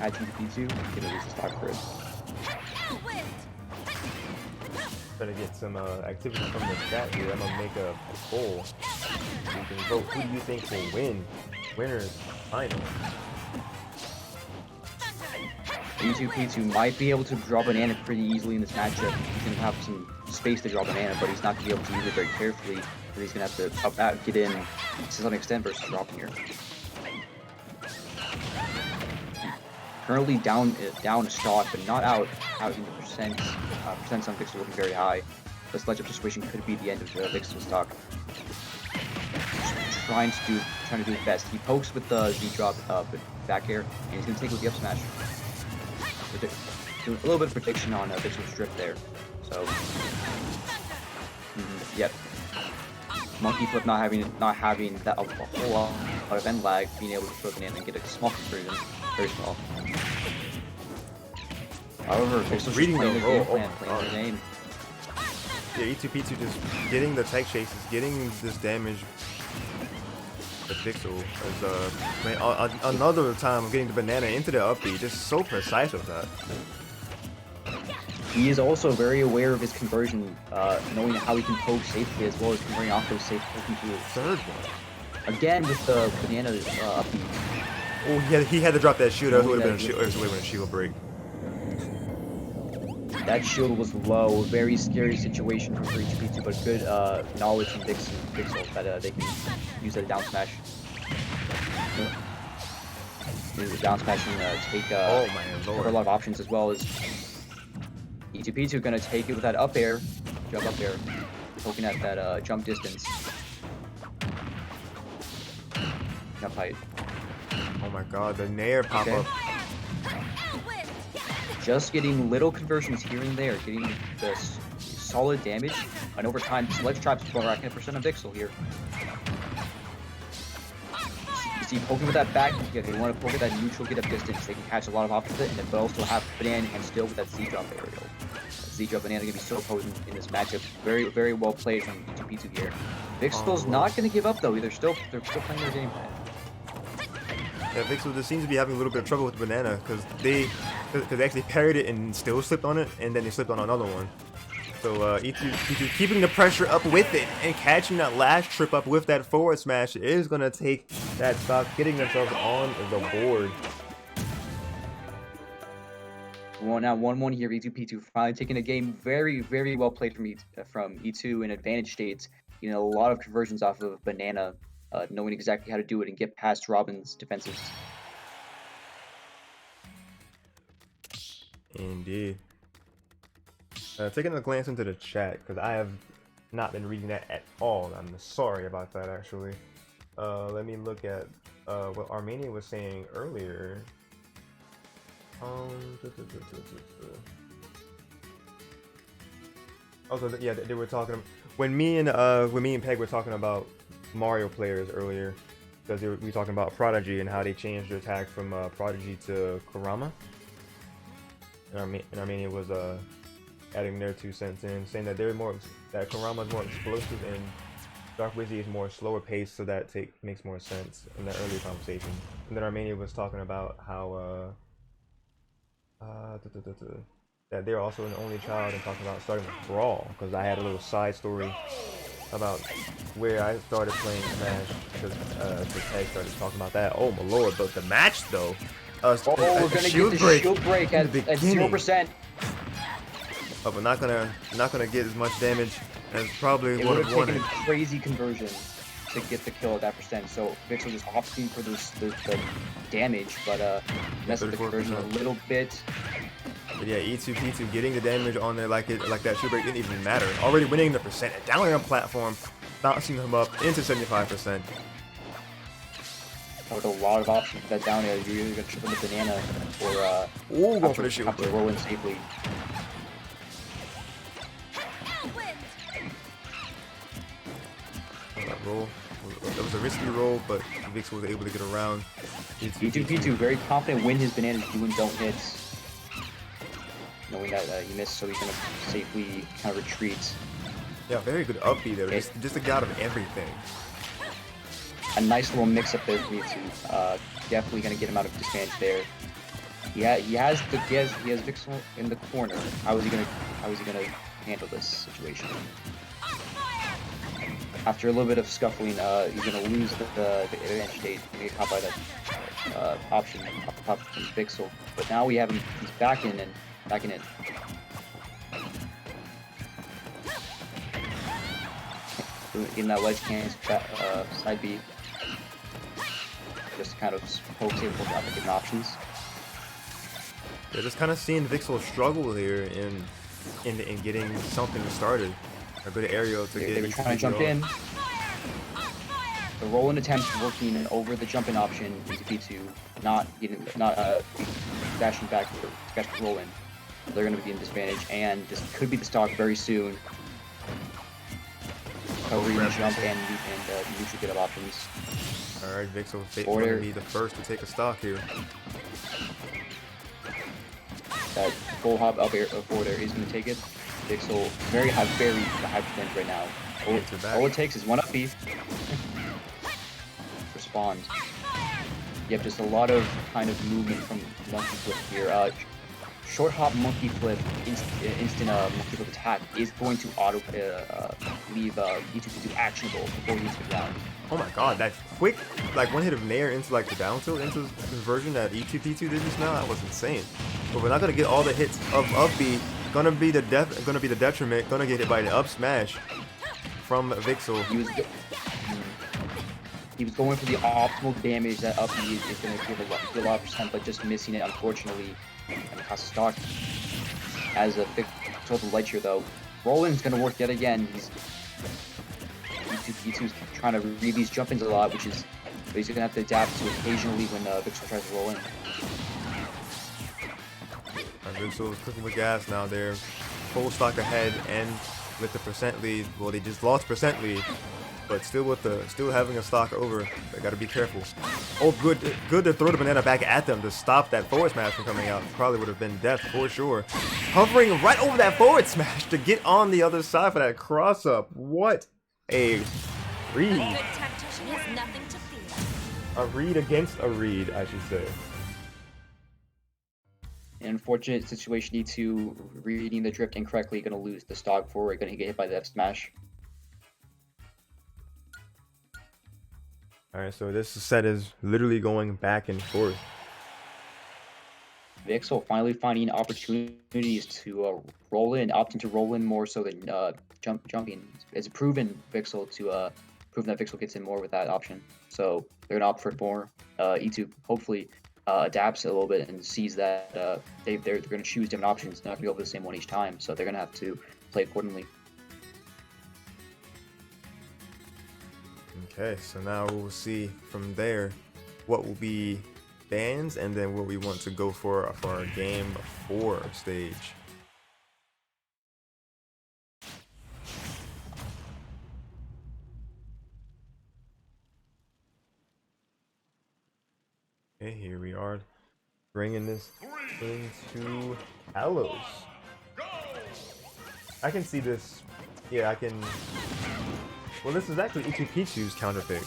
add to the P2. Gonna lose the stock grid. Trying to get some activity from the chat here. I'm gonna make a poll so you can vote. Who do you think will win? Winners final. E2P2 might be able to draw banana pretty easily in this matchup. He's gonna have some space to draw banana, but he's not gonna be able to use it very carefully. And he's gonna have to up out, get in to some extent versus dropping here. Currently down a stock, but not out into percent. Percents on Vixel looking very high. This ledge up situation could be the end of the Vixel stock. Trying to do his best. He pokes with the Z drop back air, and he's gonna take with the up smash. Do a little bit of prediction on Vixel's drift there. So, yep. Monkey flip not having that a whole lot of end lag, being able to throw the and get a small conversion, very small. However, Vixel's reading playing the game plan, playing the game. Yeah, E2P2 just getting the tech chases, getting this damage. The Vixel is another time of getting the banana into the up B, just so precise with that. He is also very aware of his conversion, knowing how he can poke safely as well as converting off those safe poke into a third one. Again with the banana up B. Oh yeah, he had to drop that shooter. Who would have been a shield? It would have been a shield break. That shield was low. Very scary situation for 3-2, but good knowledge from Vixel that they can use that down smash. Use the down smash and take Oh my cover a lord. lot of options, as well as E2P2 gonna take it with that up air, jump up air, poking at that jump distance. Jump height. Oh my god, the Nair pop Okay. up. Just getting little conversions here and there, getting the solid damage, and over time, Sledge Trap's racking up percent of Vixel here. You see, poking with that back, yeah, they want to poke at that neutral get up distance. They can catch a lot of options with it, and they also have banana and still with that Z-drop aerial. That Z-drop banana gonna be so potent in this matchup. Very, very well played from E2P2 here. Vixel's not gonna give up though. They're still playing their game plan. Yeah, Vixel just seems to be having a little bit of trouble with the banana because they actually parried it and still slipped on it, and then they slipped on another one. So E2 keeping the pressure up with it and catching that last trip up with that forward smash is gonna take that stock, getting themselves on the board. Well, now 1-1 here. E2P2 finally taking a game. Very, very well played from E2 in advantage states. You know, a lot of conversions off of banana. Knowing exactly how to do it and get past Robin's defenses. Indeed. Taking a glance into the chat, because I have not been reading that at all. I'm sorry about that, actually. Let me look at what Armenia was saying earlier. Also, yeah, they were talking when me and Peg were talking about Mario players earlier, because we were talking about Prodigy and how they changed their attack from Prodigy to Kurama. And Armenia was adding their 2 cents in, saying that that Kurama is more explosive and Dark Wizzy is more slower paced, so that makes more sense in that earlier conversation. And then Armenia was talking about how that they're also an only child, and talking about starting with Brawl, because I had a little side story about where I started playing Smash, because Peg started talking about that. Oh my lord, but the match though. We're gonna get the shield break at 0%. Oh, but not gonna get as much damage as probably It would would have have wanted. taken a crazy conversion to get the kill at that percent. So Vixel just opting for the damage, but messed with the conversion a little bit. But yeah, E2P2 getting the damage on there like that shield break didn't even matter. Already winning the percent, and down air on platform, bouncing him up into 75%. With a lot of options for that down air, you're either gonna trip on the banana or Ooh, going for the shield have to break. roll in safely. That roll. That was a risky roll, but Vixel was able to get around. E2P2 very confident when his bananas do and don't hit. Knowing that he missed, so he's gonna safely kind of retreat. Yeah, very good up B there. Okay. Just a god of everything. A nice little mix up there for E2. Definitely gonna get him out of disadvantage there. He has Vixel in the corner. How is he gonna handle this situation? After a little bit of scuffling, he's gonna lose the advantage state and get caught by that option from Vixel. But now we have him. He's backing in. Getting that ledge cannon side B. Just kind of pokes it without getting options. Yeah, just kind of seeing Vixel struggle here in getting something started. A good aerial to get. They were trying to jump in. The roll-in attempt working over the jump-in option. E2P2 not dashing back for roll-in. They're going to be in disadvantage, and this could be the stock very soon. Covering the jump and neutral get up options. Alright, Vixel going to be the first to take a stock here. That full hop up air forward air is going to take it. Vixel very high percentage right now. All it takes is one up B. Respond. You have just a lot of kind of movement from monkey flip here. Short hop monkey flip, instant monkey flip attack is going to leave E2P2 actionable before he hits the ground. Oh my god, that quick, like one hit of Nair into like the down tilt into conversion that E2P2 did just now, that was insane. But we're not gonna get all the hits of B Gonna be the detriment. Gonna get hit by an up smash from Vixel. He was going for the optimal damage that up E is going to give a lot of percent, but just missing it, unfortunately. And it has to stock. As a Vixel the ledge here, though. Roland's going to work yet again. E2's trying to read these jump-ins a lot, which is he's going to have to adapt to occasionally when Vixel tries to roll in. And Vixel is cooking with gas now. They're full stock ahead and with the percent lead. Well, they just lost percent lead. But still having a stock over, they gotta be careful. Oh, good to throw the banana back at them to stop that forward smash from coming out. Probably would have been death for sure. Hovering right over that forward smash to get on the other side for that cross up. What a read! A good tactician has nothing to fear. A read against a read, I should say. An unfortunate situation. E2 reading the drift incorrectly, going to lose the stock forward, going to get hit by the F smash. Alright, so this set is literally going back and forth. Vixel finally finding opportunities to roll in, opting to roll in more so than jumping. It's proven Vixel to proven that Vixel gets in more with that option. So they're gonna opt for it more. E2 hopefully adapts a little bit and sees that they're gonna choose different options. They're not gonna go for the same one each time, so they're gonna have to play accordingly. Okay, so now we'll see from there what will be bans and then what we want to go for our game 4 stage. Okay, here we are bringing this into Hallows. I can see this. Yeah, I can. Well, this is actually E2P2's counterpick,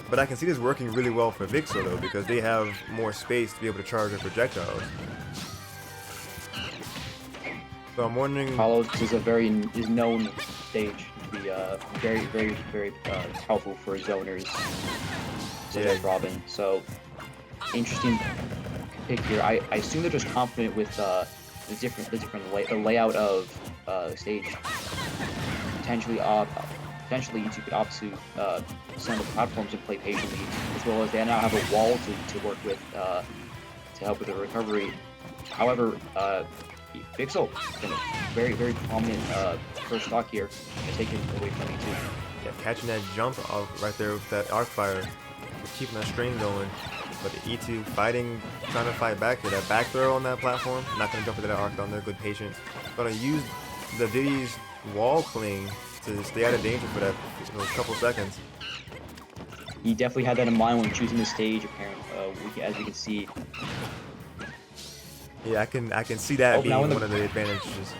but I can see this working really well for Vixel though, because they have more space to be able to charge their projectiles. So I'm wondering. Hollows is known stage to be very helpful for zoners, such as Robin. So interesting pick here. I assume they're just confident with the layout of the stage. Potentially E2 could opt to send the platforms and play patiently, as well as they now have a wall to work with to help with the recovery. However, Vixel in a very prominent first stock here, take it away from E2. Yeah, catching that jump right there with that arc fire, keeping that string going. But E2 fighting, trying to fight back here. That back throw on that platform, not gonna jump into that arc down there. Good patience. Gonna use the Diddy's wall cling to stay out of danger for those couple seconds. He definitely had that in mind when choosing the stage, apparently, as we can see. Yeah, I can see that being one of the advantages.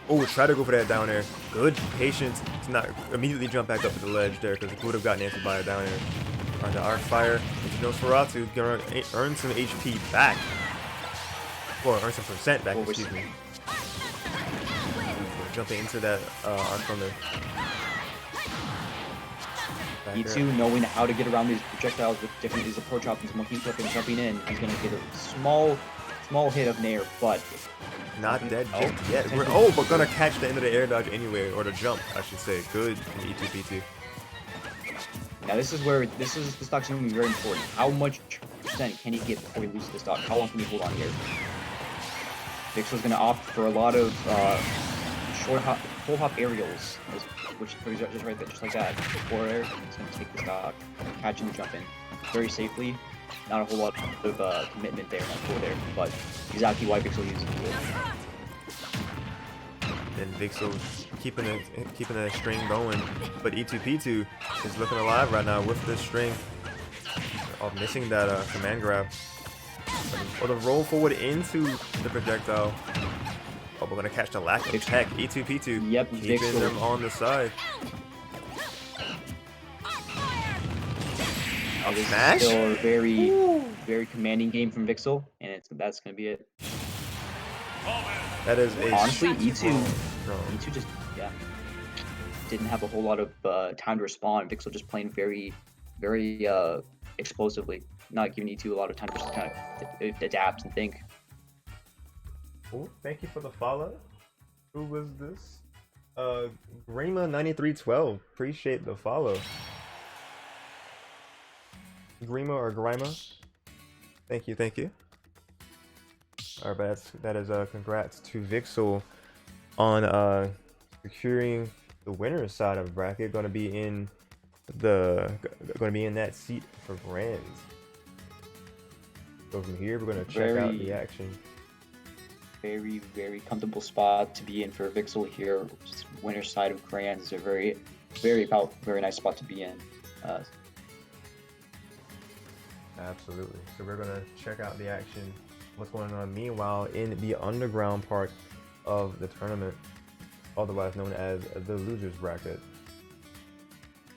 Oh, try to go for that down air. Good patience to not immediately jump back up to the ledge there, because he would have gotten answered by a down air. On the arc fire, Nosferatu gonna earn some HP back. Or earn some percent back, excuse me. Jumping into that arc from the E2 knowing how to get around these projectiles with these approach options, monkey flip and jumping in, he's gonna get a small hit of Nair, but not dead just yet. But gonna catch the end of the air dodge anyway, or the jump, I should say. Good from E2P2. Now this stock's gonna be very important. How much percent can he get before he loses the stock? How long can he hold on here? Vixel's gonna opt for a lot of full hop aerials, which is just right there, just like that. Before air, he's gonna take the stock, catching the jump in very safely. Not a whole lot of commitment there, not for there, but exactly why Vixel uses it. And Vixel keeping the string going, but E2P2 is looking alive right now with this string. Missing that command grab. Or the roll forward into the projectile. Oh, we're gonna catch the lack of tech. E2P2 yep, keeping Vixel them on the side. Smash? Still a very commanding game from Vixel, and that's gonna be it. That is a honestly E2 just didn't have a whole lot of time to respond. Vixel just playing very explosively, not giving E2 a lot of time to just kind of adapt and think. Cool. Thank you for the follow. Who was this? Grima9312. Appreciate the follow. Grima or Grima? Thank you, thank you. Alright, but that is congrats to Vixel on securing the winner's side of bracket. Gonna be in that seat for grands. So from here we're gonna check out the action. Very, very comfortable spot to be in for Vixel here. Just winner's side of grands is a very nice spot to be in. Absolutely. So we're gonna check out the action, what's going on. Meanwhile, in the underground part of the tournament, otherwise known as the losers bracket.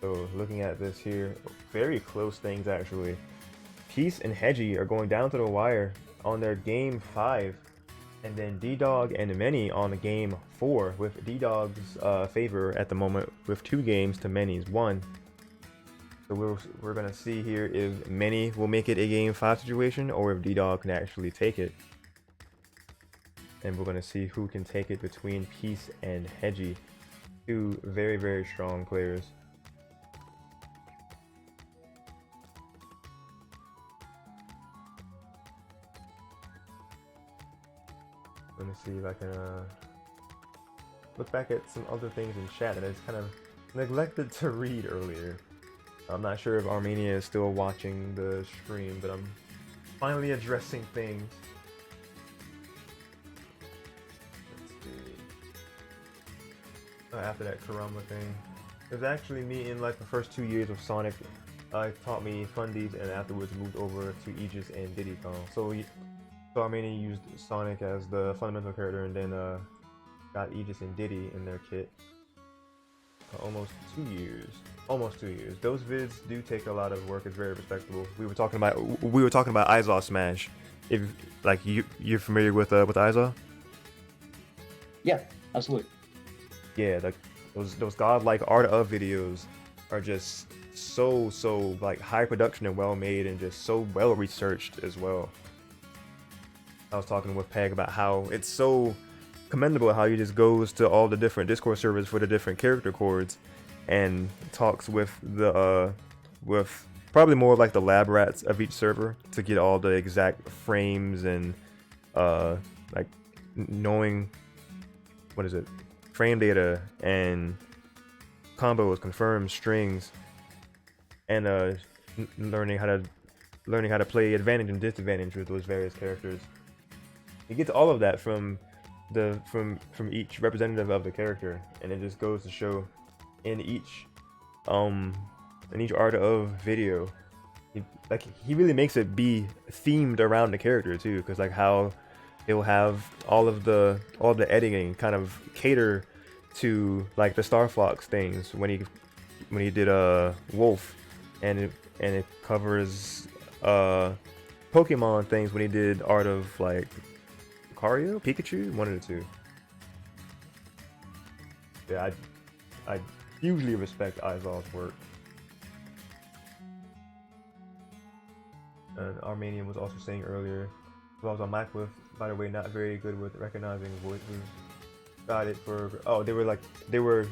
So looking at this here, very close things actually. Peace and Hedgy are going down to the wire on their game 5, and then D-Dog and Many on the game 4, with D-Dog's favor at the moment with 2 games to Many's 1. So we're gonna see here if Many will make it a game 5 situation or if D-Dog can actually take it. And we're gonna see who can take it between Peace and Hedgy. 2 very, very strong players. Let me see if I can look back at some other things in chat that I just kind of neglected to read earlier. I'm not sure if Armenia is still watching the stream, but I'm finally addressing things. Let's see. After that Karamba thing, it was actually me in like the first 2 years of Sonic. Taught me Fundies and afterwards moved over to Aegis and Diddy Kong. So Armenia used Sonic as the fundamental character and then got Aegis and Diddy in their kit. Almost 2 years. Almost 2 years. Those vids do take a lot of work. It's very respectable. We were talking about Izaw Smash. If like you're familiar with Izaw? Yeah, absolutely. Yeah, like those godlike art of videos are just so like high production and well made and just so well researched as well. I was talking with Peg about how it's so commendable how he just goes to all the different Discord servers for the different character codes and talks with the with probably more like the lab rats of each server to get all the exact frames and like knowing what is it, frame data and combos, confirmed strings, and learning how to play advantage and disadvantage with those various characters. You get all of that from each representative of the character, and it just goes to show in each art of video, he really makes it be themed around the character too, because like how he'll have all the editing kind of cater to like the Star Fox things when he did Wolf, and it covers Pokemon things when he did art of like Lucario, Pikachu, one of the two. Yeah, I hugely respect Izaw's work. And Armenian was also saying earlier, I was on mic with, by the way, not very good with recognizing voices. Got it for, oh, they were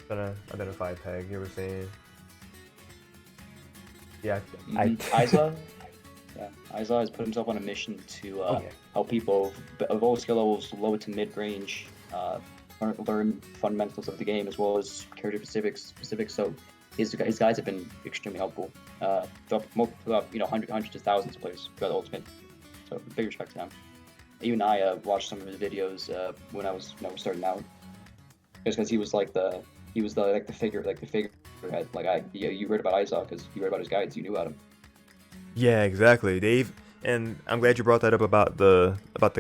gonna identify Peg. They were saying, yeah, Izaw. Yeah, Izaw has put himself on a mission to help people of all skill levels, low to mid range, learn fundamentals of the game as well as character specifics. So his guys have been extremely helpful. Throughout hundreds of thousands of players throughout the Ultimate. So big respect to him. Even I watched some of his videos when I was starting out, just because he was the figurehead. You read about Izaw because you read about his guides, you knew about him. Yeah, exactly, Dave. And I'm glad you brought that up about the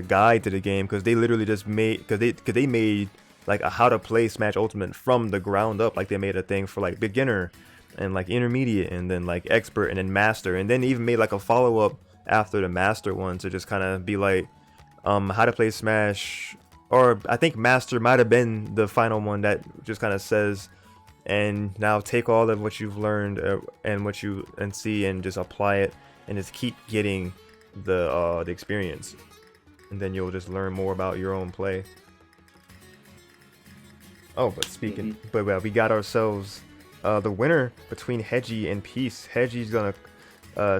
guide to the game, because they literally just made they made like a how to play Smash Ultimate from the ground up. Like they made a thing for like beginner and like intermediate and then like expert and then master, and then even made like a follow up after the master one to just kind of be like how to play Smash, or I think master might have been the final one that just kind of says, and now take all of what you've learned and see and just apply it and just keep getting the experience, and then you'll just learn more about your own play. Oh, but speaking, but well, we got ourselves the winner between Hedgy and Peace. Hedgy's gonna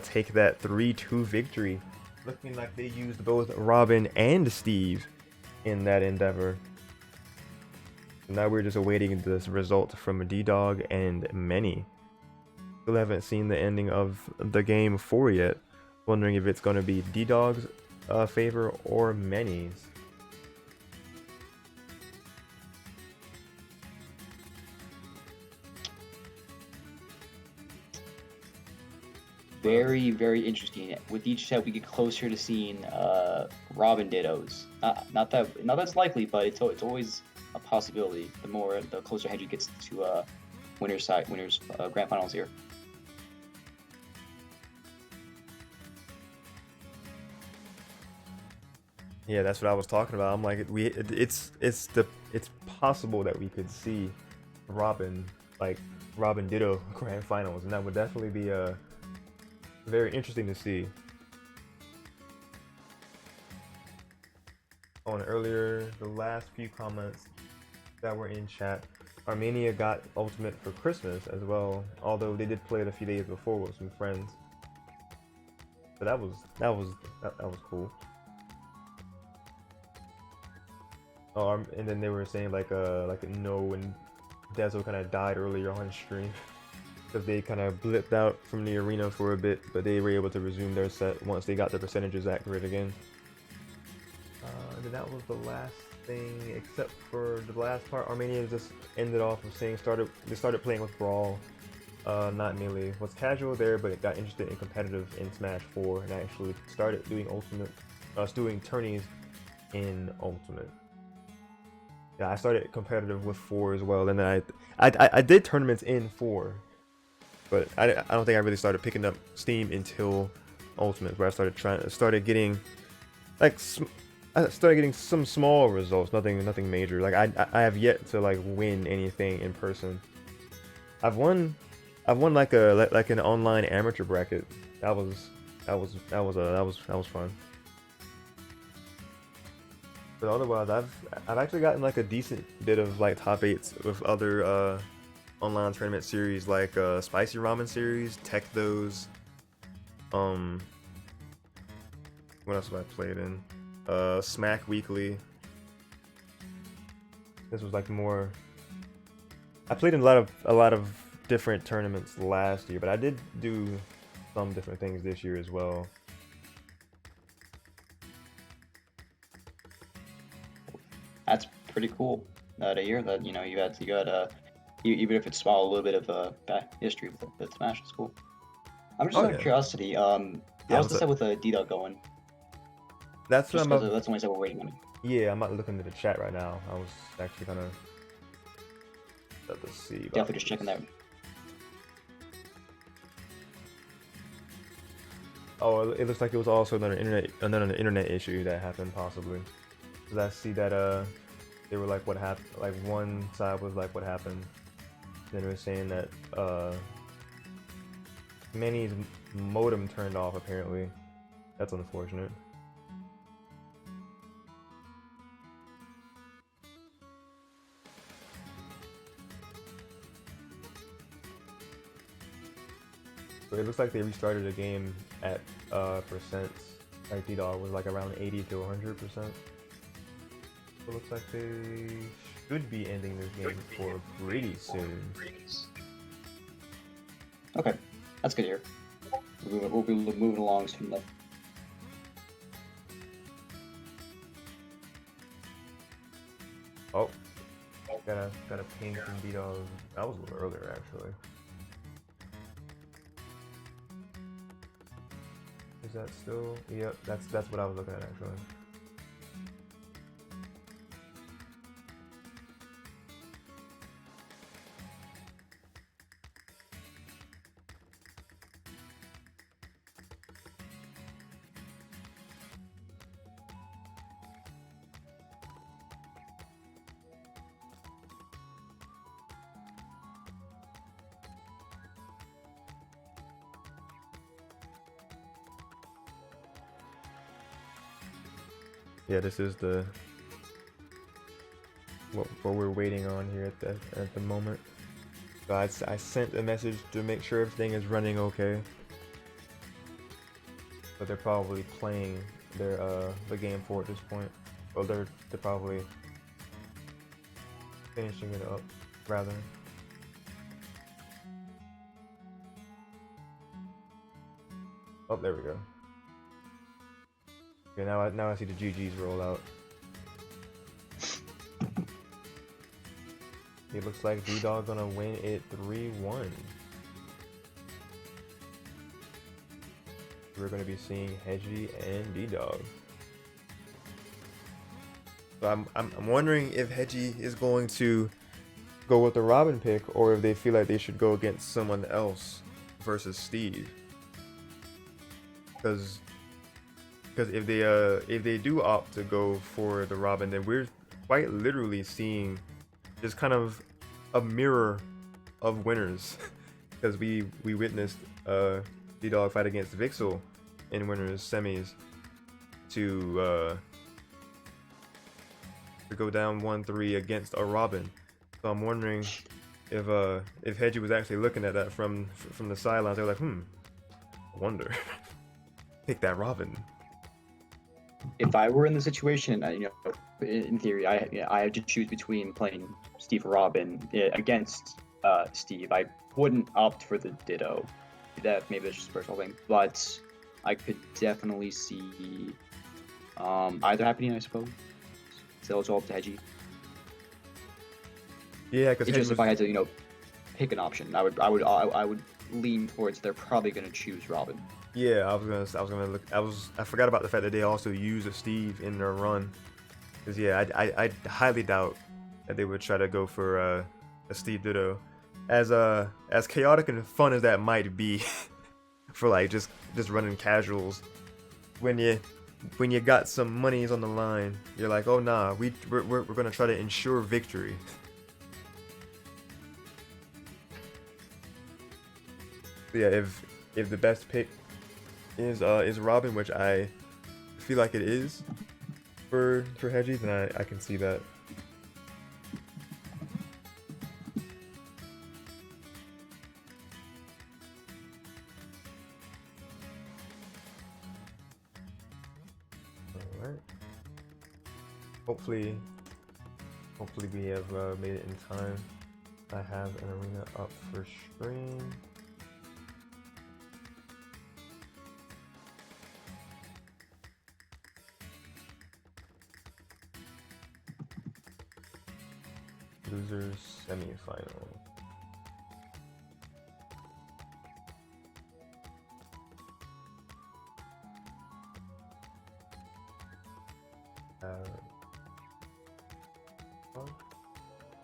take that 3-2 victory. Looking like they used both Robin and Steve in that endeavor. Now we're just awaiting this result from D-Dog and Many. Still haven't seen the ending of the game 4 yet. Wondering if it's gonna be D-Dog's favor or Many's. Very, very interesting. With each set, we get closer to seeing Robin Dittos. Not that's likely, but it's always a possibility. The closer Hedgy gets to winners grand finals here. Yeah, that's what I was talking about. I'm like, it's possible that we could see Robin Ditto grand finals, and that would definitely be very interesting to see. On earlier, the last few comments that were in chat, Armenia got Ultimate for Christmas as well, although they did play it a few days before with some friends. But that was cool. Oh, and then they were saying like No and Dezo kind of died earlier on stream because they kind of blipped out from the arena for a bit, but they were able to resume their set once they got the percentages accurate again. And then that was the last thing, except for the last part. Armenia just ended off of saying they started playing with Brawl, not Melee. Was casual there, but it got interested in competitive in Smash 4 and actually started doing Ultimate, doing tourneys in Ultimate. Yeah, I started competitive with 4 as well, and then I did tournaments in 4, but I don't think I really started picking up steam until Ultimate, where I started getting some small results, nothing major. Like I have yet to like win anything in person. I've won like an online amateur bracket. That was fun. But otherwise, I've actually gotten like a decent bit of like top 8s with other online tournament series like Spicy Ramen series, Tech Those. What else have I played in? Smack Weekly. This was like more. I played in a lot of different tournaments last year, but I did do some different things this year as well. That's pretty cool to hear that, you got even if it's small, a little bit of back history with Smash. It's cool. I'm just out of curiosity. How's the set with D-Dog going? That's what that's the only set we're waiting on. Yeah, I'm not looking at the chat right now. I was actually gonna let's see. Definitely just checking that. Oh, it looks like it was also another internet issue that happened possibly. Cause I see that they were like, what happened? Like one side was like, what happened? Then it was saying that Manny's modem turned off apparently. That's unfortunate. But it looks like they restarted the game at percents. Like D-Dog was like around 80 to 100%. It looks like they should be ending this game for pretty soon. Okay, that's good to hear. We'll be moving along soon enough. Oh, got a ping from D-Dog. That was a little earlier actually. Is that still? Yep, that's what I was looking at actually. Yeah, this is the what we're waiting on here at the moment. So I sent a message to make sure everything is running okay. But they're probably playing their the game 4 at this point. Well, they're probably finishing it up rather. Oh, there we go. Okay, now I see the GGs roll out. It looks like D-Dog gonna win it 3-1. We're gonna be seeing Hedgy and D-Dog. So I'm wondering if Hedgy is going to go with the Robin pick, or if they feel like they should go against someone else versus Steve. Because if they do opt to go for the Robin, then we're quite literally seeing just kind of a mirror of winners. Because we witnessed D-Dog fight against Vixel in winners semis to go down 1-3 against a Robin. So I'm wondering if Hedgy was actually looking at that from the sidelines. They're like, I wonder. Pick that Robin. If I were in the situation, in theory, I had to choose between playing Steve or Robin against Steve. I wouldn't opt for the Ditto. That maybe it's just a personal thing, but I could definitely see either happening, I suppose. So it's all up to Hedgy. Yeah, because Just if I had to, pick an option, I would lean towards they're probably gonna choose Robin. Yeah, I forgot about the fact that they also use a Steve in their run. Because yeah, I highly doubt that they would try to go for a Steve Ditto. As chaotic and fun as that might be, for like just running casuals, when you got some monies on the line, you're like, oh nah, we're gonna try to ensure victory. Yeah, if the best pick is Robin, which I feel like it is for Hedgy, then I can see that. Alright. Hopefully we have made it in time. I have an arena up for stream. Losers semi-final.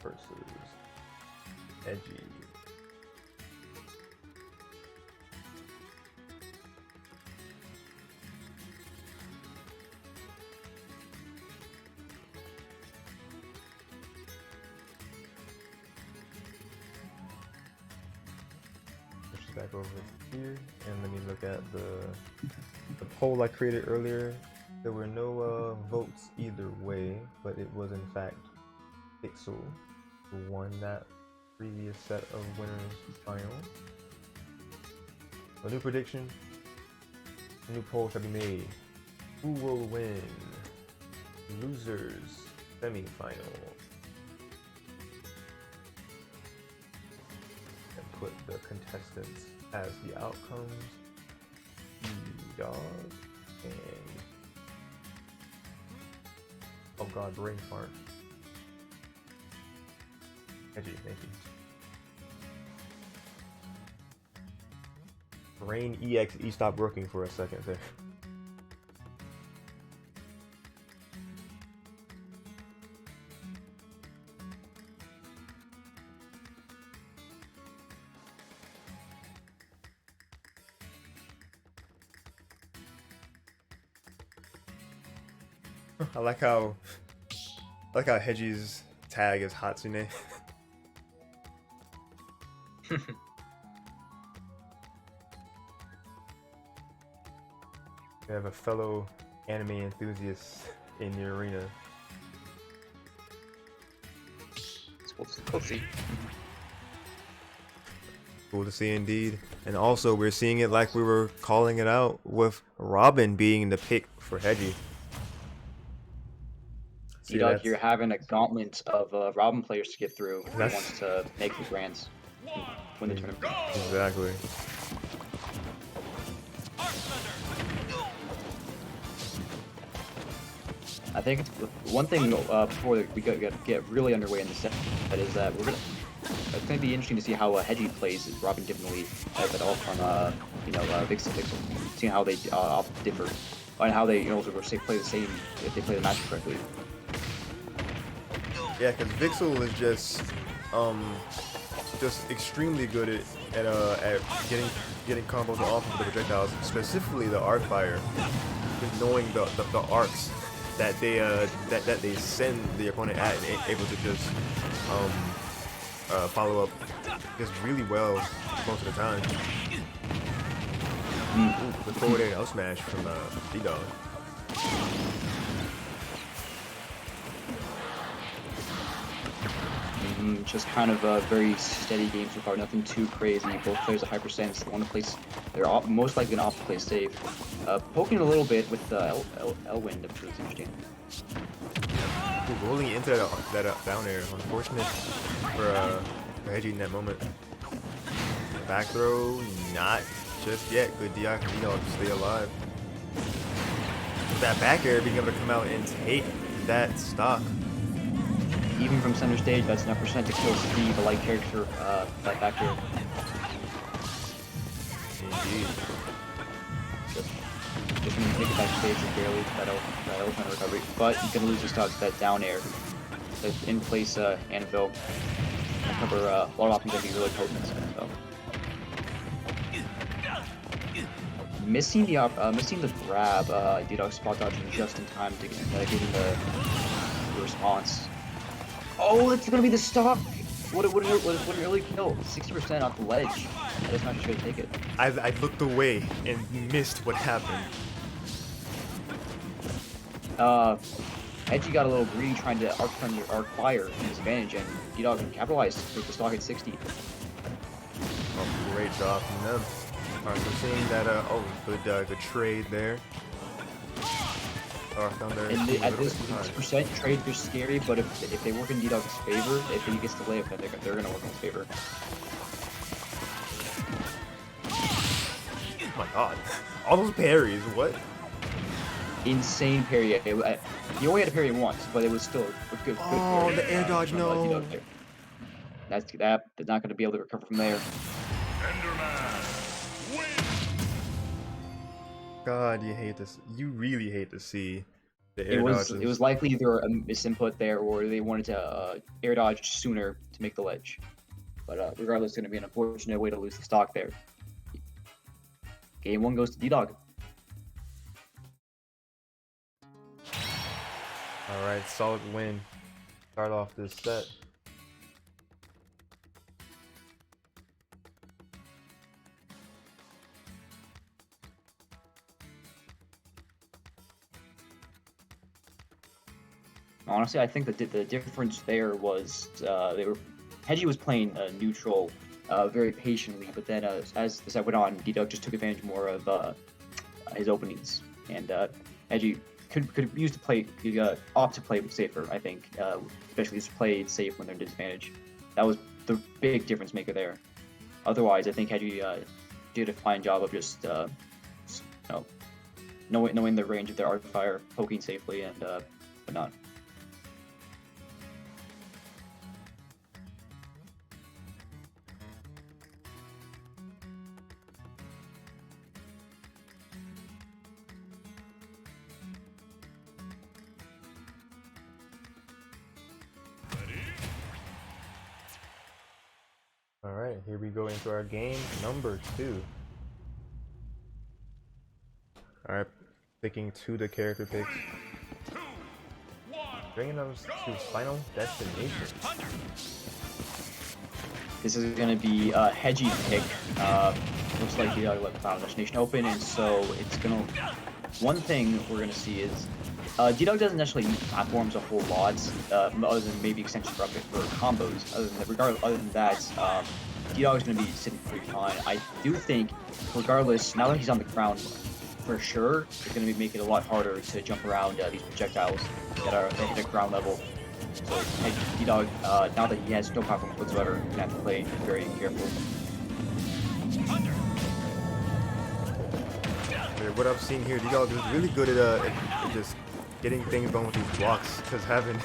Versus Hedgy. Back over here, and let me look at the poll I created earlier. There were no votes either way, but it was in fact Vixel who won that previous set of winners final. A new prediction, a new poll shall be made. Who will win losers semi-final? Put the contestants as the outcomes. D-Dog and oh god, brain fart. Hedgy, thank you. Brain EXE stopped working for a second there. I like how Hedgy's tag is Hatsune. We have a fellow anime enthusiast in the arena. We'll see. Cool to see indeed. And also we're seeing it like we were calling it out with Robin being the pick for Hedgy. D-Dog here having a gauntlet of Robin players to get through if he wants to make the grands, win the tournament. Exactly. I think it's one thing before we get really underway in the set is that it's going to be interesting to see how Hedgy plays Robin differently, if at all, from Vixel, seeing how they differ, and how they play the same if they play the match correctly. Yeah, because Vixel is just extremely good at getting combos off of the projectiles, specifically the arc fire, just knowing the arcs that they send the opponent at, and able to just follow up just really well most of the time. Ooh, the forward air out smash from D-Dog. Just kind of a very steady game so far, nothing too crazy. Both players are hypersense. They want to place, they're most likely going to opt to play safe. Poking a little bit with Elwind, which is interesting. Ooh, rolling into that down air. Unfortunate for Hedgy in that moment. Back throw, not just yet. Good DI from D-Dog to stay alive. With that back air being able to come out and take that stock. Even from center stage, that's enough percent to kill Steve, a light character, that back air. Indeed. Just when you take it backstage, it's barely that elephant recovery. But he's going to lose his stock to that down air. The in place anvil. And cover a lot of options that be really potent. So. Missing the grab, D-Dog spot dodging just in time to get the response. Oh, it's gonna be the stock! Would it really kill? 60% off the ledge. I just not sure to take it. I looked away and missed what happened. Hedgy got a little greedy trying to arc fire to his advantage, and D-Dog capitalized with the stock at 60. Oh, great job from them. Alright, so seeing that, good trade there. At this percent, trades are scary, but if they work in D-Dog's favor, if he gets the layup, then they're going to work in his favor. Oh my god. All those parries, what? Insane parry. He only had to parry once, but it was still a good parry. Oh, the air dodge, no. They're not going to be able to recover from there. God, you really hate to see the air dodges. It was likely either a misinput there, or they wanted to air dodge sooner to make the ledge. But regardless, it's going to be an unfortunate way to lose the stock there. Game 1 goes to D-Dog. Alright, solid win. Start off this set. Honestly, I think the difference there was Hedgy was playing neutral very patiently, but then as the set went on, D-Dog just took advantage more of his openings, and Hedgy could use to play, opt to play safer. I think, especially just play it safe when they're in disadvantage. That was the big difference maker there. Otherwise, I think Hedgy did a fine job of just knowing the range of their arc fire, poking safely, and whatnot. Alright, here we go into our game number 2. Alright, picking 2 the character picks. Bringing us to Final Destination. This is going to be Hedgy's pick. Looks like the let Cloud Destination open, and so it's gonna. One thing we're gonna see is D-Dog doesn't necessarily use platforms a whole lot, other than maybe extensions for combos. Other than that, D-Dog is gonna be sitting pretty fine. I do think, regardless, now that he's on the ground, for sure, it's gonna be making it a lot harder to jump around these projectiles that hit at ground level. So D-Dog, now that he has no platforms whatsoever, he's gonna have to play very careful. What I've seen here, D-Dog is really good at just getting things going with these blocks, because having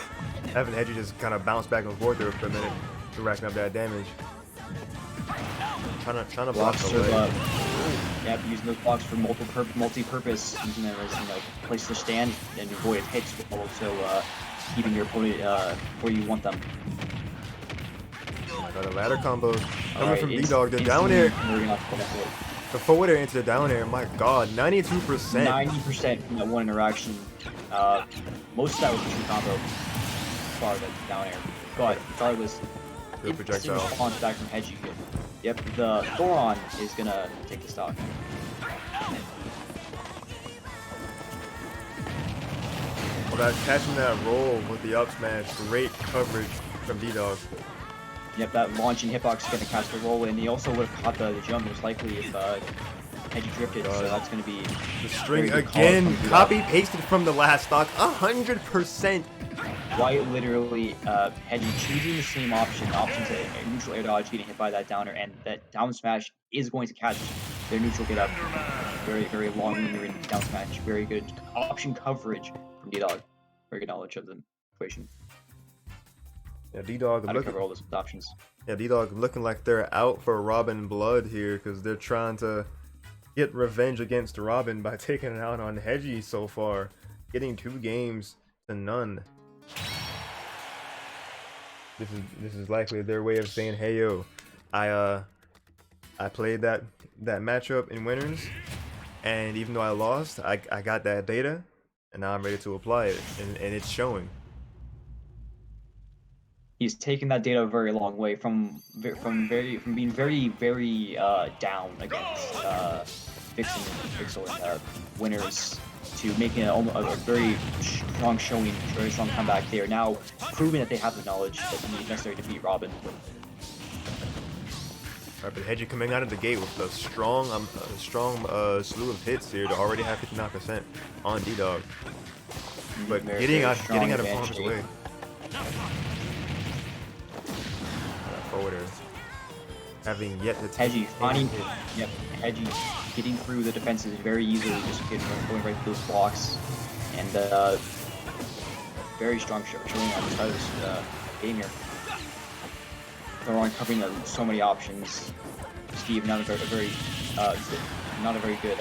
Hedgy just kind of bounce back and forth there for a minute to racking up that damage. Trying to block away. Yeah, using those blocks for multi-purpose, using them as place to stand and avoid hits, but also keeping your opponent where you want them. Oh my god, the ladder combo coming from D-Dog. The down air. The forward air into the down air, my god, 92%. 90% from that one interaction. Most of that was a true combo as far as the down air. But regardless, good projectile response back from Hedgy. Yep, the Thoron is gonna take the stock. Well, that catching that roll with the up smash, great coverage from D-Dog. Yep, that launching hitbox is going to catch the roll, and he also would have caught the jump most likely if Hedgy drifted, so that's going to be... The string again, copy-pasted from the last stock, 100%! Quite literally, Hedgy choosing the same options a neutral air dodge, getting hit by that downer, and that down smash is going to catch their neutral get up. Very, very long lingering down smash. Very good option coverage from D-Dog. Very good knowledge of the equation. Yeah, D-Dog How to cover all those options. Yeah, D-Dog looking like they're out for Robin blood here, because they're trying to get revenge against Robin by taking it out on Hedgy so far, getting 2 games to none. This is likely their way of saying, hey yo, I played that matchup in winners, and even though I lost, I got that data, and now I'm ready to apply it, and it's showing. He's taken that data a very long way from being very down against Vixel and winners to making a very strong showing, very strong comeback. They are now proving that they have the knowledge that they need necessary to beat Robin. Alright, but Hedgy coming out of the gate with a strong slew of hits here to already have 59% on D-Dog, but getting out of harm's way. Forward air. Having yet to take Hedgy Hedgy getting through the defenses very easily, just going right through those blocks, and very strong showing on the start of this game here. They're covering so many options. Steve not a very good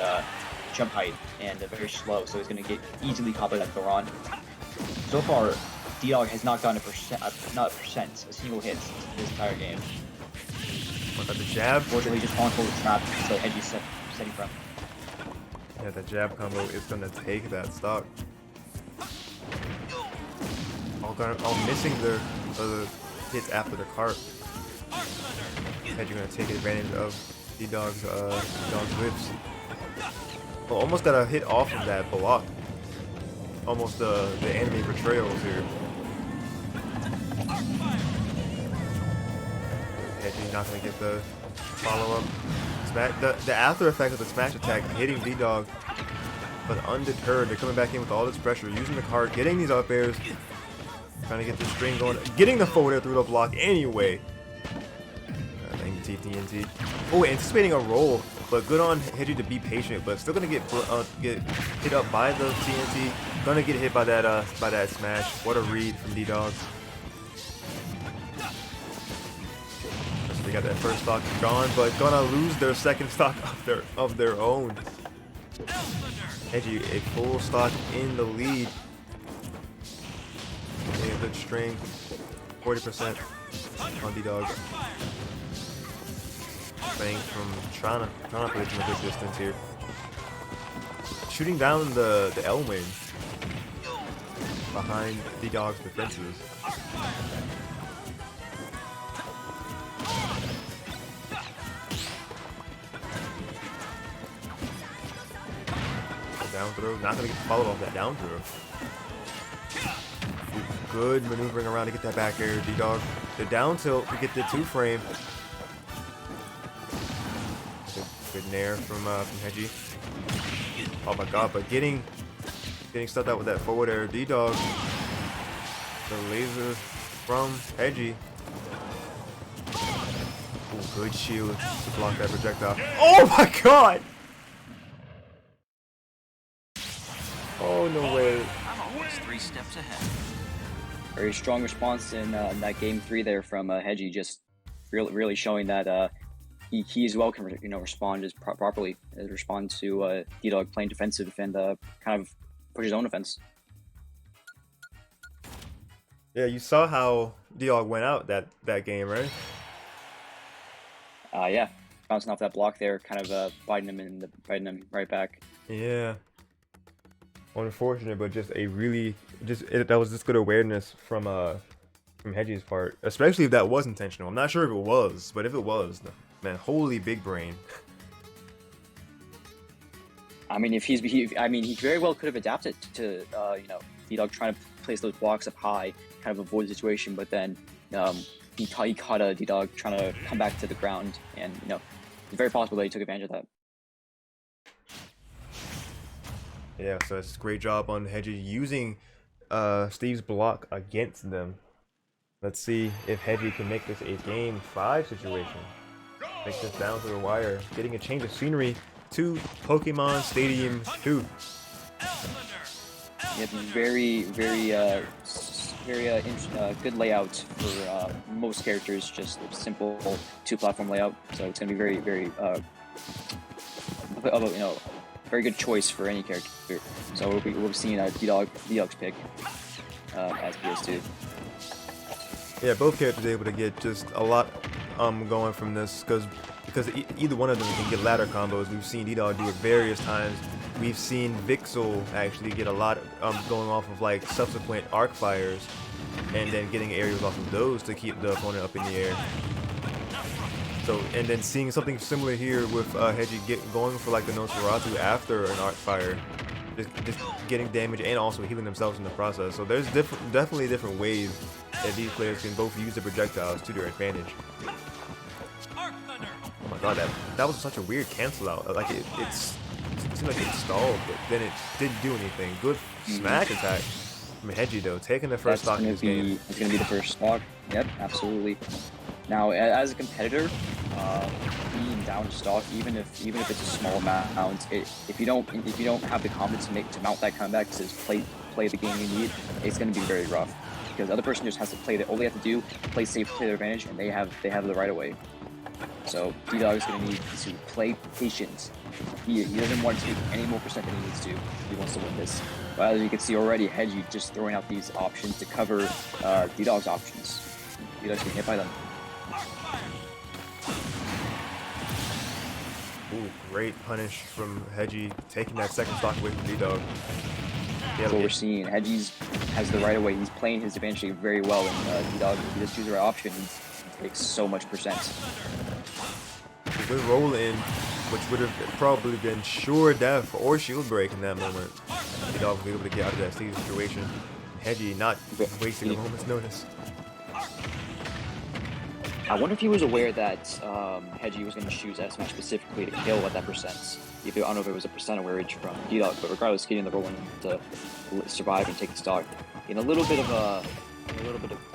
jump height, and very slow, so he's going to get easily caught by that Thoron. So far, D-Dog has not gotten a single hit this entire game. What about the jab? Fortunately, just on forward trap, so Hedgy's setting from. Yeah, the jab combo is gonna take that stock. All missing the hits after the cart. Hedgy gonna take advantage of D-Dog's whips. Well, almost got a hit off of that block. Almost the anime portrayals here. Hedgy's not gonna get the follow-up smash. The after effect of the smash attack hitting D-Dog, but undeterred, they're coming back in with all this pressure, using the cart, getting these up airs, trying to get the string going, getting the forward air through the block anyway. TNT. Oh, anticipating a roll, but good on Hedgy to be patient, but still gonna get hit up by the TNT. Gonna get hit by that smash. What a read from D-Dog. They got that first stock gone, but gonna lose their second stock of their own. Hedgy a full stock in the lead. A good string, 40% on D-Dog. Playing from trying to play from a good distance here. Shooting down the L wing behind D-Dog's defenses. Down throw. Not going to get the follow off that down throw. Ooh, good maneuvering around to get that back air, D-Dog. The down tilt to get the 2-frame. Good nair from Hedgy. Oh my god, but getting stuck out with that forward air, D-Dog. The laser from Hedgy. Ooh, good shield to block that projectile. Oh my god! Oh, no way. I'm always 3 steps ahead. Very strong response in that game 3 there from Hedgy, just really showing that he as well can respond properly, respond to D-Dog playing defensive and kind of push his own defense. Yeah, you saw how D-Dog went out that game, right? Yeah, bouncing off that block there, kind of biting him right back. Yeah. Unfortunate, but just a really that was just good awareness from Hedgy's part, especially if that was intentional. I'm not sure if it was, but if it was, man, holy big brain. I mean, he very well could have adapted to D-Dog trying to place those blocks up high, kind of avoid the situation, but then he caught a D-Dog trying to come back to the ground, and it's very possible that he took advantage of that. Yeah, so it's a great job on Hedgy using Steve's block against them. Let's see if Hedgy can make this a game 5 situation. Make this down to the wire. Getting a change of scenery to Pokemon Stadium 2. Yeah, very good layout for most characters. Just a simple 2-platform layout. So it's going to be very very good choice for any character. So we'll be seeing D-Dog's pick as PS2. Yeah, both characters able to get just a lot going from this because either one of them can get ladder combos. We've seen D-Dog do it various times. We've seen Vixel actually get a lot going off of like subsequent arc fires and then getting aerials off of those to keep the opponent up in the air. So, and then seeing something similar here with Hedgy going for like the Nosferatu after an arc fire, just getting damage and also healing themselves in the process. So there's definitely different ways that these players can both use the projectiles to their advantage. Oh my god, that was such a weird cancel out. Like it seemed like it stalled, but then it didn't do anything. Good smack attack from Hedgy though, taking the first stock in this game. It's gonna be the first stock. Yep, absolutely. Now, as a competitor, being down stock, even if it's a small amount, if you don't have the confidence to mount that comeback, to play the game you need, it's going to be very rough. Because the other person just has to play. All they have to do, play safe, play their advantage, and they have the right of way. So D-Dog is going to need to play patient. He doesn't want to take any more percent than he needs to. He wants to win this. But as you can see already, Hedgy just throwing out these options to cover D-Dog's options. D-Dog's getting hit by them. Ooh, great punish from Hedgy, taking that second stock away from D-Dog. That's what we're seeing. Hedgy has the right of way. He's playing his advantage very well, and D-Dog, if he just chooses the right option, he takes so much percent. A good roll in, which would have probably been sure death or shield break in that moment. D-Dog was able to get out of that stage situation. Hedgy not wasting a moment's notice. I wonder if he was aware that Hedgy was going to choose S-Smash specifically to kill at that percent. I don't know if it was a percent awarenage from D-Dog, but regardless, getting the roll in to survive and take the stock. In a little bit of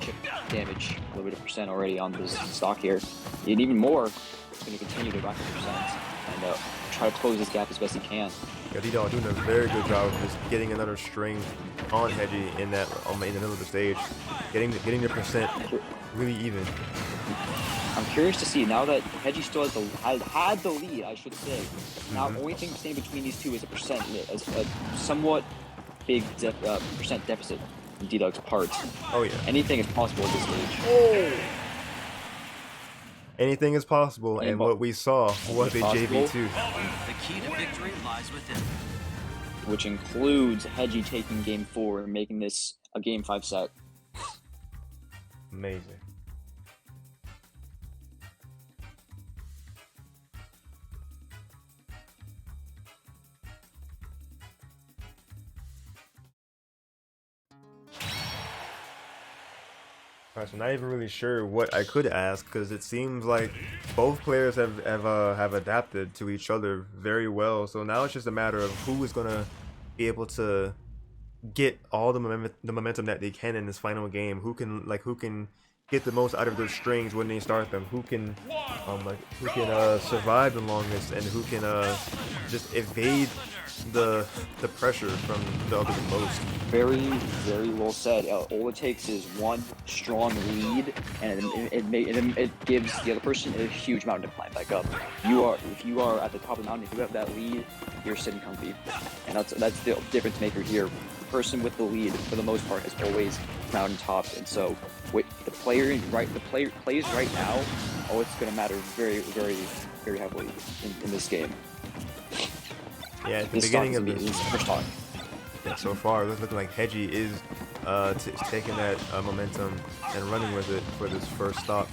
chip damage, a little bit of percent already on this stock here. And even more, he's going to continue to rack up percent and try to close this gap as best he can. Yeah, D-Dog doing a very good job of just getting another string on Hedgy in the middle of the stage, getting the percent really even. I'm curious to see, now that Hedgy still had the lead, I should say. Now, the only thing standing between these two is a somewhat big percent deficit in D-Dog's part. Oh yeah. Anything is possible at this stage. Oh! Anything is possible, and what we saw was a JV2. The key to victory lies within. Which includes Hedgy taking game 4 and making this a game 5 set. Amazing. question. Not even really sure what I could ask because it seems like both players have adapted to each other very well. So now it's just a matter of who is gonna be able to get all the momentum that they can in this final game. Who can get the most out of their strings when they start them? Who can survive the longest, and who can just evade the pressure from the other the most. Very, very well said. All it takes is one strong lead, and it gives the other person a huge mountain to climb back up. If you are at the top of the mountain, if you have that lead, you're sitting comfy, and that's the difference maker here. The person with the lead, for the most part, is always mountain top, and so with the player plays right now, it's going to matter very, very, very heavily in this game. Yeah, at the This beginning of this this, first talk. yeah, so far it's looking like Hedgy is taking that momentum and running with it for this first stop.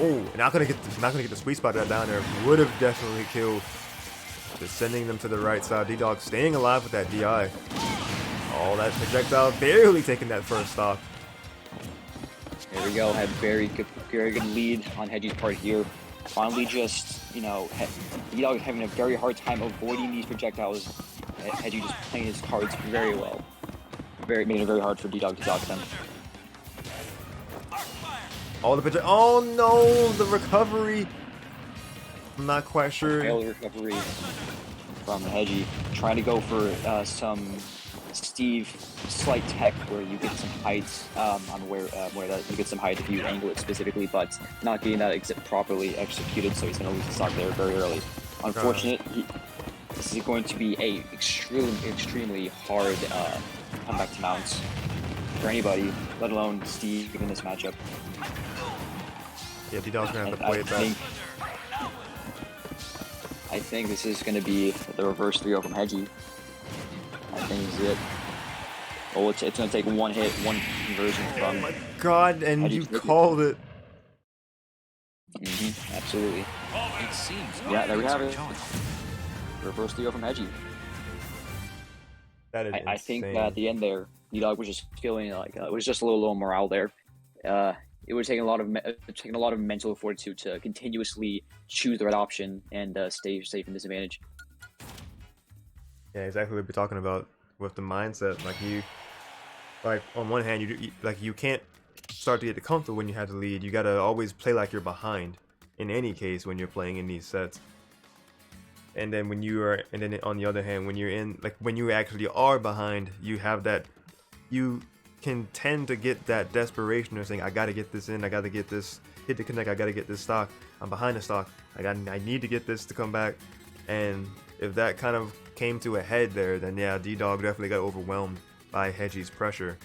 Oh, not gonna get the sweet spot that down there. Would have definitely killed. Just sending them to the right side. D-Dog staying alive with that DI. Oh, that projectile barely taking that first stop. There we go. Had very good lead on Hedgy's part here. Finally, just D-Dog having a very hard time avoiding these projectiles. Hedgy just playing his cards very well. Making it very hard for D-Dog to dodge them. All the oh no, the recovery. I'm not quite sure. Failed recovery from Hedgy. Trying to go for some Steve slight tech where you get some heights on where that you get some height if you angle it specifically, but not getting that properly executed, so he's going to lose the stock there very early. Unfortunate. This is going to be a extremely hard comeback to mount for anybody, let alone Steve in this matchup. Yeah, D-Dog's going to have to play it back. I think this is going to be the reverse 3-0 from Hedgy. I think this is it. Oh, it's going to take one hit, one conversion from. Oh my god, and Hedgy you called it. Absolutely. It seems Yeah, there we have it. joined. Reverse 3-0 from Hedgy. That is I think insane. that at the end there, D-Dog was just feeling like it was just a little morale there. It would take a lot of mental fortitude to continuously choose the right option and stay safe in this advantage. Yeah, exactly what we're talking about with the mindset. Like on one hand, you can't start to get comfortable when you have the lead. You gotta always play like you're behind. In any case, when you're playing in these sets. And then on the other hand, when you actually are behind, you have that. You can tend to get that desperation of saying, I gotta get this in, I gotta get this hit to connect, I gotta get this stock, I'm behind the stock, I need to get this to come back. And if that kind of came to a head there, then yeah, D-Dog definitely got overwhelmed by Hedgy's pressure.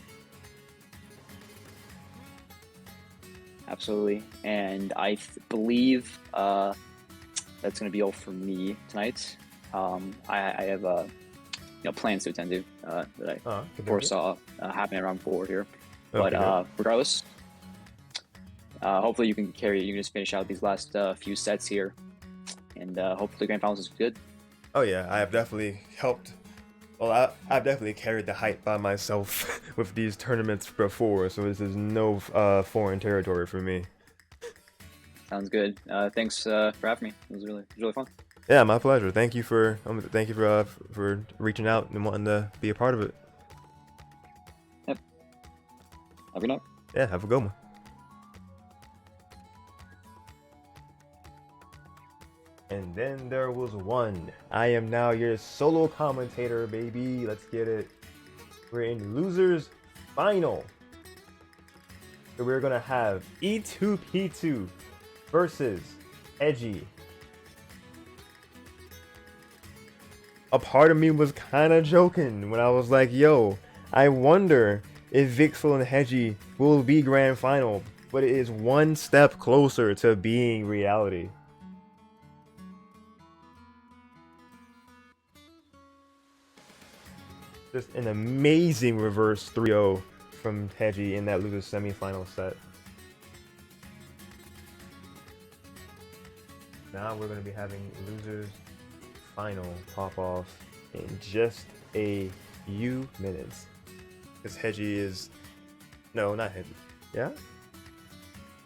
Absolutely, and I believe that's going to be all for me tonight. I have plans to attend to that I foresaw happening around 4 here. But regardless, hopefully you can just finish out these last few sets here, and hopefully Grand Finals is good. Oh yeah, I have definitely helped. Well, I've definitely carried the hype by myself with these tournaments before, so this is no foreign territory for me. Sounds good. Thanks for having me. It was really fun. Yeah, my pleasure. Thank you for reaching out and wanting to be a part of it. Yep. Have a good night. Yeah, have a good one. And then there was one. I am now your solo commentator, baby. Let's get it. We're in losers final. So we're gonna have E2P2 versus Hedgy. A part of me was kind of joking when I was like, yo, I wonder if Vixel and Hedgy will be grand final, but it is one step closer to being reality. Just an amazing reverse 3-0 from Hedgy in that loser's semifinal set. Now we're going to be having losers final pop off in just a few minutes. Because Hedgy is, no, not Hedgy. Yeah.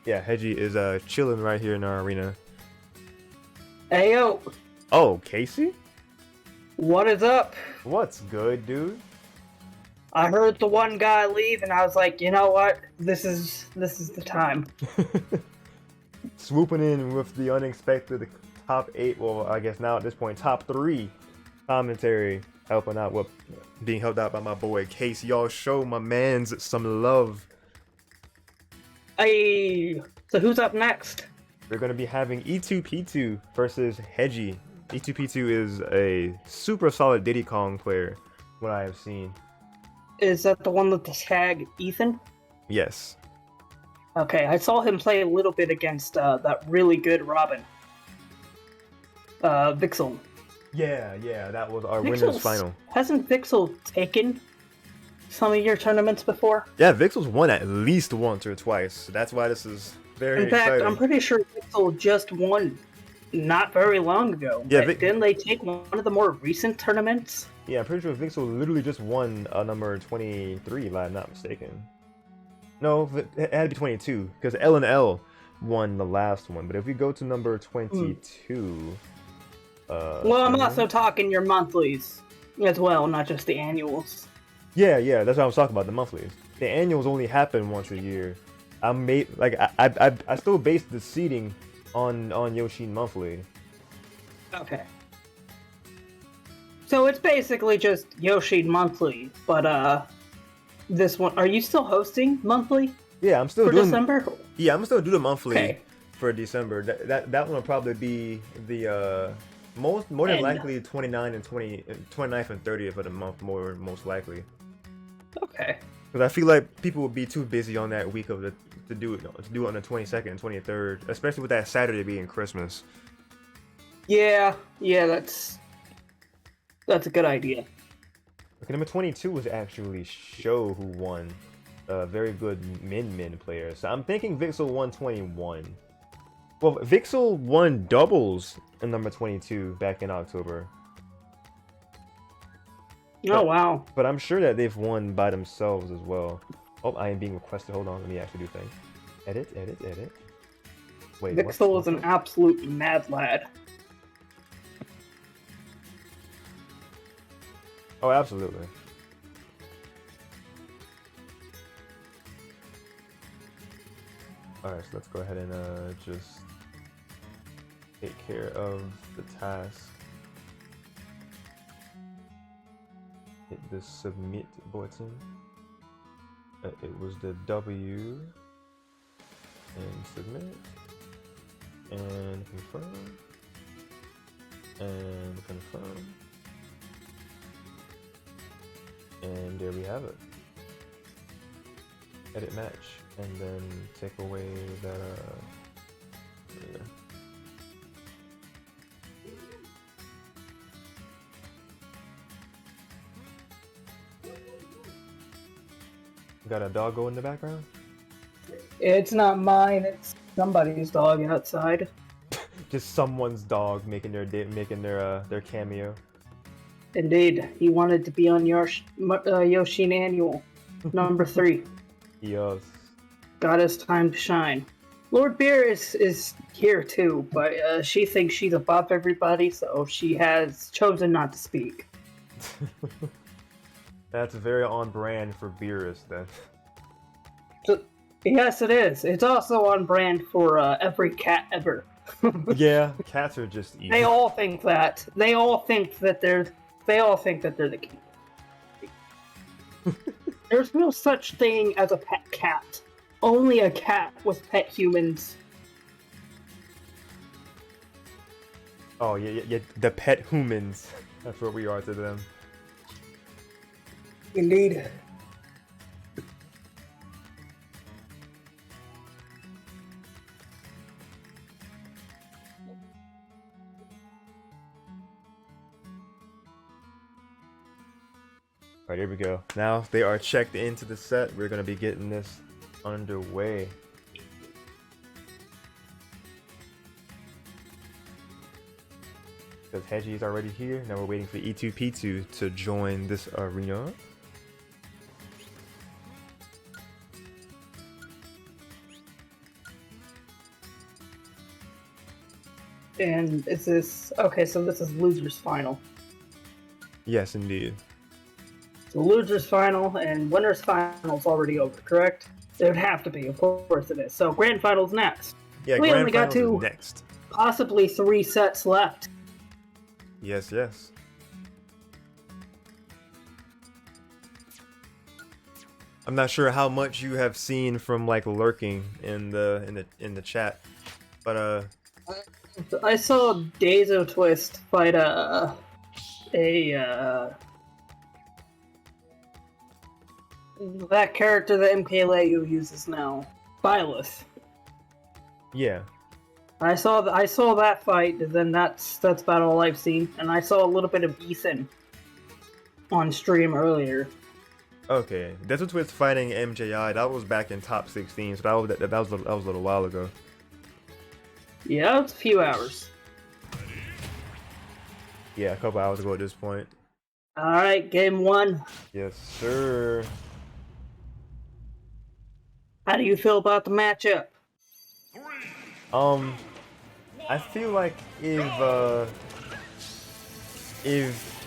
Yeah, Hedgy is chilling right here in our arena. Hey yo, Oh, Casey, what is up? what's good, dude? I heard the one guy leave, and I was like, you know what? This is the time. Swooping in with the unexpected top 8, well, I guess now at this point, top 3 commentary, helping out with being helped out by my boy Case. Y'all show my mans some love. Hey, so who's up next? We're going to be having E2P2 versus Hedgy. E2P2 is a super solid Diddy Kong player, what I have seen. Is that the one with the tag Ethan? Yes. Okay, I saw him play a little bit against that really good Robin. Vixel. Yeah, that was our winners final. Hasn't Vixel taken some of your tournaments before? Yeah, Vixel's won at least once or twice. So that's why this is very In fact, exciting. I'm pretty sure Vixel just won not very long ago. Yeah, Didn't they take one of the more recent tournaments? Yeah, I'm pretty sure Vixel literally just won number 23, if I'm not mistaken. No, it had to be 22, because L&L won the last one. But if we go to number 22... well, I'm also talking your monthlies as well, not just the annuals. Yeah, that's what I was talking about, the monthlies. The annuals only happen once a year. I still base the seeding on Yoshean monthly. Okay. So it's basically just Yoshean monthly, but this one, are you still hosting monthly Yeah, I'm still for doing December? Yeah, I'm still doing monthly Okay. for December. That one will probably be the more than likely 29th and 30th of the month, most likely. Okay. Because I feel like people would be too busy on that week of to do it on the 22nd and 23rd, especially with that Saturday being Christmas. Yeah, that's a good idea. Okay, number 22 was actually Show, who won. A very good min player. So I'm thinking Vixel won 21. Well, Vixel won doubles in number 22 back in October. Oh, wow. But I'm sure that they've won by themselves as well. Oh, I am being requested. Hold on, let me actually do things. Edit. Wait, Vixel is an absolute mad lad. Oh, absolutely. Alright, so let's go ahead and just take care of the task. Hit the submit button. It was the W and submit and confirm and confirm, and there we have it. Edit match, and then take away that yeah. Got a doggo in the background? It's not mine, it's somebody's dog outside. Just someone's dog making their cameo. Indeed, he wanted to be on your Yoshean Annual, number 3. Yes. Got his time to shine. Lord Beer is here too, but she thinks she's above everybody, so she has chosen not to speak. That's very on brand for Beerus then. So, yes, it is. It's also on brand for every cat ever. Yeah, cats are just evil. They all think that. They all think that they're the king. There's no such thing as a pet cat. Only a cat with pet humans. Oh yeah, the pet humans. That's what we are to them. Indeed. Alright, here we go. Now they are checked into the set. We're gonna be getting this underway. Because Hedgy is already here. Now we're waiting for E2P2 to join this arena. And is this okay? So this is losers final. Yes, indeed. So losers final and winners finals already over, correct? It would have to be, of course it is. So grand finals next. Yeah, We grand only got finals is to next. possibly 3 sets left. Yes, yes. I'm not sure how much you have seen from like lurking in the chat, but I saw DezoTwist fight that character that MKLeu uses now, Byleth. yeah. I saw that fight, and then that's about all I've seen. And I saw a little bit of Ethan on stream earlier. Okay, DezoTwist fighting MJI. That was back in top 16, so that was a little while ago. Yeah, it's a few hours. Yeah, a couple hours ago at this point. All right, game 1. Yes, sir. How do you feel about the matchup? I feel like if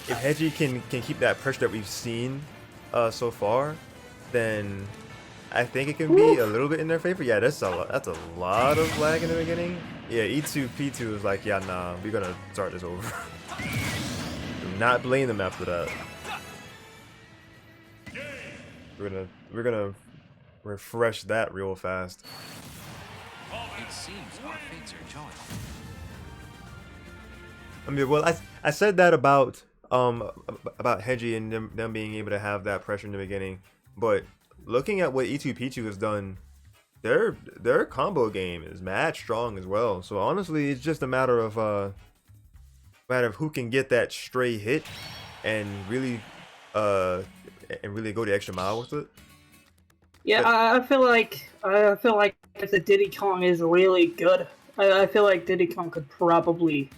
Hedgy can keep that pressure that we've seen so far, then I think it can be a little bit in their favor. Yeah, that's a lot of lag in the beginning. Yeah, E2 P2 is like, yeah, nah, we're gonna start this over. Do not blame them after that. We're gonna refresh that real fast. It seems our fates are joined. I mean, well, I said that about Hedgy and them being able to have that pressure in the beginning, but looking at what E2 P2 has done, their combo game is mad strong as well. So honestly, it's just a matter of who can get that stray hit and really go the extra mile with it. Yeah, I feel like if the Diddy Kong is really good, I feel like Diddy Kong could probably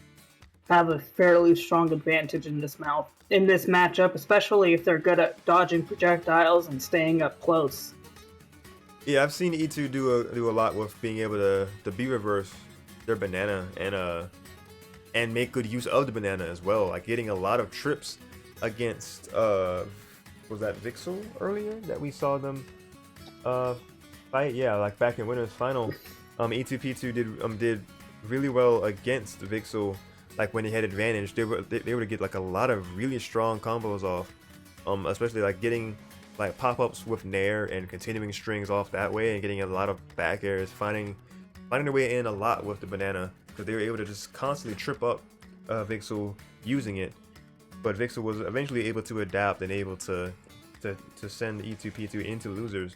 have a fairly strong advantage in this matchup, especially if they're good at dodging projectiles and staying up close. Yeah, I've seen E2 do a lot with being able to B reverse their banana and make good use of the banana as well, like getting a lot of trips against was that Vixel earlier that we saw them fight? Yeah, like back in Winners Final, E2P2 did really well against Vixel. Like when he had advantage, they were to get like a lot of really strong combos off, especially like getting like pop-ups with Nair and continuing strings off that way, and getting a lot of back airs, finding their way in a lot with the banana, because they were able to just constantly trip up Vixel using it. But Vixel was eventually able to adapt and able to send E2P2 into losers.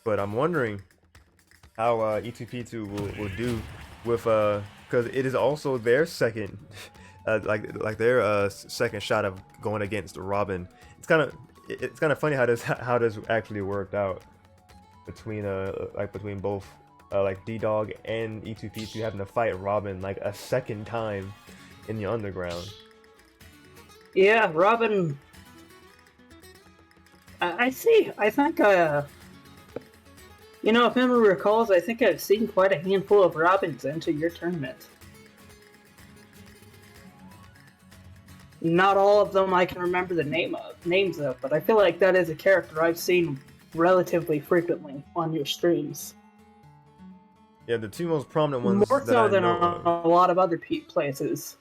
But I'm wondering how E2P2 will do with because it is also their second like their second shot of going against Robin. It's kind of funny how this actually worked out between between both like D-Dog and E2P2 having to fight Robin like a second time in the underground. Yeah, Robin. I see. I think if memory recalls, I think I've seen quite a handful of Robins enter your tournament. Not all of them I can remember the names of, but I feel like that is a character I've seen relatively frequently on your streams. Yeah, the two most prominent ones More so than a lot of other places.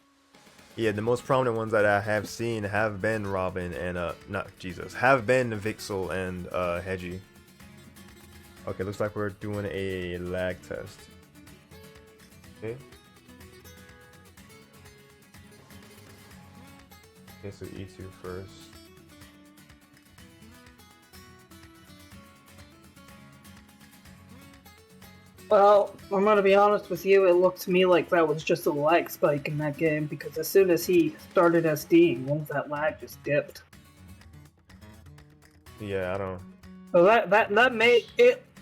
Yeah, the most prominent ones that I have seen have been Robin and have been Vixel and Hedgy. Okay, looks like we're doing a lag test. Okay. Okay, so E2 first. Well, I'm gonna be honest with you, it looked to me like that was just a lag spike in that game, because as soon as he started SDing, once that lag just dipped. Yeah, I don't... So that may...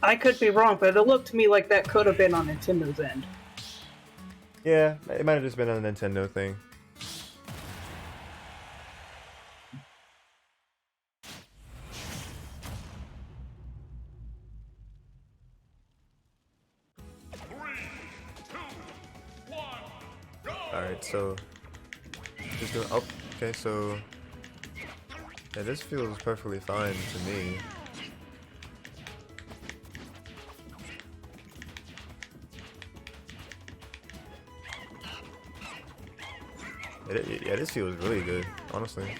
I could be wrong, but it looked to me like that could have been on Nintendo's end. Yeah, it might have just been a Nintendo thing. Alright, so just doing oh, okay, so yeah, this feels perfectly fine to me. Yeah, this feels really good, honestly.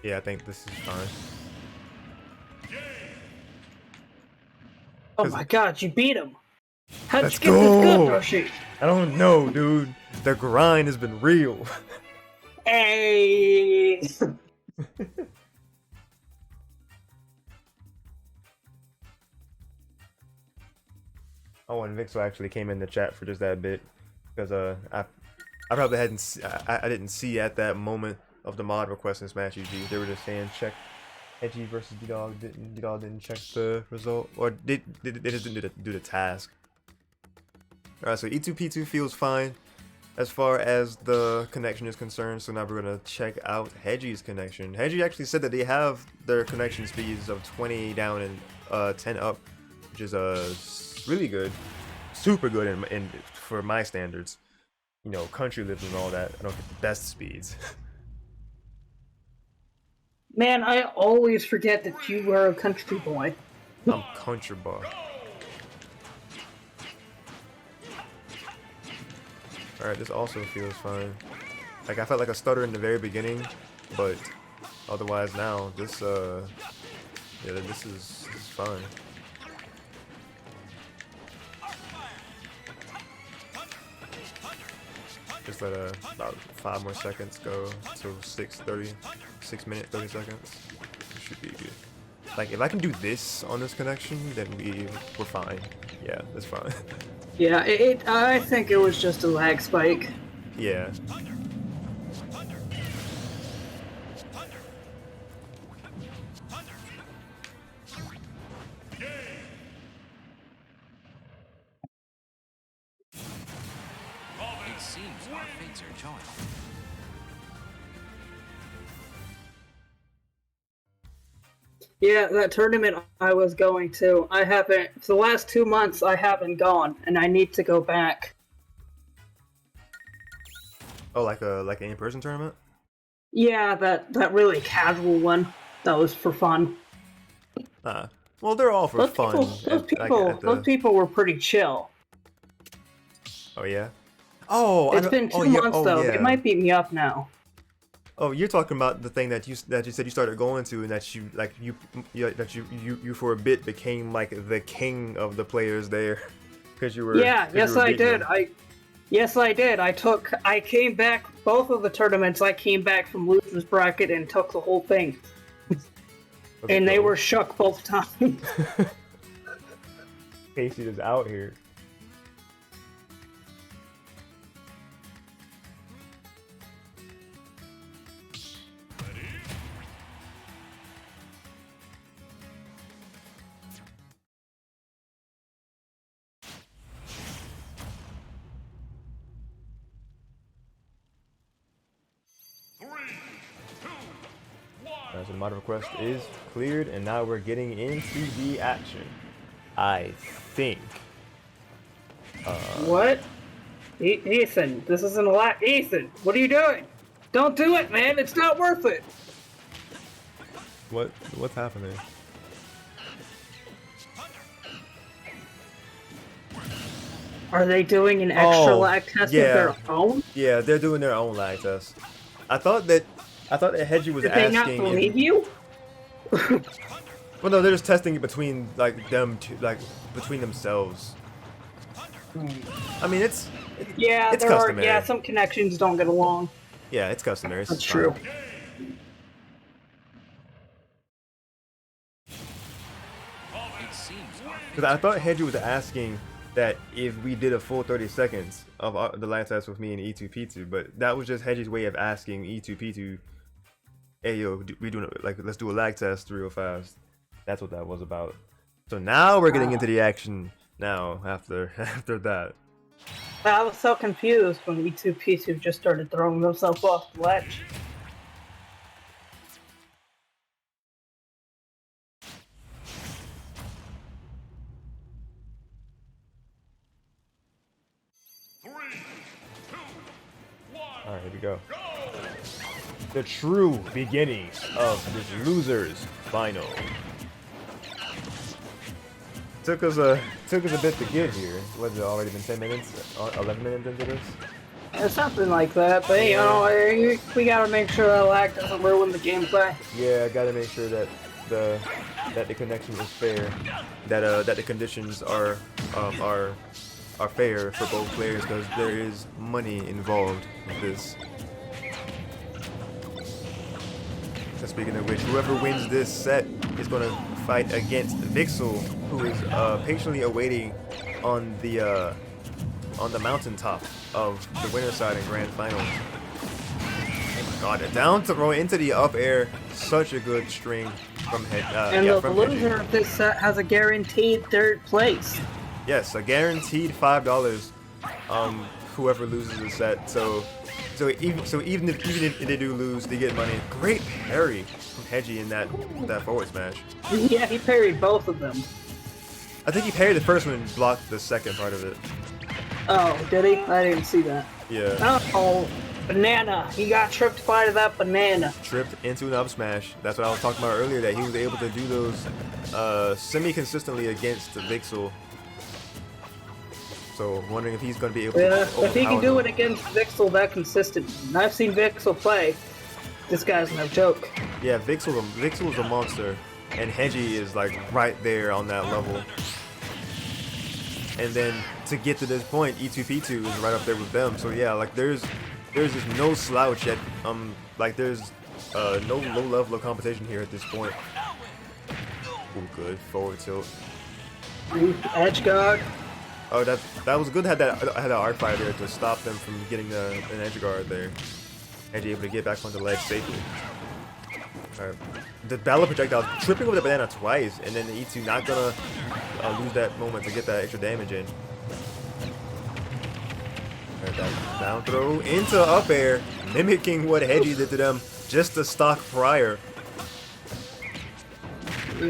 Yeah, I think this is fine. Oh my god, you beat him! How'd Let's you get this good, go! Yoshi? I don't know, dude. The grind has been real. Hey! Oh, and Vixel actually came in the chat for just that bit because I probably I didn't see at that moment of the mod request in Smash UG. They were just saying check Hedgy versus D-Dog. D-Dog didn't check the result, or they just didn't do the task. All right, so E2P2 feels fine as far as the connection is concerned. So now we're gonna check out Hedgy's connection. Hedgy actually said that they have their connection speeds of 20 down and 10 up, which is really good, super good in for my standards. You know, country lives and all that. I don't get the best speeds. Man, I always forget that you were a country boy. I'm country boy. Alright, this also feels fine. Like, I felt like a stutter in the very beginning, but otherwise now, this, yeah, this is fine. Just let about 5 more seconds go till 6 minutes 30 seconds. It should be good. Like, if I can do this on this connection, then we're fine. Yeah, that's fine. Yeah, I think it was just a lag spike. Yeah. It seems our fates are joined. Yeah, that tournament I was going to. I haven't. For the last 2 months, I haven't gone, and I need to go back. Oh, like an in-person tournament? Yeah, that really casual one. That was for fun. Well, they're all for fun. Those people were pretty chill. Oh yeah. Oh, It's been 2 months though. Yeah. They might beat me up now. Oh, you're talking about the thing that you said you started going to, and that you for a bit became like the king of the players there, because you were. Yeah. Yes, I did. Them. Yes, I did. I came back both of the tournaments. I came back from losers bracket and took the whole thing. Okay, And they were shook both times. Casey is out here. So the mod request is cleared, and now we're getting into the action. I think. What? Ethan, this isn't a lot. Ethan, what are you doing? Don't do it, man. It's not worth it. What's happening? Are they doing an extra lag test of their own? Yeah, they're doing their own lag test. I thought that Hedgy was Did asking. they not believe you? Well, no, they're just testing it between between themselves. I mean, it's customary. Yeah, some connections don't get along. Yeah, it's customary. That's true. It seems our Because I thought Hedgy was asking that if we did a full 30 seconds of the lag test with me and E2P2, but that was just Hedgy's way of asking E2P2, hey yo, let's do a lag test real fast. That's what that was about. So now we're getting into the action now after that. I was so confused when E2P2 just started throwing themselves off the ledge. All right, here we go. The true beginning of this losers final. Took us a bit to get here. What's it already been 10 minutes, 11 minutes into this? Something like that, but you know, we gotta make sure that lag doesn't ruin the gameplay. Yeah, I gotta make sure that the connection is fair, that the conditions are fair for both players, because there is money involved with this. So speaking of which, whoever wins this set is gonna fight against Vixel, who is patiently awaiting on the mountaintop of the winner side in grand finals. Oh my god, a down throw into the up air, such a good string from And the loser of this set has a guaranteed third place. Yes, a guaranteed $5. Whoever loses the set. So even if they do lose, they get money. Great parry from Hedgy in that forward smash. Yeah, he parried both of them. I think he parried the first one and blocked the second part of it. Oh, did he? I didn't see that. Yeah. Oh, banana. He got tripped by that banana. Tripped into an up smash. That's what I was talking about earlier, that he was able to do those semi-consistently against the Vixel. So wondering if he's going to be able to if he can do it against Vixel that consistent. And I've seen Vixel play. This guy's no joke. Yeah, Vixel is a monster, and Hedgy is like right there on that level. And then to get to this point, E2P2 is right up there with them. So yeah, like there's just no slouch at like there's no low level of competition here at this point. Oh, good forward tilt. Edge guard. Oh, that was good. Had that arc fire there to stop them from getting an edge guard there. Edgy able to get back on the ledge safely. Alright. The battle projectile tripping over the banana twice, and then the E2 not gonna lose that moment to get that extra damage in. Alright, that down throw into up air, mimicking what Hedgy did to them just a stock prior.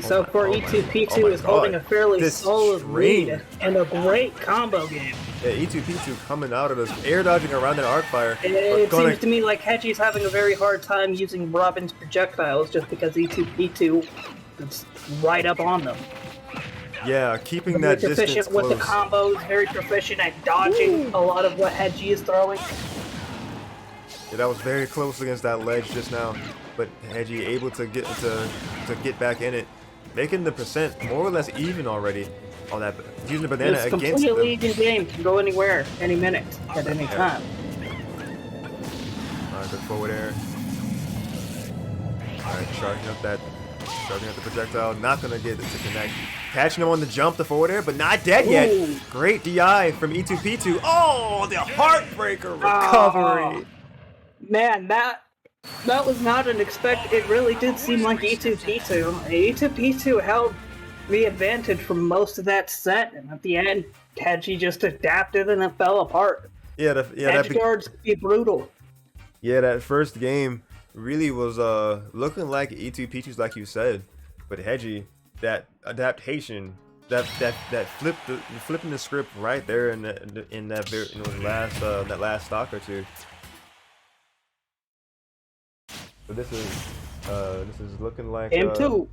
So for E2P2 is holding a fairly solid lead and a great combo game. Yeah, E2P2 coming out of this, air dodging around that arc fire. It seems to me like Hedgy's having a very hard time using Robin's projectiles just because E2P2 is right up on them. Yeah, keeping that distance close. With the combos, very proficient at dodging a lot of what Hedgy is throwing. Yeah, that was very close against that ledge just now, but Hedgy able to get back in it, making the percent more or less even already on that. Using the banana it's against them. It's completely even game. Can go anywhere, any minute, at any time. Alright, good forward air. Alright, charging up the projectile. Not gonna get it to connect. Catching him on the jump, the forward air, but not dead yet. Great DI from E2P2. Oh, the heartbreaker recovery. Man, that was not unexpected. It really did seem like E2P2. E2P2 held the advantage for most of that set, and at the end, Hedgy just adapted and it fell apart. Yeah, Edge guards can be brutal. Yeah, that first game really was looking like E2P2's, like you said, but Hedgy, that adaptation, that flipping the script right there in that last stock or two. So this is looking like game 2.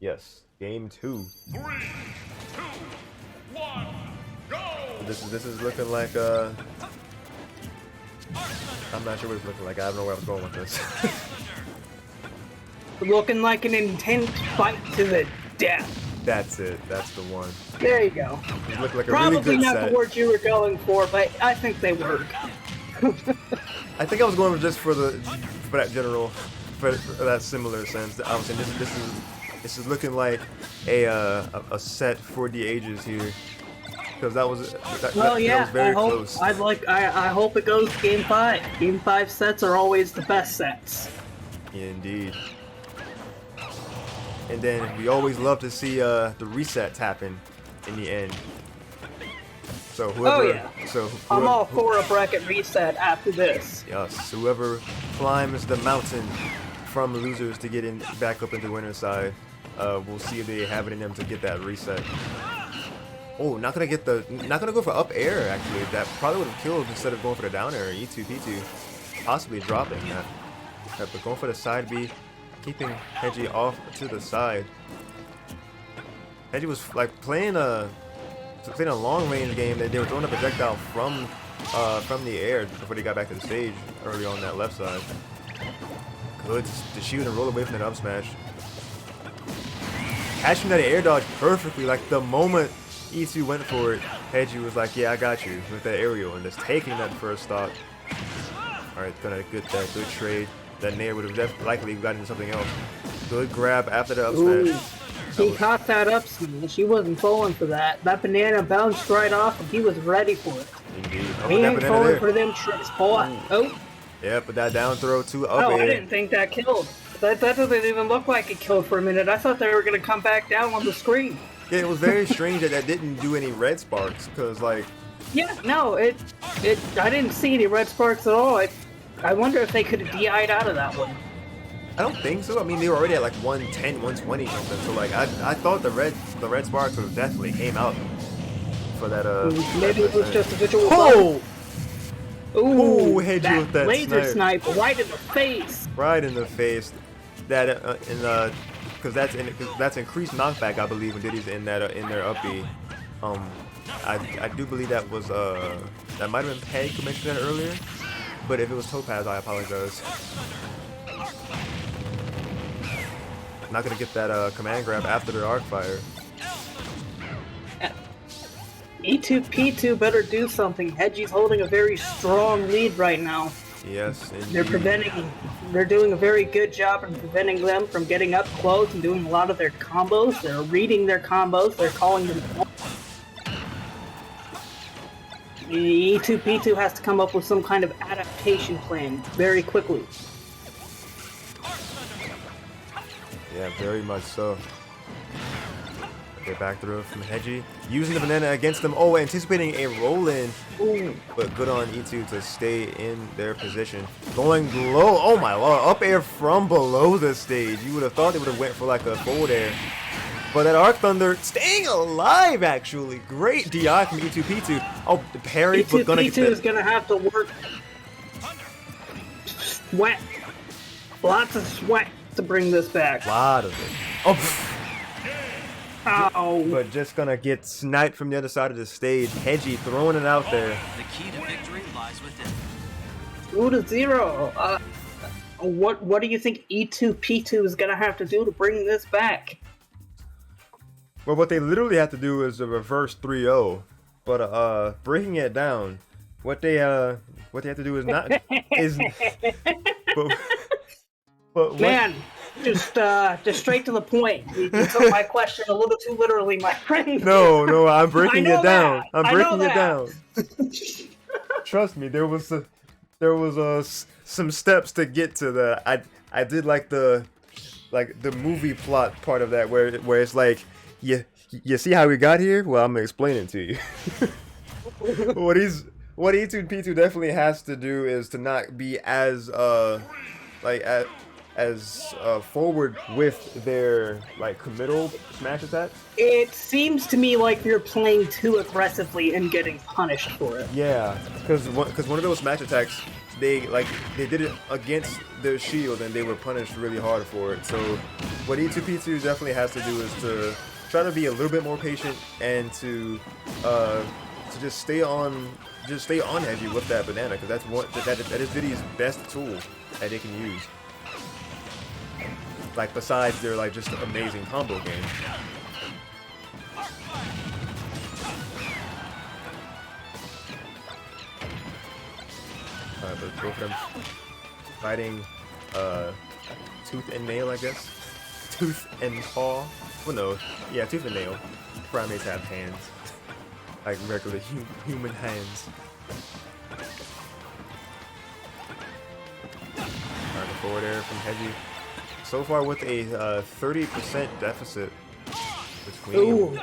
Yes, game 2. 3, 2, 1, go! This is looking like I'm not sure what it's looking like. I don't know where I was going with this. Looking like an intense fight to the death. That's it. That's the one. There you go. It looked like a Probably really good not set. the words you were going for, but I think they work. I think I was going just for that general, for that similar sense. I was saying this is looking like a set for the ages here, because that was very close. I hope it goes to Game 5. Game 5 sets are always the best sets. Yeah, indeed. And then we always love to see the resets happen in the end. So whoever, Oh yeah. so I'm all whoever, for a bracket reset after this. yes, whoever climbs the mountain from losers to get in back up into winner's side, we'll see if they have it in them to get that reset. Oh, not gonna go for up air actually. That probably would have killed instead of going for the down air. E2 P2, possibly dropping that. But going for the side B, keeping Hedgy off to the side. Hedgy was like playing a long range game that they were throwing a projectile from the air before they got back to the stage early on that left side. Good to shoot and roll away from that up smash. Catching that air dodge perfectly. Like the moment E2 went for it, Hedgy was like, "Yeah, I got you," with that aerial and just taking that first stock. All right, gonna get that good trade. That Nair would have likely gotten something else. Good grab after the up smash. He caught that up smash. He wasn't falling for that. That banana bounced right off, and he was ready for it. Indeed. He ain't falling for them tricks, boy. Oh. Yeah, but that down throw to up Oh, air. I didn't think that killed. That doesn't even look like it killed for a minute. I thought they were gonna come back down on the screen. Yeah, it was very strange that didn't do any red sparks, because like. Yeah, no, I didn't see any red sparks at all. I wonder if they could have DI'd out of that one. I don't think so. I mean, they were already at like 110, 120 something. So like, I thought the red sparks would have definitely came out for that. Maybe it was just a visual. Oh! Ooh, Hedgy with that laser snipe right in the face. Right in the face. That because that's increased knockback, I believe, when Diddy's in that in their up B. I do believe that was that might have been Peg who mentioned that earlier. But if it was Topaz, I apologize. Not gonna get that command grab after the arc fire. E2P2 better do something. Hedgy's holding a very strong lead right now. Yes, indeed. They're doing a very good job in preventing them from getting up close and doing a lot of their combos. They're reading their combos. They're calling them. E2P2 has to come up with some kind of adaptation plan very quickly. Yeah, very much so. Okay, back throw from Hedgy. Using the banana against them. Oh, anticipating a roll-in. But good on E2 to stay in their position. Going low. Oh my lord. Up air from below the stage. You would have thought they would have went for like a forward air. But that Arc Thunder staying alive, actually. Great DI from E2P2. Oh, the parry, but gonna get E2P2 is gonna have to work. Sweat. Lots of sweat to bring this back. A lot of it. Oh. Ow. But just gonna get sniped from the other side of the stage. Hedgy throwing it out there. The key to victory lies within. 2-0. What do you think E2P2 is gonna have to do to bring this back? Well, what they literally have to do is a reverse 3-0. But breaking it down, what they have to do is not but Man, just straight to the point. You took my question a little too literally, my friend. No, I'm breaking it down. that. I'm breaking it down. Trust me, there was some steps to get to that. I did like the movie plot part of that where it's like you see how we got here? Well, I'm gonna explain it to you. what E2P2 definitely has to do is to not be as forward with their committal smash attacks. It seems to me like you're playing too aggressively and getting punished for it. Yeah, because one of those smash attacks, they did it against their shield and they were punished really hard for it. So what E2P2 definitely has to do is to try to be a little bit more patient and to just stay on Hedgy with that banana, because that is Diddy's best tool that they can use. Besides their just amazing combo game. But both of them fighting tooth and nail, I guess. Tooth and paw. Well, no. Yeah, tooth and nail. Primates have hands. Like regular human hands. Alright, the forward air from Hedgy. So far with a 30% deficit between. Ooh.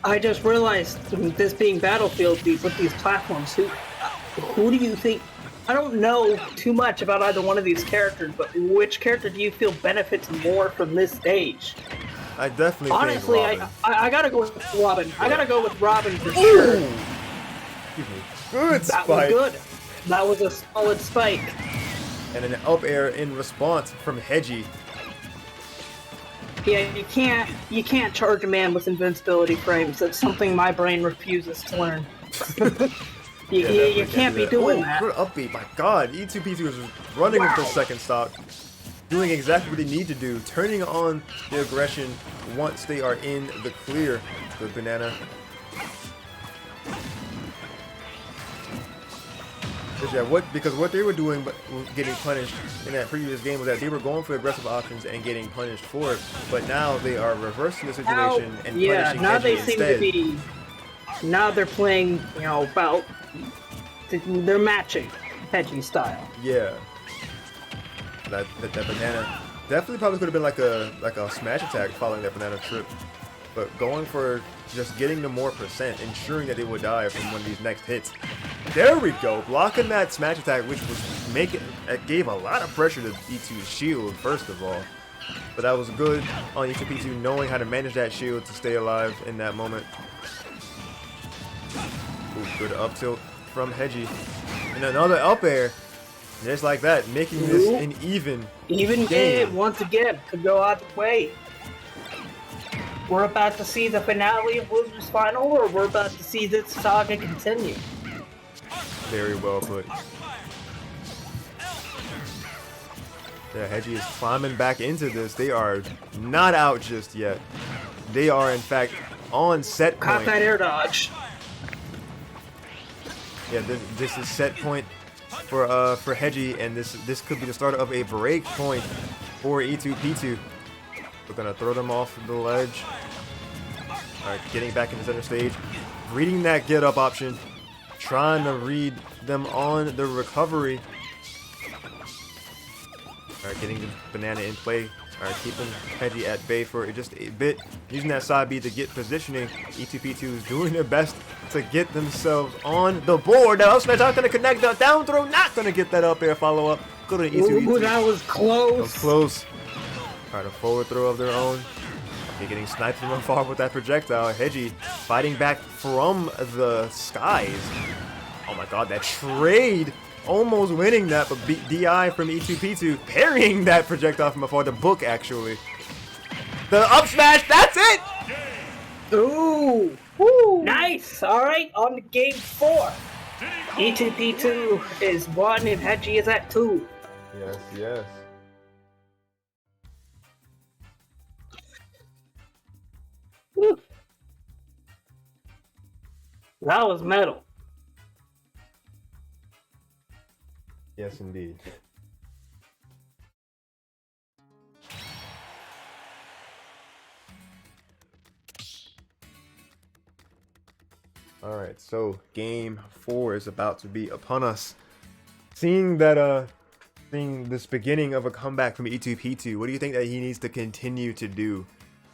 I just realized, this being Battlefield with these platforms, who do you think? I don't know too much about either one of these characters, but which character do you feel benefits more from this stage? I definitely Honestly, think Robin. I gotta go with Robin. I gotta go with Robin for sure. Excuse me. Good That spike. was good. That was a solid spike. And an up air in response from Hedgy. Yeah, you can't charge a man with invincibility frames. That's something my brain refuses to learn. You can't be doing that. Good upbeat, my god. E2P2 is running with the second stock. Doing exactly what they need to do. Turning on the aggression once they are in the clear. The banana. Because what they were doing but getting punished in that previous game was that they were going for aggressive options and getting punished for it. But now they are reversing the situation and punishing now Hedgy they seem instead. to be. Now they're playing, about. They're matching Hedgy style. Yeah. That banana definitely probably could have been like a smash attack following that banana trip. But going for just getting the more percent, ensuring that they would die from one of these next hits. There we go, blocking that smash attack, which was it gave a lot of pressure to E2's shield, first of all. But that was good on E2P2 knowing how to manage that shield to stay alive in that moment. Ooh, good up tilt from Hedgy. And another up air. Just like that, making this an even game once again could go either way. We're about to see the finale of Losers Final, or we're about to see this saga continue. Very well put. Yeah, Hedgy is climbing back into this. They are not out just yet. They are, in fact, on set point. Caught that air dodge. Yeah, this is set point for Hedgy, and this could be the start of a break point for E2P2. We're gonna throw them off the ledge. Alright, getting back into center stage. Reading that get up option. Trying to read them on the recovery. Alright, getting the banana in play. Alright, keeping Hedgy at bay for just a bit. Using that side B to get positioning. E2P2 is doing their best to get themselves on the board. Now, Smash not going to connect. The down throw, not going to get that up air follow up. Go to E2P2. Ooh, that was close. That was close. Alright, a forward throw of their own. They're getting sniped from afar with that projectile. Hedgy fighting back from the skies. Oh my god, that trade! Almost winning that, but DI from E2P2 parrying that projectile from afar. The book, actually. The up smash, that's it! Ooh! Woo. Nice! Alright, on to game 4. E2P2 is 1 and Hedgy is at 2. Yes, yes. Woo. That was metal. Yes, indeed. Alright, so game 4 is about to be upon us. Seeing this beginning of a comeback from E2P2, what do you think that he needs to continue to do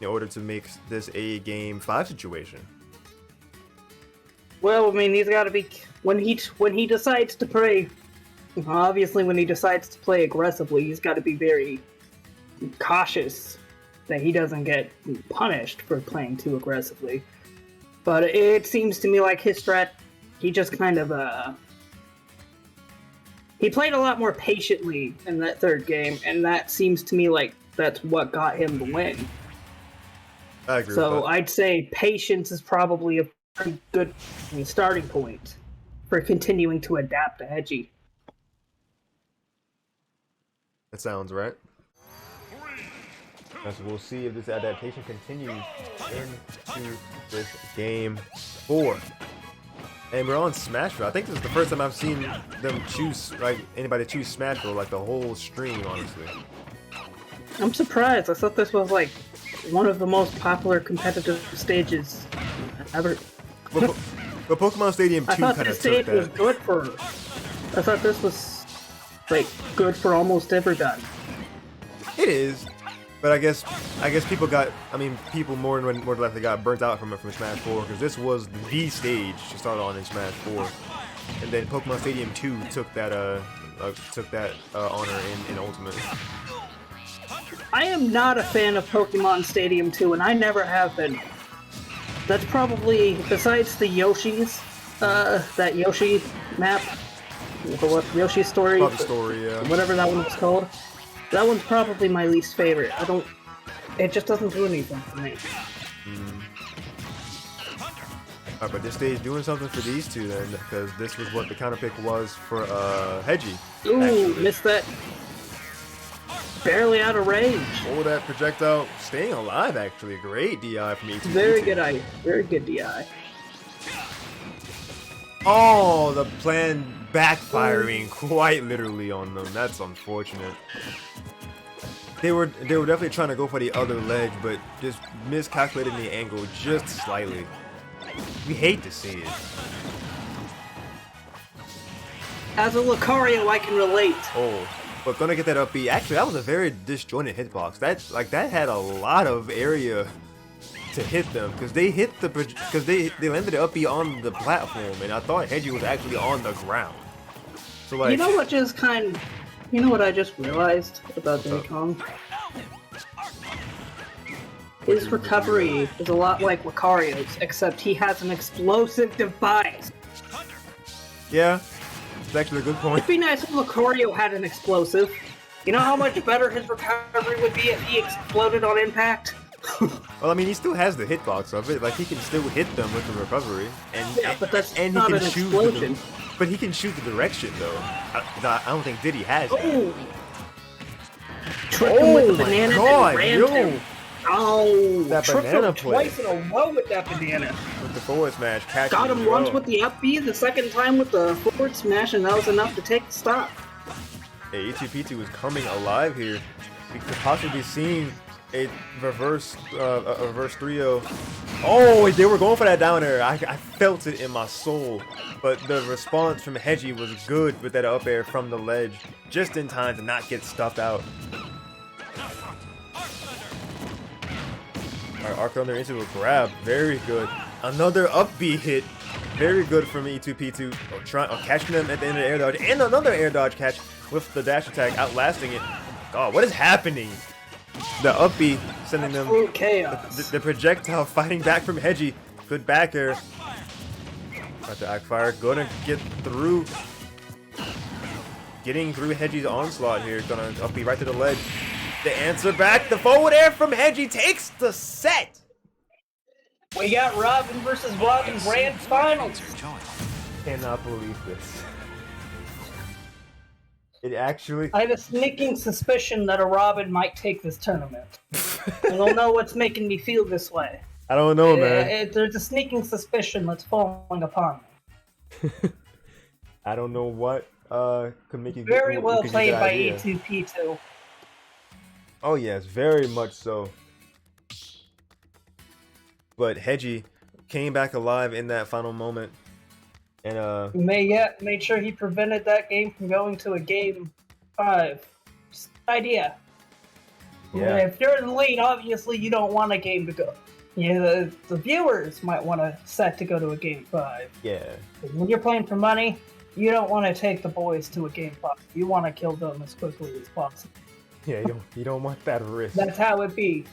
in order to make this a game 5 situation? Well, I mean, he's got to be when he decides to play. Obviously, when he decides to play aggressively, he's got to be very cautious that he doesn't get punished for playing too aggressively. But it seems to me like his strat, he just kind of he played a lot more patiently in that third game, and that seems to me like that's what got him the win. I agree So with that. I'd say patience is probably a pretty good starting point for continuing to adapt to Hedgy. That sounds right. So we'll see if this adaptation continues into this game 4. And we're on Smashville. I think this is the first time I've seen them choose, like, anybody choose Smashville, like the whole stream, honestly. I'm surprised. I thought this was like one of the most popular competitive stages ever. But Pokemon Stadium 2 I thought kind this of took stage was that. good for. I thought this was like good for almost everybody. It is. But I guess people got, I mean, people more than likely got burnt out from Smash 4 because this was the stage to start on in Smash 4, and then Pokemon Stadium 2 took that honor in Ultimate. I am not a fan of Pokemon Stadium 2, and I never have been. That's probably, besides the Yoshi's, that Yoshi map, Yoshi story, yeah. Whatever that one was called, that one's probably my least favorite. It just doesn't do anything for me. Alright, but this stage doing something for these two then, because this was what the counter pick was for Hedgy. Ooh, actually. missed that. Barely out of range. Oh, that projectile staying alive actually. Great DI from E2. Very good DI. Oh, the plan backfiring quite literally on them. That's unfortunate. They were definitely trying to go for the other ledge, but just miscalculating the angle just slightly. We hate to see it. As a Lucario, I can relate. Oh, but gonna get that up B. Actually, that was a very disjointed hitbox. That had a lot of area to hit them because they hit they landed it up B on the platform, and I thought Hedgy was actually on the ground. So like, you know what I just realized about Diddy Kong? His recovery is a lot like Lucario's, except he has an explosive device. Yeah, it's actually a good point. It'd be nice if Lucario had an explosive. You know how much better his recovery would be if he exploded on impact? Well, I mean, he still has the hitbox of it. Like, he can still hit them with the recovery, and Yeah, but that's and not he an can shoot. explosion. But he can shoot the direction though. I don't think Diddy has that. Oh! Tricked him with the my banana God, and ran yo. him. Oh! That Tricked banana him play. twice in a row with that banana. With the forward smash, catching Got him as once well. with the up B, the second time with the forward smash, and that was enough to take the stop. Hey, E2P2 is coming alive here. We could possibly be seeing a reverse 3-0. Oh, they were going for that down air. I felt it in my soul. But the response from Hedgy was good with that up air from the ledge, just in time to not get stuffed out. Alright, Arc Thunder into a grab. Very good. Another up B hit. Very good from E2P2. Catching them at the end of the air dodge. And another air dodge catch with the dash attack, outlasting it. God, what is happening? The up B sending them Absolute chaos. the projectile fighting back from Hedgy. Good back air. Got the Akfire. Gonna get through. Getting through Hedgy's onslaught here. Gonna up B right to the ledge. The answer back. The forward air from Hedgy takes the set. We got Robin versus Robin Grand Finals. Cannot believe this. It actually. I have a sneaking suspicion that a Robin might take this tournament. I don't know what's making me feel this way. I don't know, man. There's a sneaking suspicion that's falling upon me. I don't know what could make you. Very what well could give played that by idea. E2P2. Oh yes, very much so. But Hedgy came back alive in that final moment, and Made sure he prevented that game from going to a game 5. Just an idea. Yeah. If you're in the lead, obviously you don't want a game to go. Yeah, the viewers might want a set to go to a game 5. yeah, When you're playing for money, you don't want to take the boys to a game 5. You want to kill them as quickly as possible. yeah, you don't want that risk. That's how it be.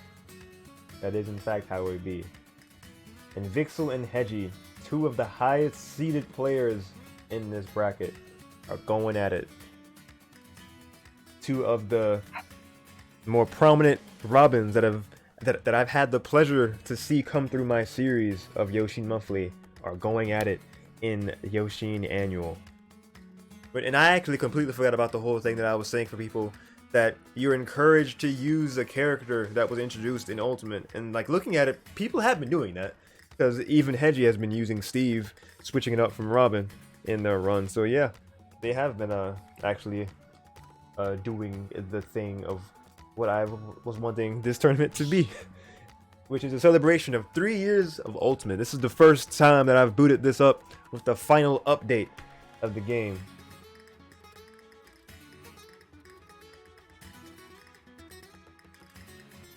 That is in fact how it be. And Vixel and Hedgy, two of the highest seeded players in this bracket, are going at it. Two of the more prominent Robins that I've had the pleasure to see come through my series of Yoshean Monthly are going at it in Yoshean Annual. And I actually completely forgot about the whole thing that I was saying for people, that you're encouraged to use a character that was introduced in Ultimate. And like looking at it, people have been doing that. Because even Hedgy has been using Steve, switching it up from Robin in their run. So yeah, they have been actually doing the thing of what I was wanting this tournament to be, which is a celebration of 3 years of Ultimate. This is the first time that I've booted this up with the final update of the game.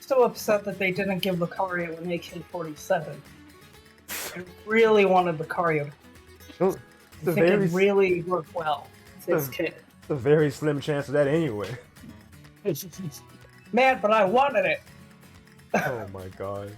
so upset that they didn't give Lucario an AK-47. I really wanted Lucario. Well, I think it really worked well with this kid. It's a very slim chance of that anyway. Man, but I wanted it. Oh my god.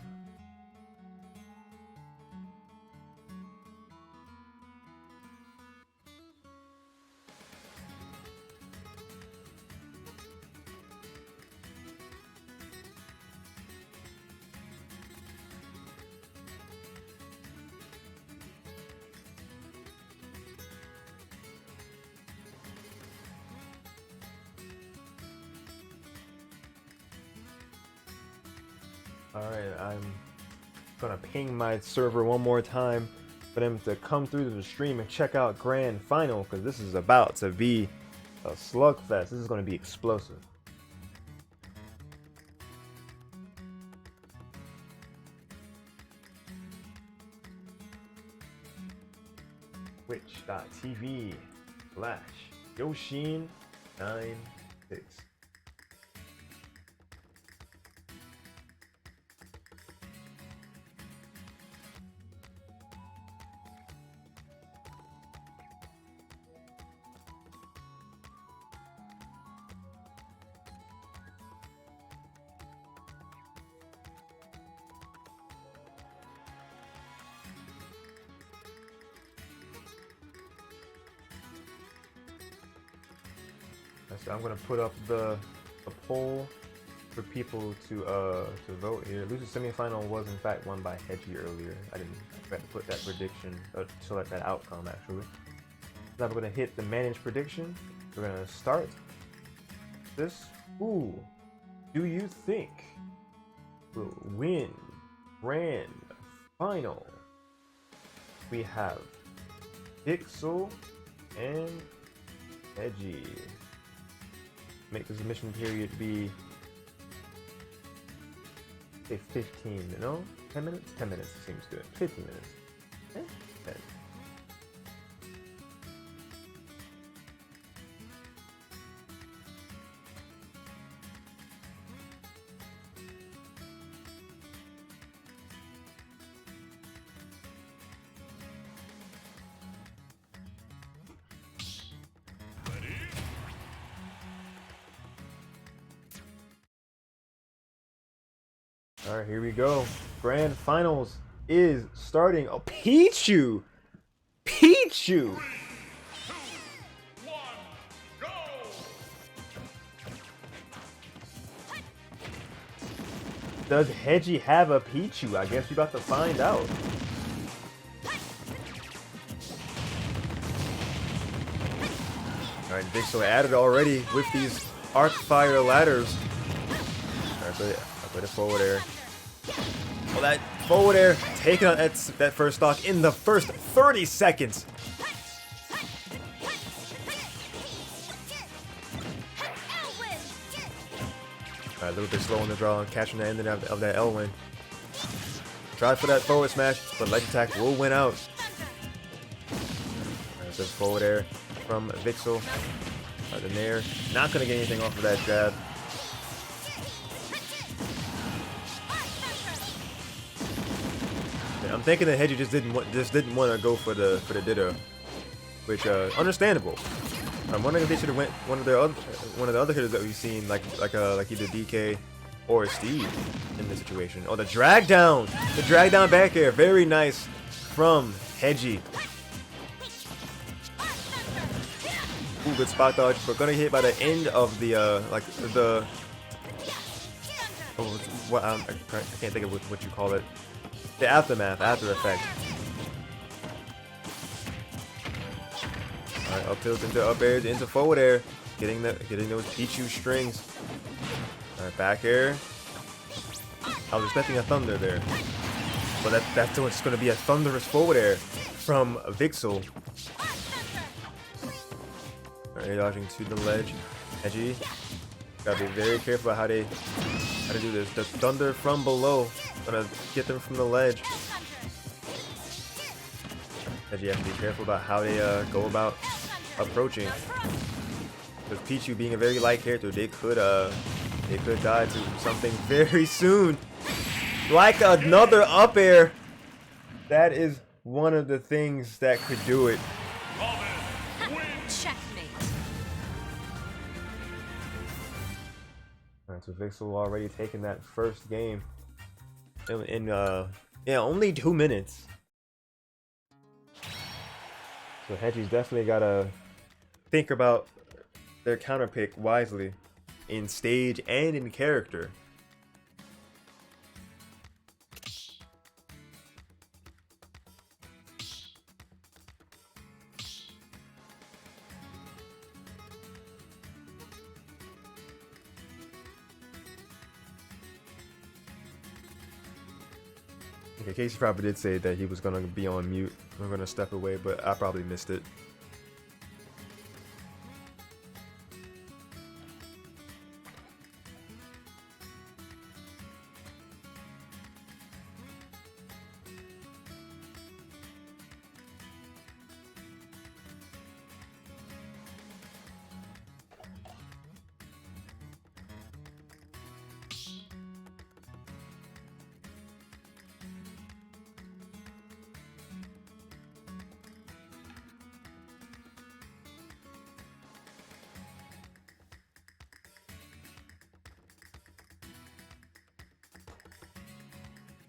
Alright, I'm gonna ping my server one more time for them to come through to the stream and check out Grand Final, because this is about to be a slugfest. This is gonna be explosive. Twitch.tv/Yoshean96. So I'm gonna put up the poll for people to vote here. Luci's semifinal was in fact won by Hedgy earlier. I didn't forget to put that prediction, select that outcome actually. Now we're gonna hit the managed prediction. We're gonna start this. Who do you think will win Grand Final? We have Vixel and Hedgy. Make the submission period be, say, 15, no? 10 minutes? 10 minutes seems good. 15 minutes. 10. All right, here we go. Grand Finals is starting. Oh, Pichu! Pichu! Does Hedgy have a Pichu? I guess we're about to find out. All right, Vixel added already with these arc fire ladders. All right, I'll put it forward air. Well, that forward air taking out that first stock in the first 30 seconds. A little bit slow on the draw and catching the ending of that L-win. Try for that forward smash, but ledge attack will win out. There's a forward air from Vixel. The Nair not going to get anything off of that jab. I'm thinking that Hedgy just didn't want to go for the Ditto, which understandable. I'm wondering if they should have went one of the other hitters that we've seen, like either DK or Steve in this situation. Oh, the drag down back air, very nice from Hedgy. Ooh, good spot dodge, but gonna hit by the end of the I can't think of what you call it. The aftermath, after effect. Alright, up tilt into up airs, into forward air. Getting those Pichu strings. Alright, back air. I was expecting a thunder there. But that's just gonna be a thunderous forward air from Vixel. Alright, dodging to the ledge. Hedgy. Gotta be very careful how to do this. The thunder from below. Gonna get them from the ledge. And you have to be careful about how they go about approaching. Because Pichu being a very light character, they could It could die to something very soon. Like another up air. That is one of the things that could do it. Checkmate. Alright, so Vixel already taking that first game in yeah, only 2 minutes. So Hedgy's definitely gotta think about their counter pick wisely in stage and in character. Okay, Casey probably did say that he was gonna be on mute. I'm gonna step away, but I probably missed it.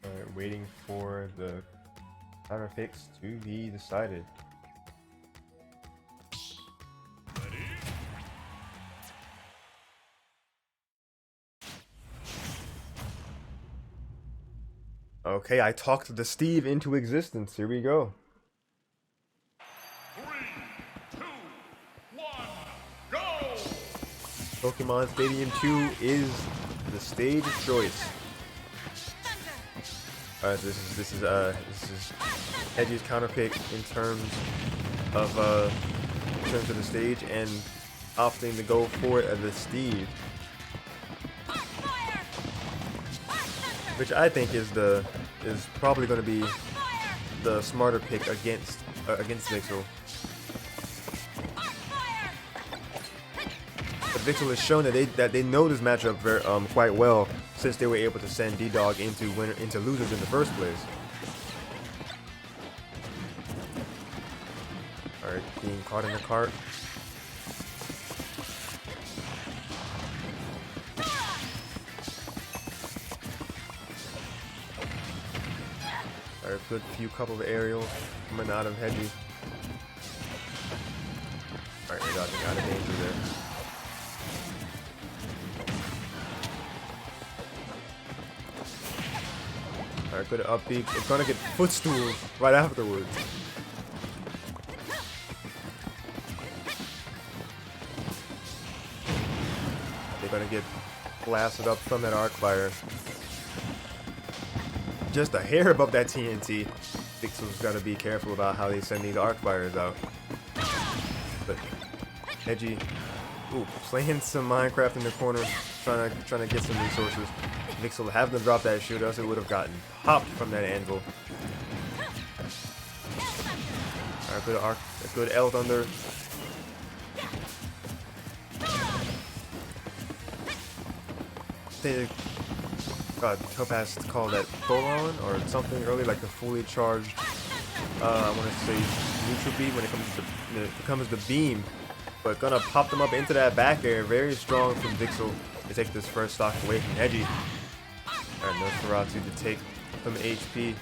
Alright, waiting for the counter picks to be decided. Okay, I talked the Steve into existence. Here we go. 3, 2, 1, go! Pokemon Stadium 2 is the stage of choice. Alright, this is Hedgy's counter pick in terms of the stage, and opting to go for the Steve, which I think is probably going to be the smarter pick against Vixel. But Vixel has shown that they know this matchup quite well, since they were able to send D-Dog into losers in the first place. Alright, being caught in the cart. Alright, good few couple of aerials coming out of Hedgy. Alright, they're dodging out of danger there. Alright, good up B. It's gonna get footstool right afterwards. They're gonna get blasted up from that arc fire. Just a hair above that TNT. Vixel's gotta be careful about how they send these arc fires out. But Hedgy, playing some Minecraft in the corner, trying to get some resources. Vixel having to drop that shield, else it would have gotten popped from that anvil. Alright, good arc, a good L Thunder. Topaz called that Thoron or something earlier, like a fully charged, I want to say neutral beam when it comes to beam, but gonna pop them up into that back air. Very strong from Vixel to take this first stock away from Hedgy. Alright, Nosferatu to take some HP.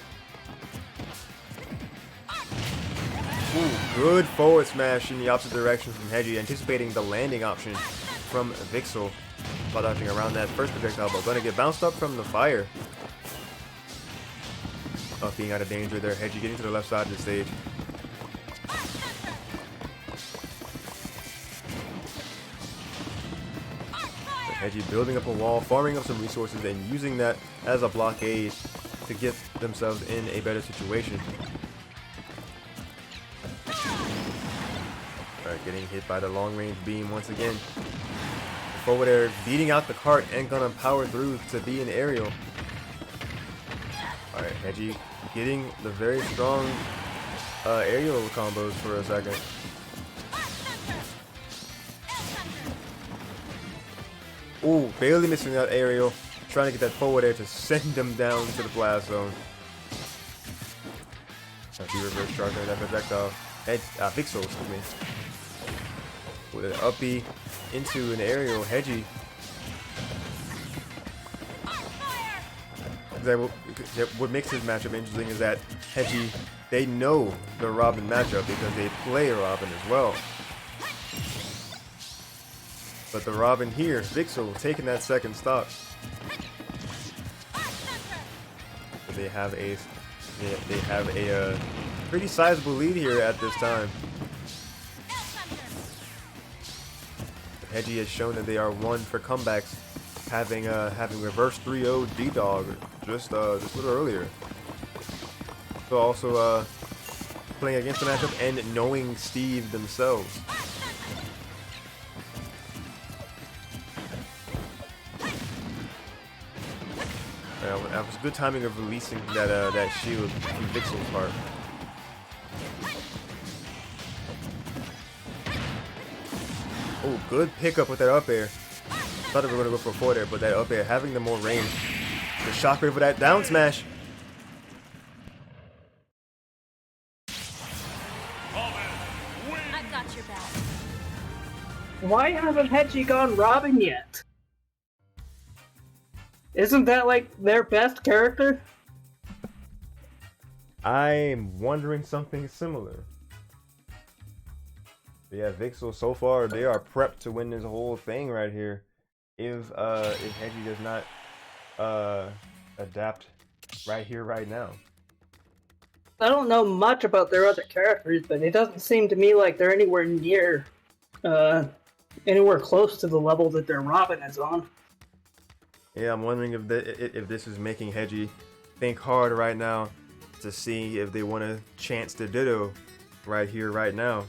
Ooh, good forward smash in the opposite direction from Hedgy, anticipating the landing option from Vixel while dodging around that first projectile, but gonna get bounced up from the fire. Being out of danger there, Hedgy getting to the left side of the stage. Hedgy building up a wall, farming up some resources, and using that as a blockade to get themselves in a better situation. Alright, getting hit by the long range beam once again. Forward air beating out the cart and gonna power through to be an aerial. Alright, Hedgy getting the very strong aerial combos for a second. Ooh, barely missing that aerial. Trying to get that forward air to send them down to the blast zone. That's the reverse charge there, that projectile. Vixel, excuse me. With an up B into an aerial, Hedgy. What makes this matchup interesting is that Hedgy, they know the Robin matchup because they play Robin as well. But the Robin here, Vixel, taking that second stock. They have a pretty sizable lead here at this time. Hedgy has shown that they are one for comebacks, having reverse 3-0 D-Dog just a little earlier. So also playing against the matchup and knowing Steve themselves. That was good timing of releasing that shield from Vixel's part. Oh, good pickup with that up air. Thought they were going to go for a forward air, but that up air having the more range. The shockwave for that down smash. I've got your back. Why hasn't Hedgy gone Robin yet? Isn't that like their best character? I'm wondering something similar. But yeah, Vixel so far they are prepped to win this whole thing right here. If Hedgy does not adapt right here, right now. I don't know much about their other characters, but it doesn't seem to me like they're anywhere near, anywhere close to the level that their Robin is on. Yeah, I'm wondering if this is making Hedgy think hard right now to see if they want a chance to Ditto right here, right now.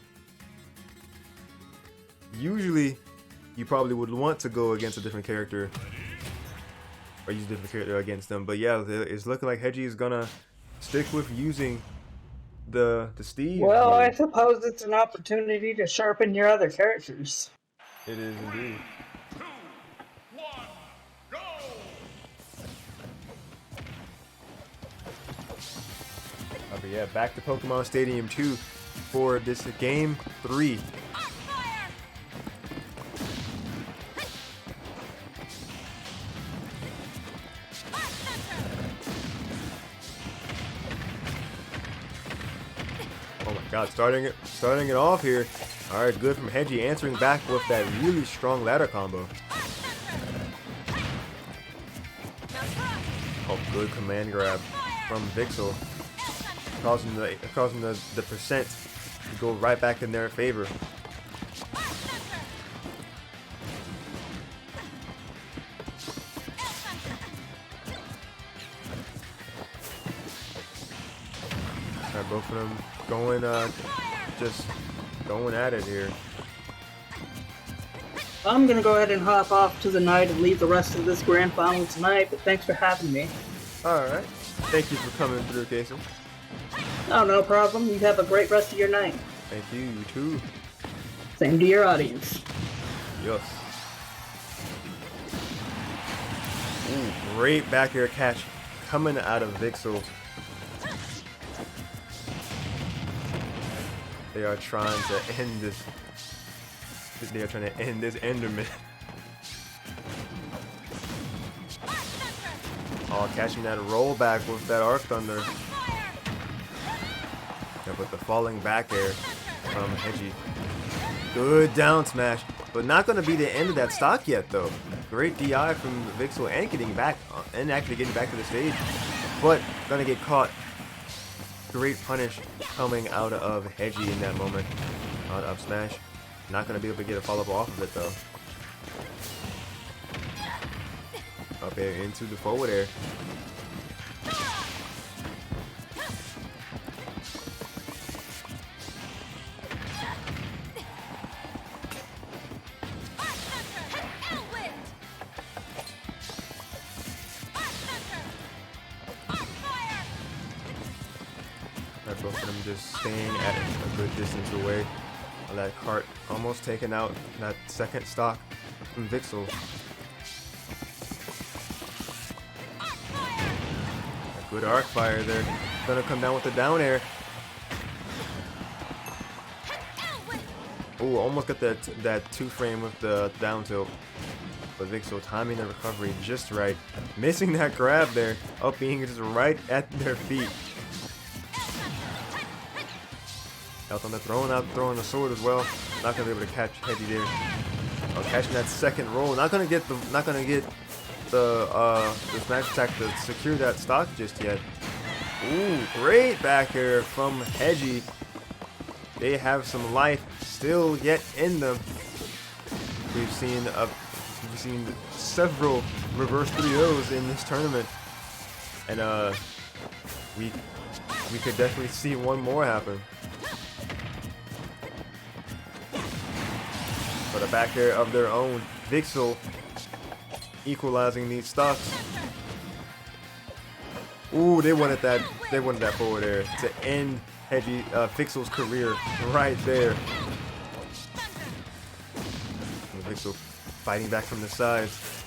Usually, you probably would want to go against a different character or use a different character against them. But yeah, it's looking like Hedgy is gonna stick with using the Steve. Well, I suppose it's an opportunity to sharpen your other characters. It is indeed. 2, 1, go! But yeah, back to Pokemon Stadium 2 for this game 3. Oh my god, starting it off here. Alright, good from Hedgy, answering back with that really strong ladder combo. Oh, good command grab from Vixel. Causing the percent to go right back in their favor. Alright, both of them going, just going at it here. I'm gonna go ahead and hop off to the night and leave the rest of this grand final tonight, but thanks for having me. Alright. Thank you for coming through, Casey. Oh, no problem. You have a great rest of your night. Thank you, you too. Same to your audience. Yes. Ooh, great back air catch coming out of Vixel. They are trying to end this. They are trying to end this Enderman. Oh, catching that rollback with that Arc Thunder. Yeah, but the falling back air from Hedgy. Good down smash, but not going to be the end of that stock yet, though. Great DI from Vixel and getting back, and actually getting back to the stage, but going to get caught. Great punish coming out of Hedgy in that moment. Out of smash. Not going to be able to get a follow-up off of it, though. Up air into the forward air. Both of them just staying at a good distance away. That cart almost taken out that second stock from Vixel. Good arc fire there. Gonna come down with the down air. Ooh, almost got that 2-frame with the down tilt. But Vixel timing the recovery just right. Missing that grab there. Up being just right at their feet. Out on the throwing the sword as well. Not gonna be able to catch Hedgy there. Oh, catching that second roll. Not gonna get the smash attack to secure that stock just yet. Ooh, great back air from Hedgy. They have some life still yet in them. We've seen several reverse 3-0s in this tournament, and we could definitely see one more happen. But a back air of their own, Vixel equalizing these stocks. Ooh, they wanted that forward air to end Hedgy Vixel's career right there. And Vixel fighting back from the sides.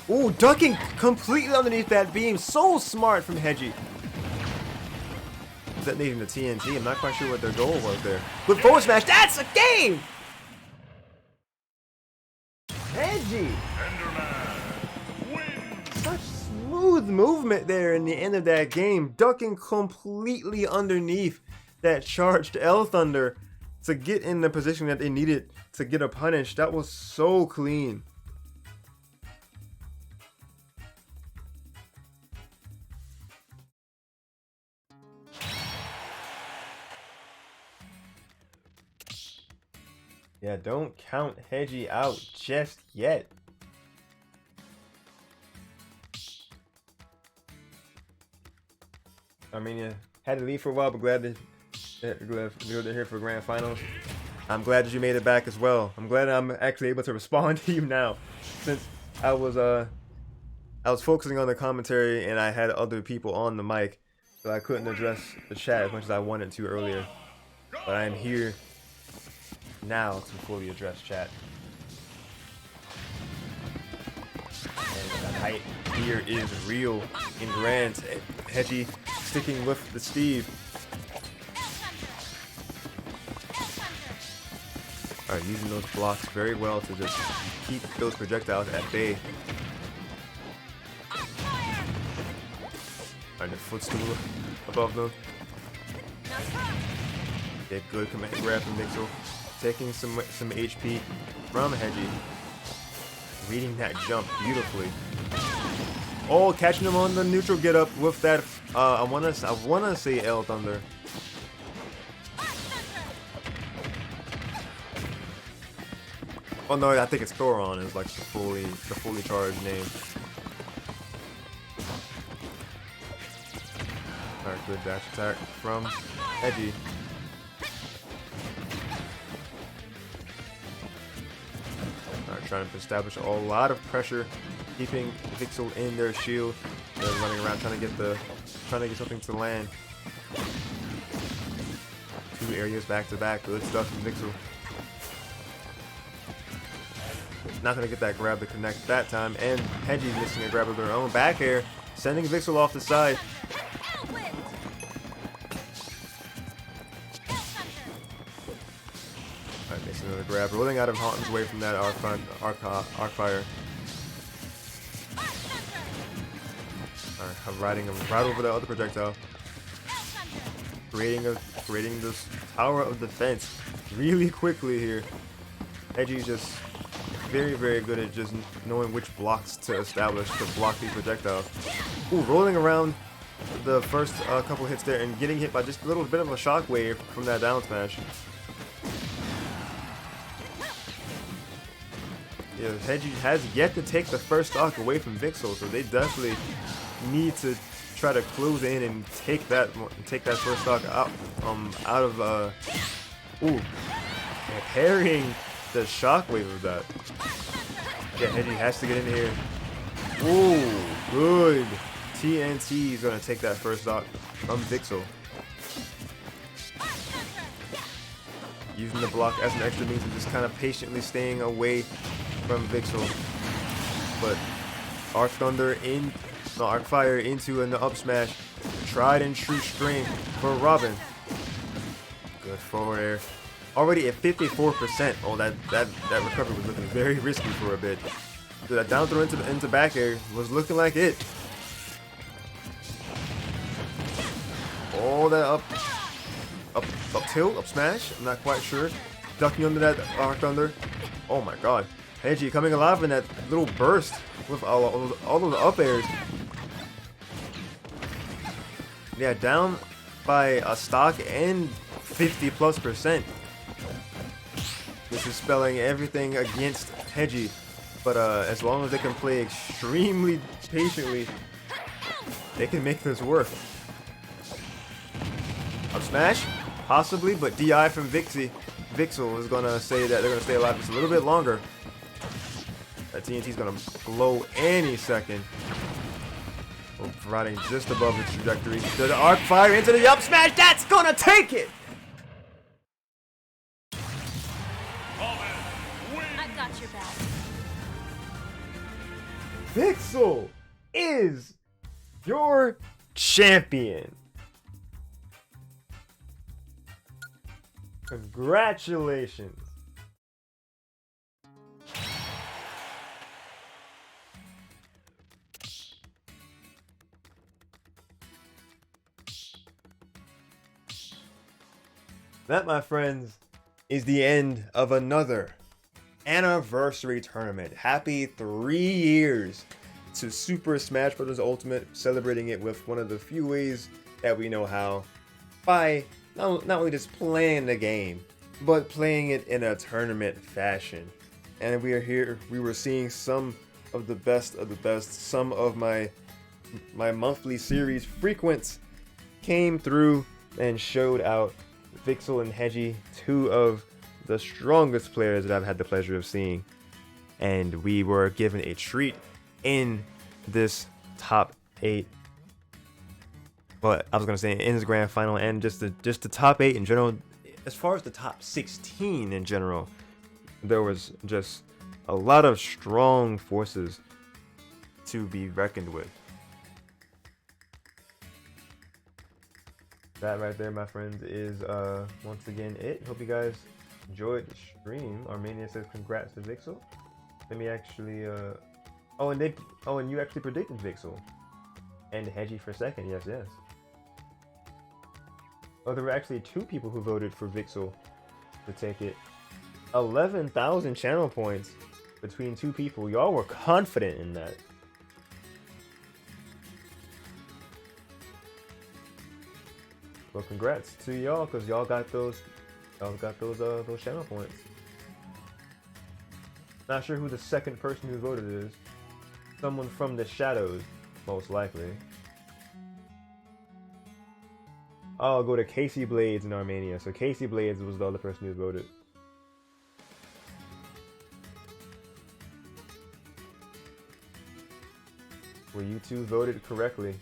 Ooh, ducking completely underneath that beam. So smart from Hedgy. Detonating the TNT. I'm not quite sure what their goal was there. With forward smash, that's a game! Hedgy! Such smooth movement there in the end of that game. Ducking completely underneath that charged L Thunder to get in the position that they needed to get a punish. That was so clean. Yeah, don't count Hedgy out just yet. Armenia had to leave for a while, but glad to go here for grand finals. I'm glad that you made it back as well. I'm glad I'm actually able to respond to you now, since I was focusing on the commentary and I had other people on the mic, so I couldn't address the chat as much as I wanted to earlier. But I am here now to fully address chat. And the hype here is real in Grand. Hedgy sticking with the Steve. Alright, using those blocks very well to just keep those projectiles at bay. Alright, the footstool above them. Get good command grab from Vixel. Taking some HP from Hedgy. Reading that jump beautifully. Oh, catching him on the neutral get up with that. I wanna say L Thunder. Oh no, I think it's Thoron is like the fully charged name. Alright, good dash attack from Hedgy. Alright, trying to establish a lot of pressure, keeping Vixel in their shield. They're running around trying to get something to land. 2 areas back to back. Good stuff from Vixel. Not gonna get that grab to connect that time, and Hedgy missing a grab of their own back air, sending Vixel off the side. Alright, missing another grab, rolling out of harm's way from that arc fire. Alright, riding him right over the other projectile. Creating this tower of defense really quickly here. Hedgy's just very, very good at just knowing which blocks to establish to block these projectiles. Ooh, rolling around the first couple hits there and getting hit by just a little bit of a shockwave from that down smash. Yeah, Hedgy has yet to take the first stock away from Vixel, so they definitely need to try to close in and take that first stock out of ooh, parrying the shockwave of that. Yeah, Hedgy has to get in here. Ooh, good. TNT is gonna take that first stock from Vixel. Using the block as an extra means of just kind of patiently staying away from Vixel. But Arc Thunder in, no, Arc Fire into an up smash. Tried and true strength for Robin. Good forward air. Already at 54%. Oh, that recovery was looking very risky for a bit. So that down throw into back air was looking like it. Oh, that up tilt, up smash. I'm not quite sure. Ducking under that Arc Thunder. Oh my God. Hedgy coming alive in that little burst with all those up airs. Yeah, down by a stock and 50+%. This is spelling everything against Hedgy. But as long as they can play extremely patiently, they can make this work. Up smash? Possibly, but DI from Vixel is gonna say that they're gonna stay alive just a little bit longer. That TNT's gonna blow any second. We're riding just above the trajectory. The arc fire into the up smash. That's gonna take it. I've got your back. Vixel is your champion. Congratulations. That, my friends, is the end of another anniversary tournament. Happy 3 years to Super Smash Bros. Ultimate, celebrating it with one of the few ways that we know how, by not only just playing the game, but playing it in a tournament fashion. And we are here, we were seeing some of the best of the best. Some of my monthly series frequents came through and showed out. Vixel and Hedgy, two of the strongest players that I've had the pleasure of seeing. And we were given a treat in this top 8. But I was gonna say in this grand final, and just the top 8 in general. As far as the top 16 in general, there was just a lot of strong forces to be reckoned with. That right there, my friends, is once again it. Hope you guys enjoyed the stream. Armenia says congrats to Vixel. Let me actually and you actually predicted Vixel and Hedgy for second. Yes. Oh, there were actually 2 people who voted for Vixel to take it. 11,000 channel points between 2 people. Y'all were confident in that. Well, congrats to y'all, cause y'all got those channel points. Not sure who the second person who voted is. Someone from the shadows, most likely. I'll go to Casey Blades in Armenia. So Casey Blades was the other person who voted. Well, you two voted correctly.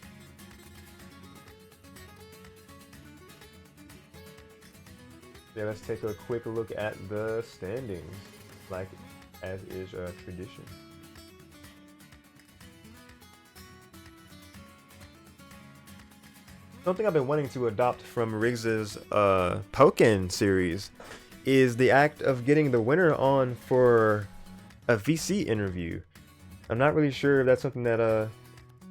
Yeah, let's take a quick look at the standings, like as is tradition. Something I've been wanting to adopt from Riggs's Pokken series is the act of getting the winner on for a VC interview. I'm not really sure if that's something that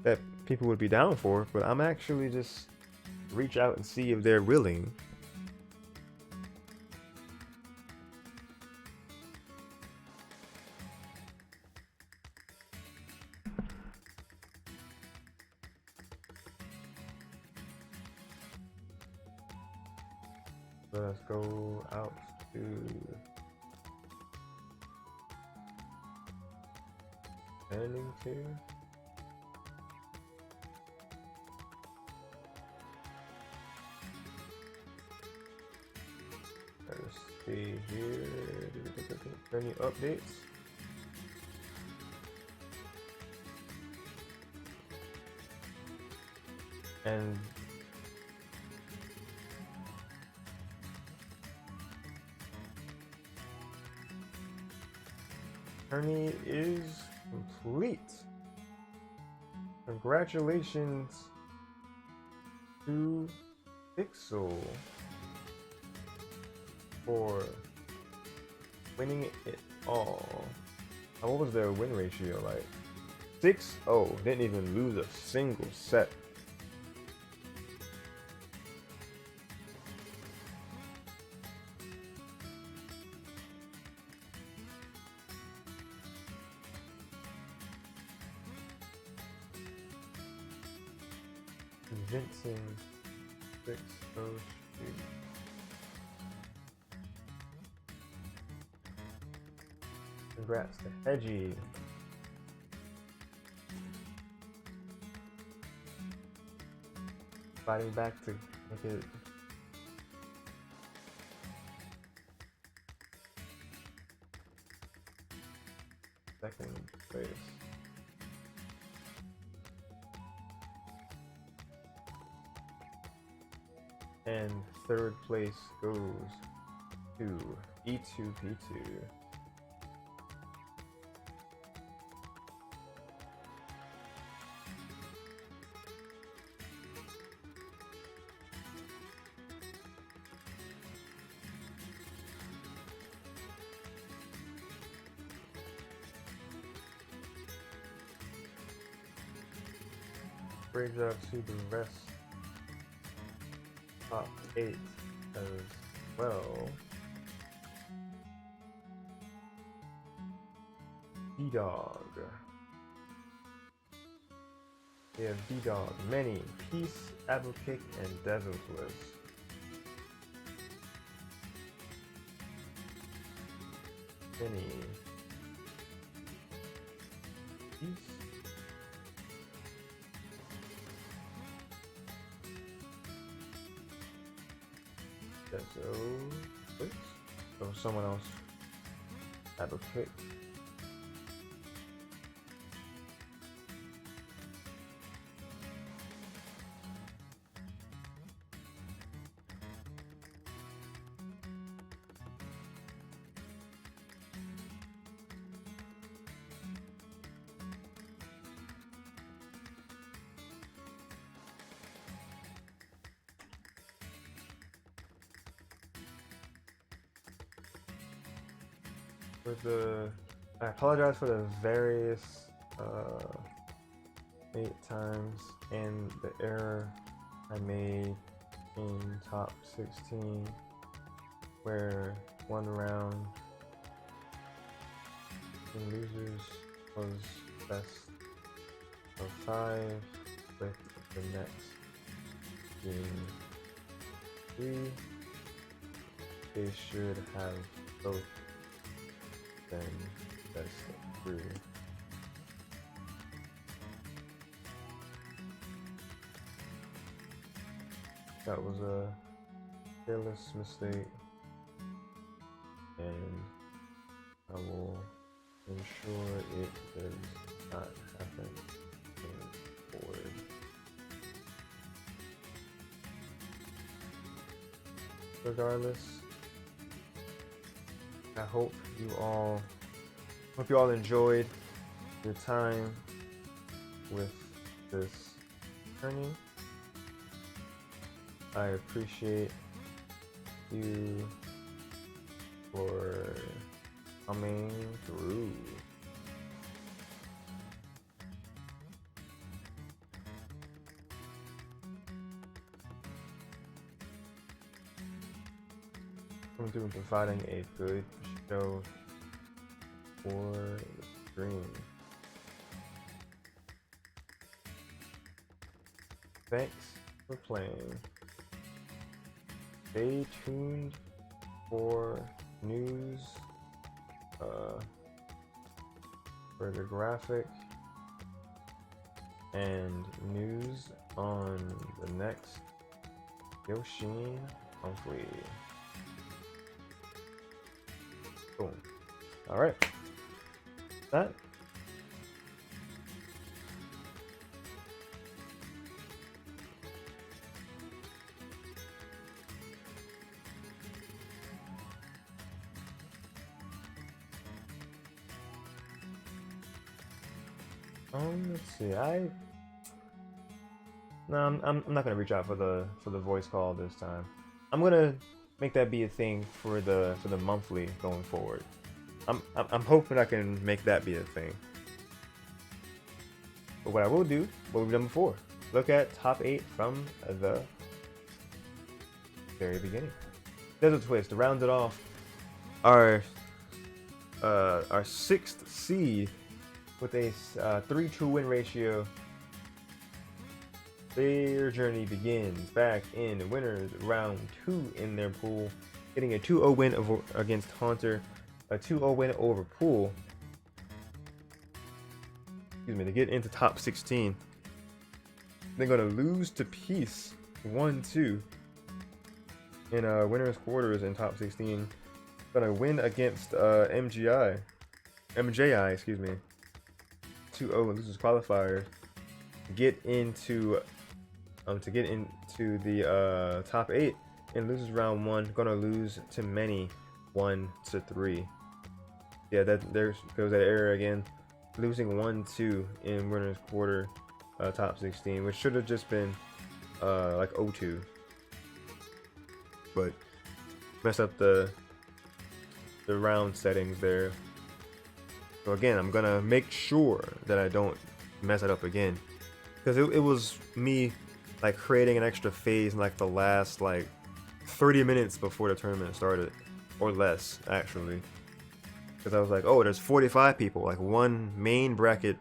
that people would be down for, but I'm actually just reach out and see if they're willing. Let's go out to standings here. Let's see here. Any updates? And journey is complete. Congratulations to Vixel for winning it all. What was their win ratio like? 6-0. Didn't even lose a single set. Convincing 6-0 streak. Congrats to Hedgy. Fighting back to make it second place. And third place goes to E2P2. Brings up to the rest. Top 8 as well. D-Dog. We have D-Dog, Many, Peace, Abukik, and DezoTwist. Many. Peace. DezoTwist. Oh, someone else. Abukik. I apologize for the various 8 times and the error I made in top 16 where one round in losers was best of 5 with the next being 3. They should have both then best of 3. That was a careless mistake, and I will ensure it does not happen going forward. Regardless, I hope you all enjoyed your time with this journey. I appreciate you for coming through. Coming through and providing a good show for the stream. Thanks for playing. Stay tuned for news for the graphic and news on the next Yoshean monthly. Boom. All right. That. Let's see. No, I'm not gonna reach out for the voice call this time. I'm gonna make that be a thing for the monthly going forward. I'm hoping I can make that be a thing. But what I will do, what we've done before, look at top 8 from the very beginning. DezoTwist rounded off our 6th seed with a 3-2 win ratio. Their journey begins back in winners round 2 in their pool, getting a 2-0 win against Haunter, a 2-0 win over Pool. Excuse me, to get into top 16. They're gonna lose to Peace 1-2 in winners quarters in top 16. Gonna win against MJI, excuse me, 2-0 and losers qualifier. Get into the top 8 in losers round 1. Gonna lose to Many 1-3. Yeah, there goes that error again. Losing 1-2 in winners quarter top 16, which should have just been like 0-2, but messed up the round settings there. So again, I'm gonna make sure that I don't mess it up again, because it was me like creating an extra phase in like the last like 30 minutes before the tournament started, or less actually, because I was like, oh, there's 45 people, like one main bracket,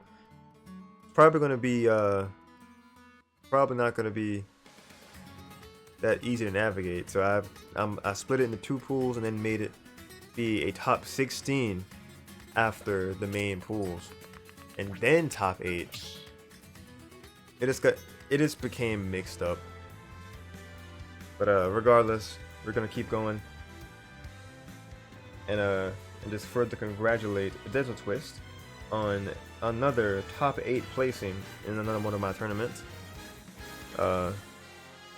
probably gonna be probably not gonna be that easy to navigate. So I split it into 2 pools and then made it be a top 16 after the main pools, and then top 8. It just became mixed up. But regardless, we're gonna keep going and just further congratulate DezoTwist on another top 8 placing in another one of my tournaments.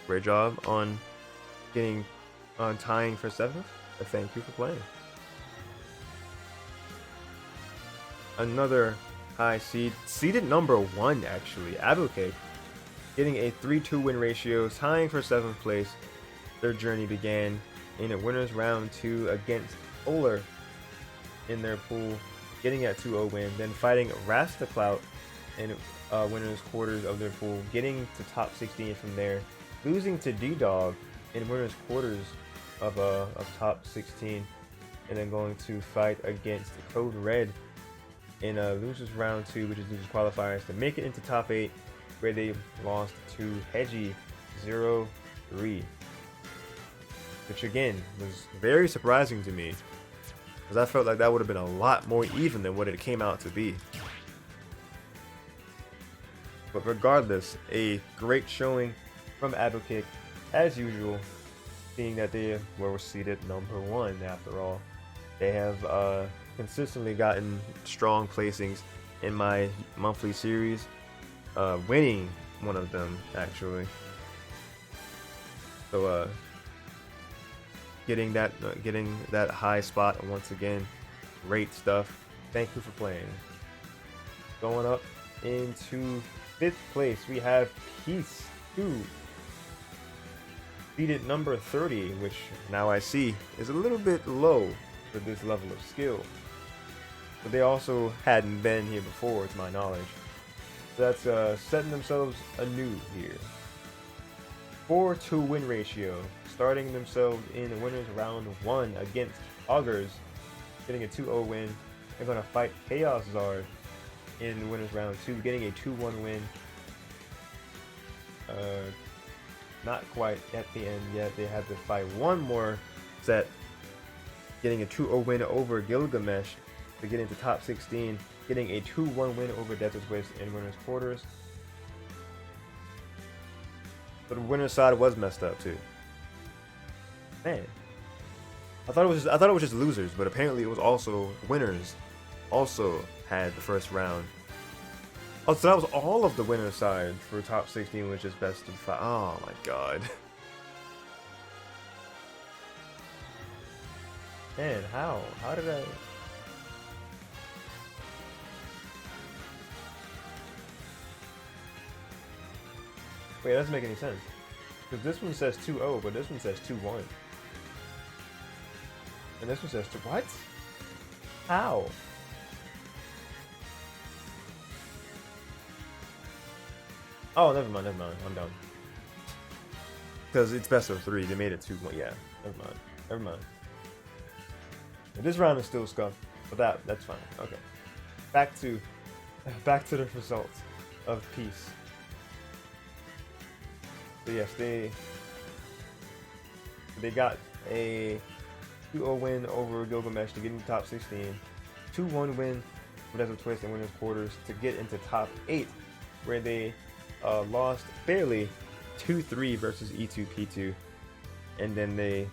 Great job on tying for 7th. Thank you for playing. Another high seeded number 1 actually, Abukik, getting a 3-2 win ratio, tying for 7th place. Their journey began in a winners round 2 against Oler in their pool, getting a 2-0 win, then fighting Rastaclout in winners quarters of their pool, getting to top 16 from there, losing to D-Dog in winners quarters of top 16, and then going to fight against Code Red in losers round 2, which is losers qualifiers, to make it into top 8, where they lost to Hedgy 0-3, which again was very surprising to me, because I felt like that would have been a lot more even than what it came out to be. But regardless, a great showing from Abukik as usual, seeing that they were seeded number 1 after all. They have consistently gotten strong placings in my monthly series, winning one of them actually. So getting that high spot once again, great stuff. Thank you for playing. Going up into 5th place, we have Peace 2, seeded number 30, which now I see is a little bit low for this level of skill. But they also hadn't been here before, to my knowledge. So that's setting themselves anew here. 4-2 win ratio, starting themselves in the winners round 1 against Augers, getting a 2-0 win. They're gonna fight Chaos Zard in the winners round 2, getting a 2-1 win. Not quite at the end yet. They had to fight one more set, getting a 2-0 win over Gilgamesh to get into top 16, getting a 2-1 win over DezoTwist in winners quarters. But the winner's side was messed up too. Man, I thought it was just losers, but apparently it was also winners. Also had the first round. Oh, so that was all of the winner's side for top 16, which is best of 5. Oh my god. Man, how? How did I? Wait, that doesn't make any sense. Because this one says 2-0, but this one says 2-1. And this one says what? How? Oh, never mind. I'm done. Because it's best of 3. They made it 2-1. Yeah, never mind. This round is still scuffed, but that's fine. Okay. Back to the results of Peace. So yes, they got a 2-0 win over Gilgamesh to get into top 16, 2-1 win for DezoTwist and winners quarters to get into top 8, where they lost barely 2-3 versus E2P2, and then they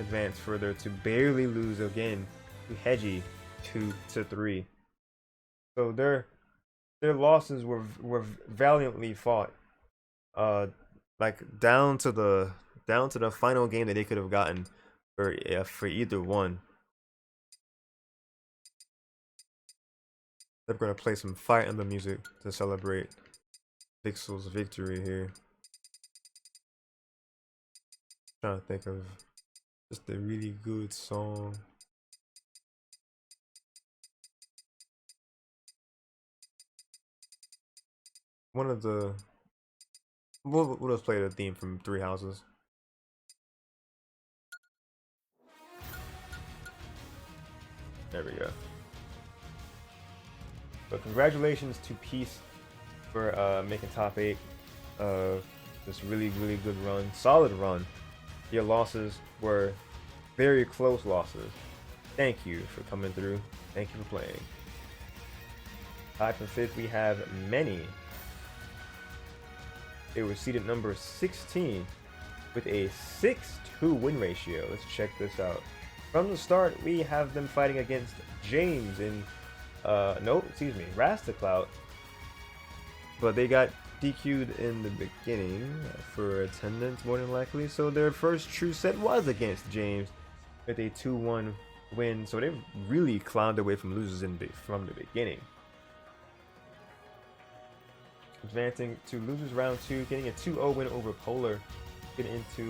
advanced further to barely lose again to Hedgy 2-3. So their losses were valiantly fought, like down to the final game that they could have gotten for either one. They're gonna play some Fire Emblem music to celebrate Vixel's victory here. Trying to think of just a really good song. One of the we'll just play the theme from Three Houses. There we go. So congratulations to Peace for making top 8 of this really good run, solid run. Your losses were very close losses. Thank you for coming through. Thank you for playing. Tied for 5th, we have Many. They were seeded number 16 with a 6-2 win ratio. Let's check this out. From the start, we have them fighting against James in, Rastaclout. But they got DQ'd in the beginning for attendance, more than likely. So their first true set was against James with a 2-1 win. So they really climbed away from losers from the beginning. Advancing to losers round 2, getting a 2-0 win over Polar. Get into,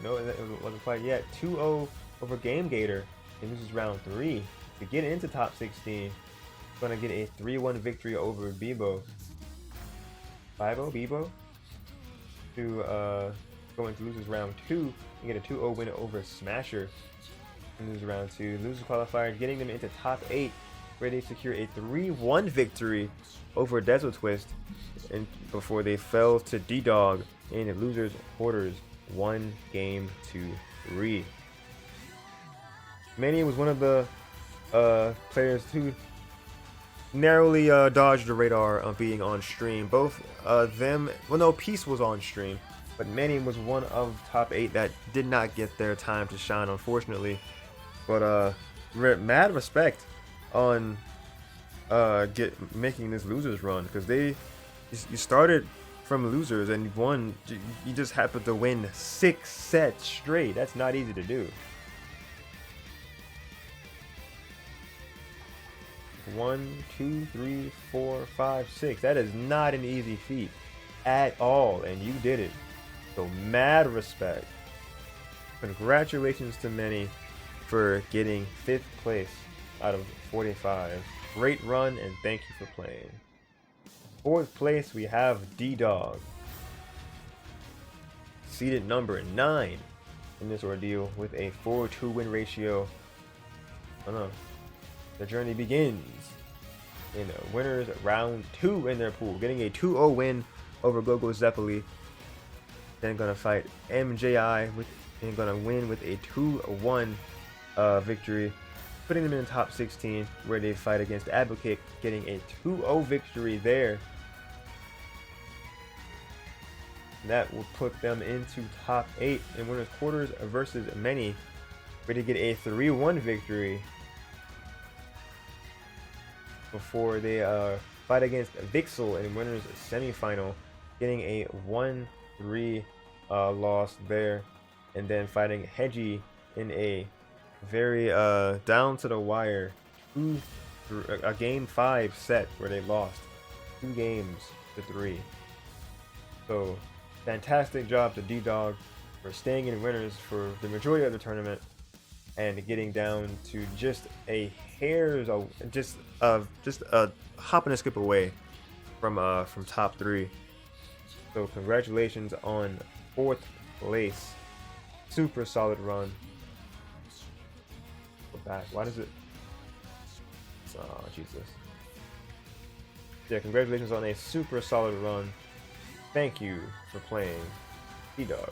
no, it wasn't quite yet. 2-0 over Game Gator in losers round 3 to get into top 16. Gonna get a 3-1 victory over Bebo to go into losers round 2 and get a 2-0 win over Smasher in losers round 2. Losers qualifier, getting them into top 8, where they secure a 3-1 victory over DezoTwist, and before they fell to D-Dog in the losers quarters 1-3. Manny was one of the players who narrowly dodged the radar of being on stream. Both Peace was on stream, but Manny was one of top 8 that did not get their time to shine, unfortunately. But mad respect on making this losers run, because you started from losers and you just happened to win 6 sets straight. That's not easy to do. 1, 2, 3, 4, 5, 6. That is not an easy feat at all, and you did it. So mad respect. Congratulations to Many for getting 5th place out of 45. Great run, and thank you for playing. 4th place, we have D-Dog. Seeded number 9 in this ordeal with a 4-2 win ratio. Oh no. The journey begins in winners round 2 in their pool, getting a 2-0 win over Gogo Zeppeli. Then gonna fight MJI and gonna win with a 2-1 victory, putting them in the top 16, where they fight against Abukik, getting a 2-0 victory there. That will put them into top 8 in winners quarters versus Many, where they get a 3-1 victory before they fight against Vixel in winners semifinal, getting a 1-3 loss there, and then fighting Hedgy in a very down to the wire a game 5 set where they lost 2-3. So, fantastic job to D-Dog for staying in winners for the majority of the tournament and getting down to just a hair's, just a hop and a skip away from top 3. So congratulations on 4th place. Super solid run. Go back. Why does it? Oh Jesus. Yeah, congratulations on a super solid run. Thank you for playing D-Dog.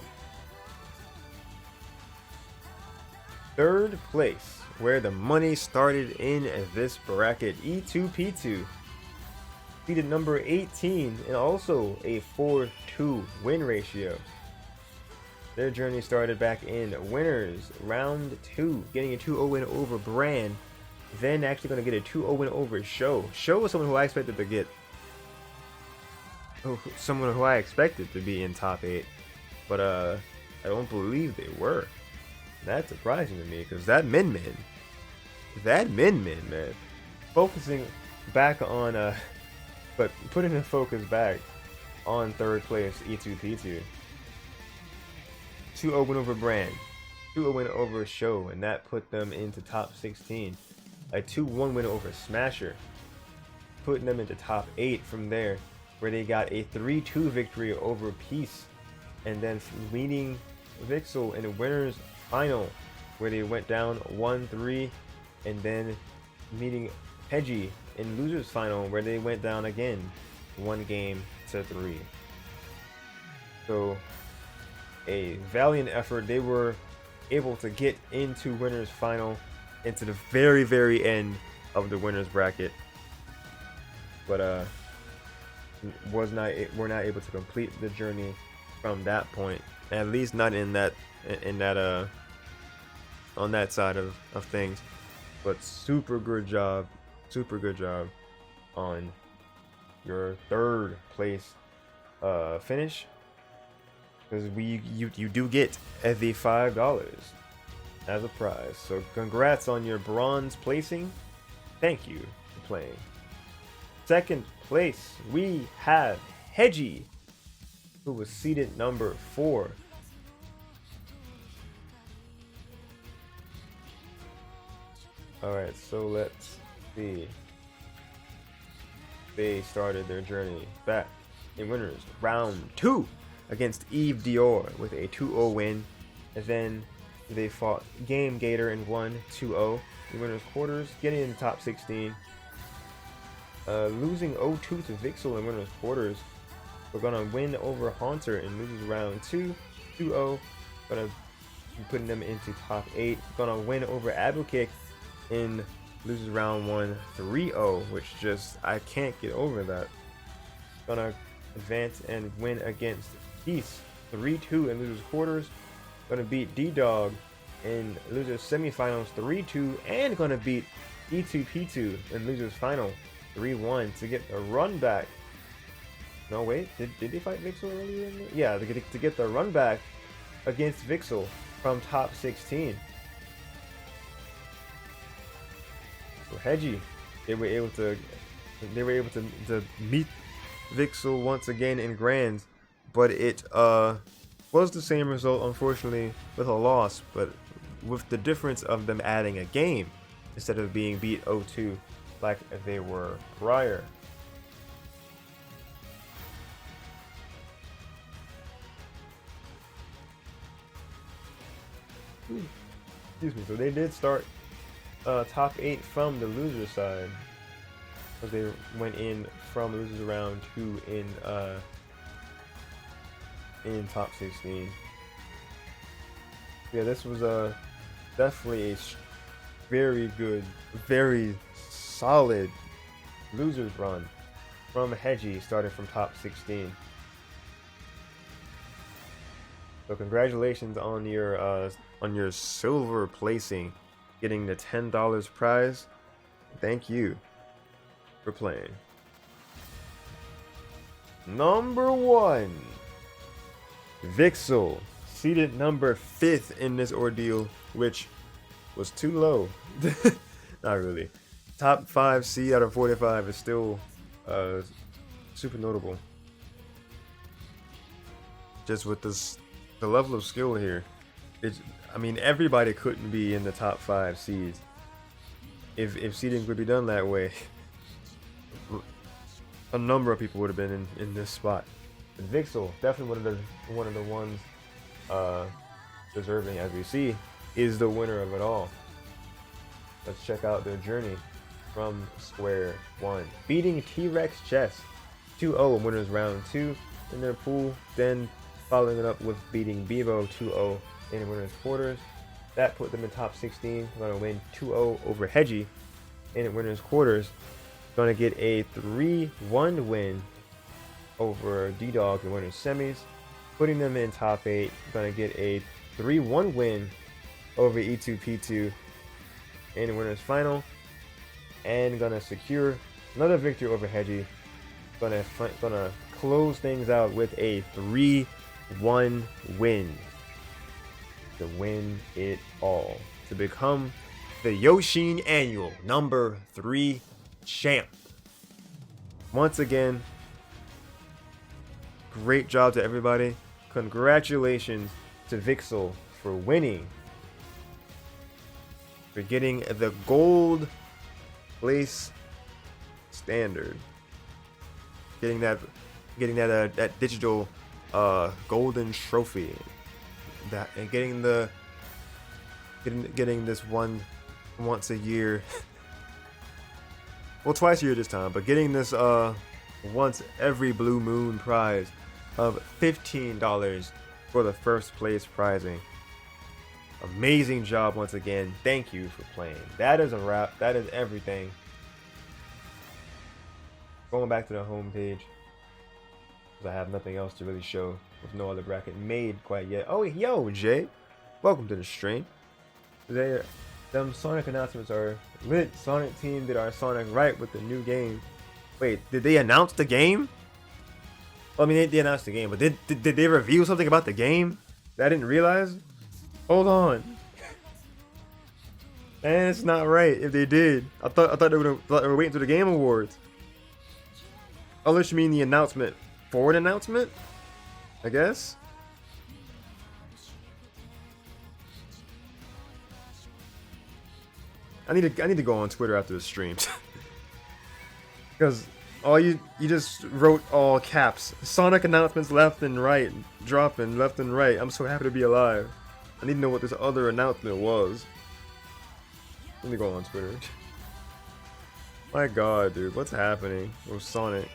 3rd place, where the money started in this bracket, E2P2. Seeded number 18 and also a 4-2 win ratio. Their journey started back in winners round 2, getting a 2-0 win over Brand, then actually going to get a 2-0 win over Show. Show was someone who I expected to get, someone who I expected to be in top 8, but I don't believe they were. That's surprising to me because that Min man, focusing back on but putting the focus back on 3rd place E2P2. 2-0 win over Brand, 2-0 win over Show, and that put them into top 16. A 2-1 win over Smasher, putting them into top 8 from there, where they got a 3-2 victory over Peace, and then meeting Vixel in the winners final, where they went down 1-3, and then meeting Hedgy in losers final, where they went down again 1-3. So a valiant effort. They were able to get into winners final, into the very end of the winners bracket, but were not able to complete the journey from that point, at least not in that on that side of things. But super good job on your 3rd place finish, because you do get the $5 as a prize. So congrats on your bronze placing. Thank you for playing. 2nd place, we have Hedgy, who was seated number 4. Alright, so let's see. They started their journey back in winners round 2 against Eve Dior with a 2-0 win, and then they fought Game Gator and won 2-0 in winners quarters, getting in the top 16. Losing 0-2 to Vixel in winners quarters. We're gonna win over Haunter in losers round 2, 2-0. Gonna be putting them into top 8. Gonna win over Abukik in losers round 1, 3-0, which just, I can't get over that. Gonna advance and win against Peace 3-2 in losers quarters. Gonna beat D-Dog in losers semifinals 3-2, and gonna beat E2P2 in losers final 3-1 to get a run back. No, wait, did they fight Vixel earlier in the... Yeah, to get the run back against Vixel from top 16. So Hedgy, they were able to meet Vixel once again in grands, but it was the same result, unfortunately, with a loss, but with the difference of them adding a game instead of being beat 0-2 like they were prior. Excuse me. So they did start top 8 from the loser side, because they went in from losers round 2 in top 16. Yeah, this was definitely a very good, very solid losers run from Hedgy, starting from top 16. So congratulations on your silver placing, getting the $10 prize. Thank you for playing. Number 1, Vixel, seated number 5th in this ordeal, which was too low. Not really. Top 5 seed out of 45 is still super notable. just with the level of skill here, I mean, everybody couldn't be in the top 5 seeds if seeding could be done that way. A number of people would have been in this spot. And Vixel, definitely one of the ones deserving, as we see, is the winner of it all. Let's check out their journey from square one. Beating T-Rex Chess 2-0 in winners round 2 in their pool, then following it up with beating Bevo 2-0 in winners quarters. That put them in top 16. Going to win 2-0 over Hedgy in winners quarters. Going to get a 3-1 win over D-Dog in winners semis, putting them in top 8. Going to get a 3-1 win over E2P2 in winners final, and going to secure another victory over Hedgy. Gonna close things out with a 3-1 win to win it all, to become the Yoshean Annual number 3 champ. Once again, great job to everybody. Congratulations to Vixel for winning, for getting the gold place standard, getting that digital golden trophy, and getting this one once a year. Well, twice a year this time, but getting this once every blue moon prize of $15 for the first place prizing. Amazing job once again. Thank you for playing. That is a wrap. That is everything. Going back to the home page, because I have nothing else to really show, with no other bracket made quite yet. Oh, yo, Jay, welcome to the stream. Today, them Sonic announcements are lit. Sonic team did our Sonic right with the new game. Wait, did they announce the game? Well, I mean, they announced the game, but did they reveal something about the game that I didn't realize? Hold on. And it's not right if they did. I thought they were waiting to the Game Awards. Unless you mean the announcement for an announcement, I guess. I need to go on Twitter after the stream. Because you just wrote all caps. Sonic announcements left and right, dropping left and right. I'm so happy to be alive. I need to know what this other announcement was. Let me go on Twitter. My god, dude, what's happening with Sonic?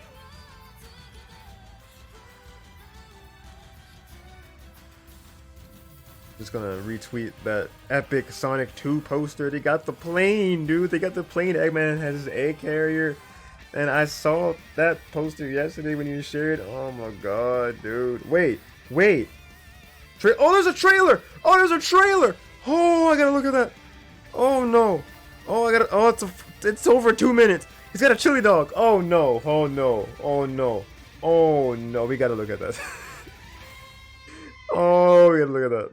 Just gonna retweet that epic Sonic 2 poster. They got the plane, dude. They got the plane. Eggman has his egg carrier. And I saw that poster yesterday when you shared. Oh my god, dude. Wait. Oh, there's a trailer! Oh, there's a trailer! Oh, I gotta look at that. Oh no. Oh, it's over 2 minutes. He's got a chili dog. Oh no. Oh no. Oh no. Oh no. We gotta look at that. Oh, we gotta look at that.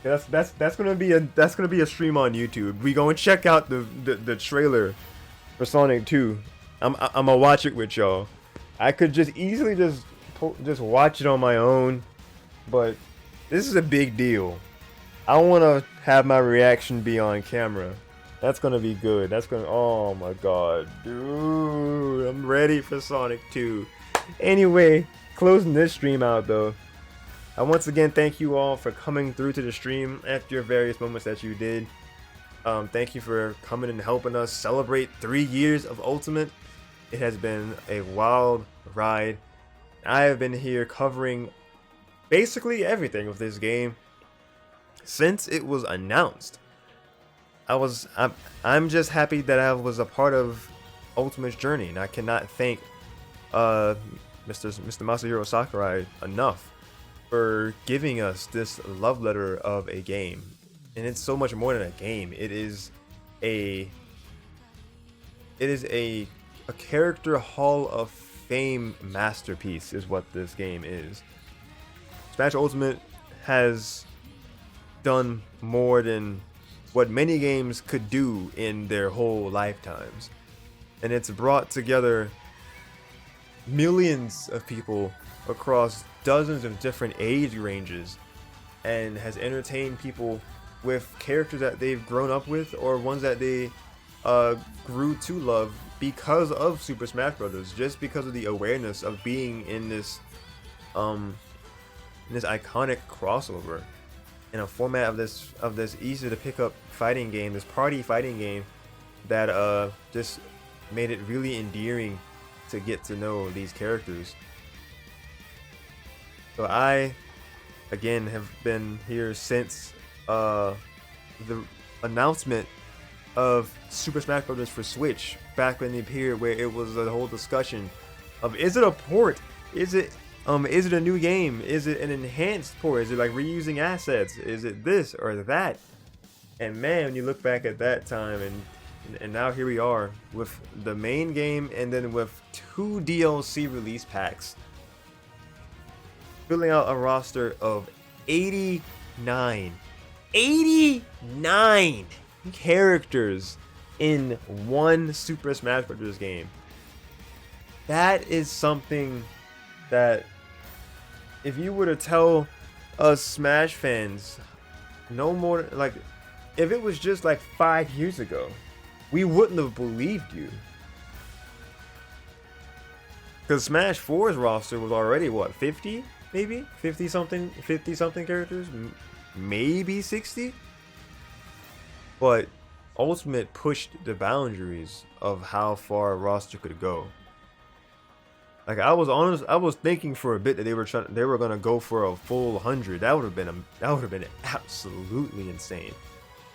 That's gonna be a stream on YouTube. We go and check out the trailer for Sonic 2. I'm gonna watch it with y'all. I could just easily just watch it on my own, but this is a big deal. I want to have my reaction be on camera. That's gonna be good. Oh my god, dude, I'm ready for Sonic 2. Anyway, closing this stream out though. I once again thank you all for coming through to the stream at your various moments that you did. Thank you for coming and helping us celebrate 3 years of Ultimate. It has been a wild ride. I have been here covering basically everything with this game since it was announced. I'm just happy that I was a part of Ultimate's journey, and I cannot thank Mr. Masahiro Sakurai enough for giving us this love letter of a game. And it's so much more than a game. It is a character Hall of Fame masterpiece is what this game is. Smash Ultimate has done more than what many games could do in their whole lifetimes. And it's brought together millions of people across dozens of different age ranges and has entertained people with characters that they've grown up with or ones that they grew to love because of Super Smash Brothers, just because of the awareness of being in this iconic crossover in a format of this easy to pick up fighting game, this party fighting game that just made it really endearing to get to know these characters. So I again have been here since the announcement of Super Smash Bros. For Switch back when they appeared, where it was a whole discussion of, is it a port? Is it a new game? Is it an enhanced port? Is it like reusing assets? Is it this or that? And man, when you look back at that time and now here we are with the main game and then with 2 DLC release packs, filling out a roster of 89 characters in one Super Smash Bros. Game. That is something that, if you were to tell us Smash fans, no more, like, if it was just like 5 years ago, we wouldn't have believed you. Because Smash 4's roster was already, what, 50? Maybe? 50 something characters? Maybe 60? But Ultimate pushed the boundaries of how far a roster could go. Like, I was thinking for a bit that they were gonna go for a full 100. That would have been absolutely insane.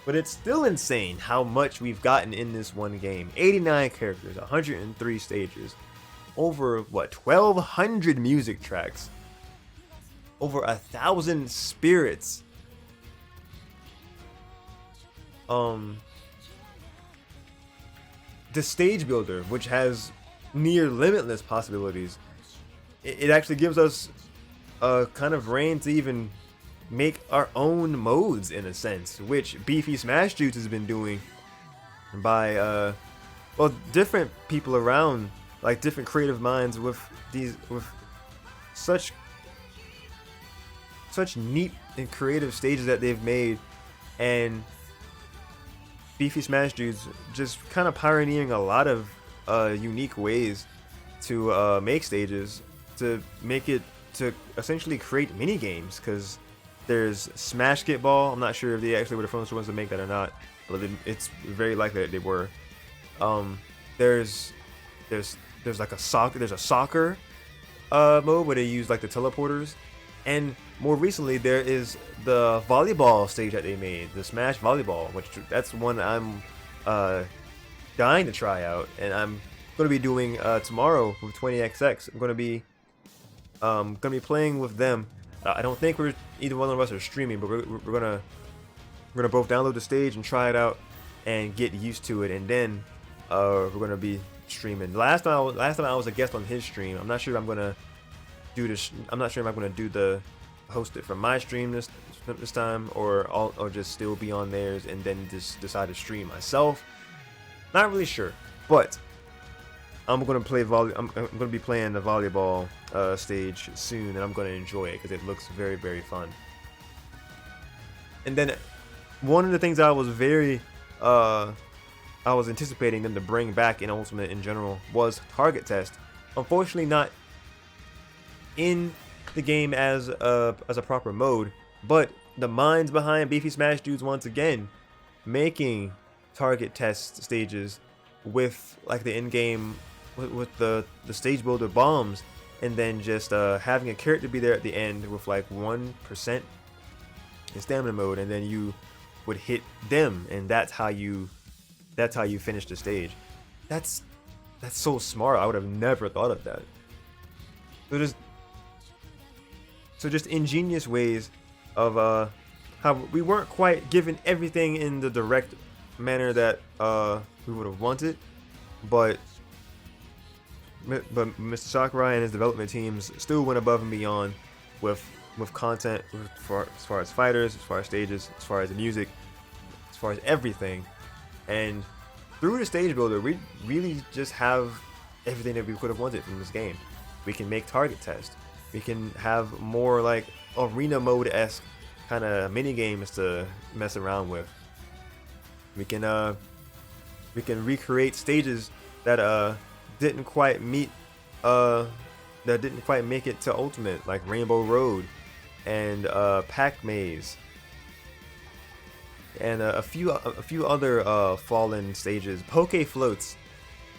But it's still insane how much we've gotten in this one game. 89 characters, 103 stages, over what, 1,200 music tracks, over 1,000 spirits. The stage builder, which has near limitless possibilities, it actually gives us a kind of reign to even make our own modes, in a sense, which Beefy Smash Juice has been doing by different people around, like different creative minds with such neat and creative stages that they've made. And Beefy Smash Dudes just kind of pioneering a lot of unique ways to make stages, to make it, to essentially create mini games. Because there's Smash Get Ball. I'm not sure if they actually were the first ones to make that or not, but it's very likely that they were. There's like a soccer mode where they use like the teleporters, and more recently there is the volleyball stage that they made, the Smash Volleyball, which that's one I'm dying to try out, and I'm going to be doing tomorrow with 20XX. I'm going to be playing with them. I don't think either one of us are streaming, but we're gonna both download the stage and try it out and get used to it, and then we're gonna be streaming. Last time I was a guest on his stream. I'm not sure if I'm gonna do this. I'm not sure if I'm gonna do the host it from my stream this time, or just still be on theirs and then just decide to stream myself. Not really sure, but I'm gonna be playing the volleyball stage soon, and I'm gonna enjoy it because it looks very, very fun. And then one of the things I was anticipating them to bring back in Ultimate in general was target test. Unfortunately, not in the game as a proper mode, but the minds behind Beefy Smash Dudes once again making target test stages with like the in-game with the stage builder bombs, and then just having a character be there at the end with like 1% in stamina mode, and then you would hit them, and that's how you finish the stage. That's so smart. I would have never thought of that. So just ingenious ways of how we weren't quite given everything in the direct manner that we would have wanted, but Mr. Sakurai and his development teams still went above and beyond with content, as far as fighters, as far as stages, as far as the music, as far as everything. And through the stage builder, we really just have everything that we could have wanted from this game. We can make target tests. We can have more like arena mode-esque kind of mini games to mess around with. We can recreate stages that didn't quite meet that didn't quite make it to Ultimate, like Rainbow Road and Pac Maze, and a few other fallen stages. Poke Floats.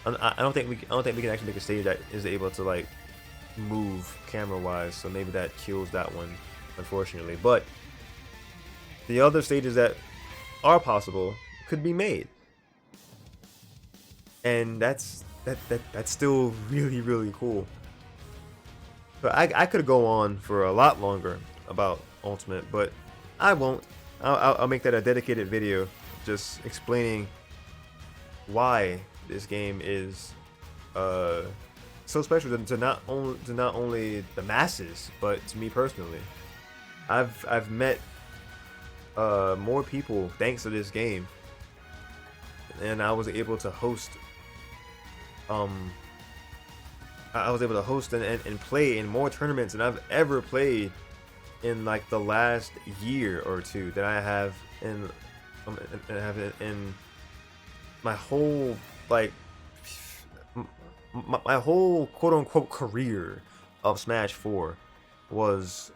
I don't think we can actually make a stage that is able to like move camera wise, so maybe that kills that one, unfortunately. But the other stages that are possible could be made, and that's still really cool. But I could go on for a lot longer about Ultimate, but I won't. I'll make that a dedicated video, just explaining why this game is so special to not only the masses, but to me personally. I've met more people thanks to this game, and I was able to host and play in more tournaments than I've ever played in like the last year or two that I have in my whole like my whole quote unquote career of Smash 4 was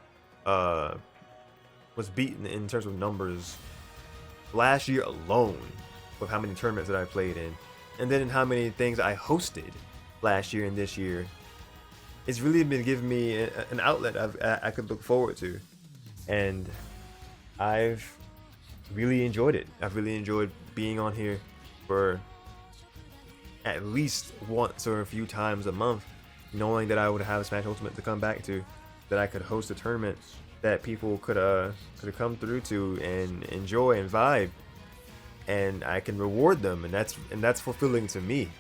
beaten in terms of numbers last year alone, with how many tournaments that I played in, and then how many things I hosted last year and this year. It's really been giving me an outlet I could look forward to, and I've really enjoyed it. I've really enjoyed being on here for at least once or a few times a month, knowing that I would have Smash Ultimate to come back to, that I could host a tournament that people could come through to and enjoy and vibe, and I can reward them, and that's fulfilling to me.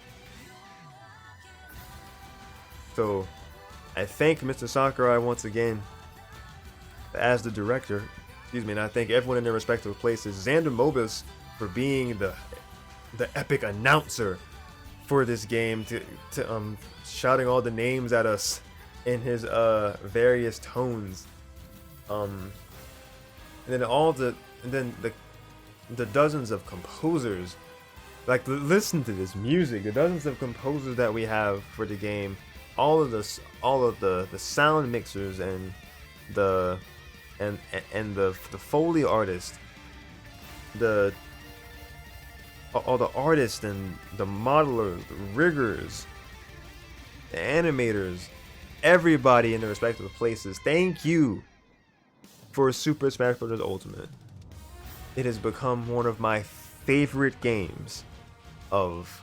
So I thank Mr. Sakurai once again as the director, and I thank everyone in their respective places. Xander Mobus for being the epic announcer for this game, to shouting all the names at us in his various tones, and then the dozens of composers, like listen to this music, the dozens of composers that we have for the game, all of the sound mixers and the Foley artist, all the artists and the modelers, the riggers, the animators, everybody in their respective places. Thank you for Super Smash Bros. Ultimate. It has become one of my favorite games of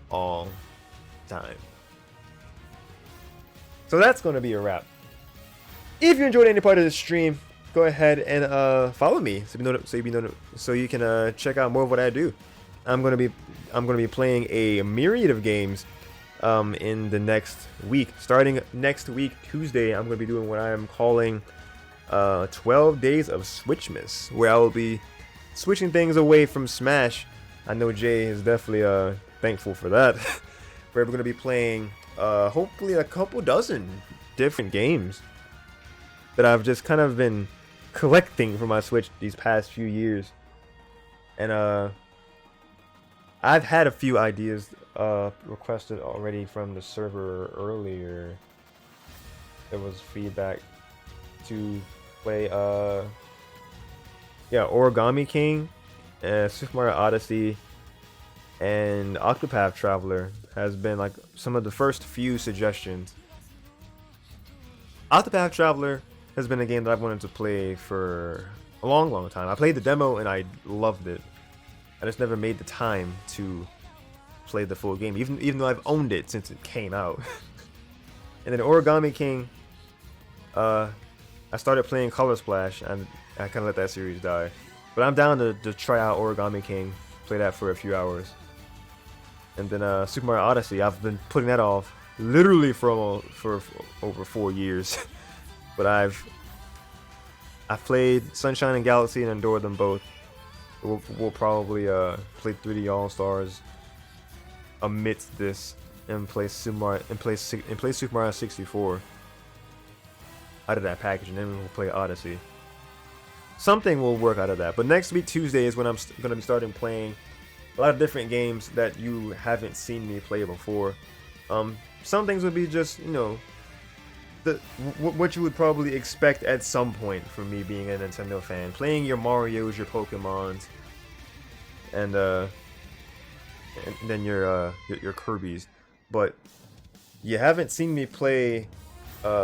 all time. So that's going to be a wrap. If you enjoyed any part of this stream, go ahead and follow me so you can check out more of what I do. I'm going to be playing a myriad of games in the next week. Starting next week, Tuesday, I'm going to be doing what I am calling 12 Days of Switchmas, where I will be switching things away from Smash. I know Jay is definitely thankful for that. Where we're going to be playing hopefully a couple dozen different games that I've just kind of been collecting for my Switch these past few years. And I've had a few ideas requested already from the server earlier. There was feedback to play Origami King, Super Mario Odyssey, and Octopath Traveler has been like some of the first few suggestions. Octopath Traveler has been a game that I've wanted to play for a long time. I played the demo and I loved it. I just never made the time to play the full game, even though I've owned it since it came out. And then Origami King, I started playing Color Splash and I kind of let that series die. But I'm down to try out Origami King, play that for a few hours. And then Super Mario Odyssey, I've been putting that off literally for over 4 years. But I've played Sunshine and Galaxy and adored them both. we'll probably play 3D All Stars amidst this and play Super Mario 64 out of that package, and then we'll play Odyssey. Something will work out of that. But next week, Tuesday, is when I'm going to be starting playing a lot of different games that you haven't seen me play before. Some things would be just, you know, what you would probably expect at some point from me being a Nintendo fan. Playing your Marios, your Pokemons, and then your Kirby's. But you haven't seen me play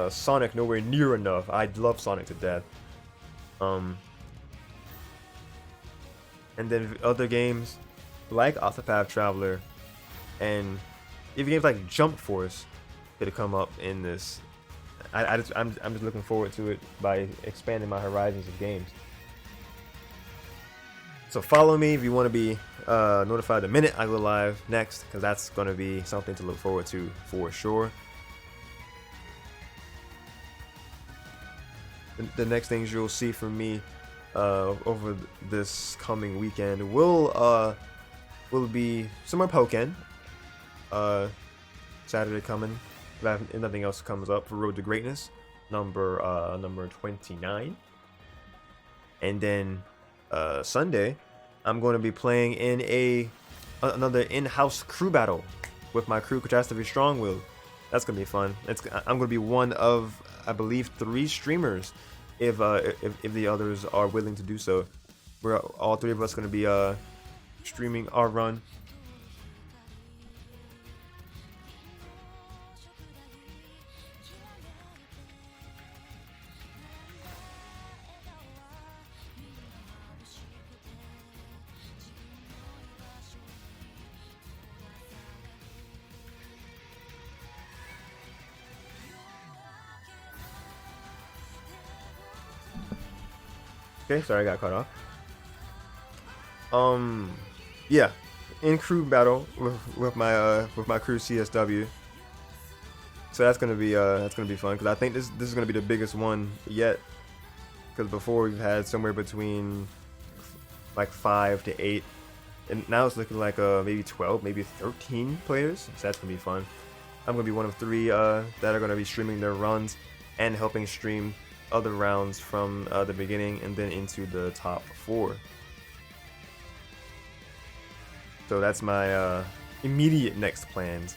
Sonic nowhere near enough. I love Sonic to death. And then other games like Octopath Traveler and even games like Jump Force could come up in this. I'm just looking forward to it by expanding my horizons of games. So follow me if you want to be notified the minute I go live next, because that's going to be something to look forward to for sure. The next things you'll see from me over this coming weekend will be some more Pokken. Saturday coming, if nothing else comes up, for Road to Greatness, number 29. And then Sunday, I'm going to be playing in another in-house crew battle with my crew, Catastrophe Strong-Willed. That's gonna be fun. I'm gonna be one of, I believe, 3 streamers, if the others are willing to do so. We're all 3 of us gonna be streaming our run. Okay, sorry, I got cut off. Yeah, in crew battle with my crew CSW. So that's gonna be fun, because I think this is gonna be the biggest one yet. Because before we've had somewhere between like 5 to 8, and now it's looking like maybe 12, maybe 13 players. So that's gonna be fun. I'm gonna be one of 3 that are gonna be streaming their runs and helping stream other rounds from the beginning and then into the top 4. So that's my immediate next plans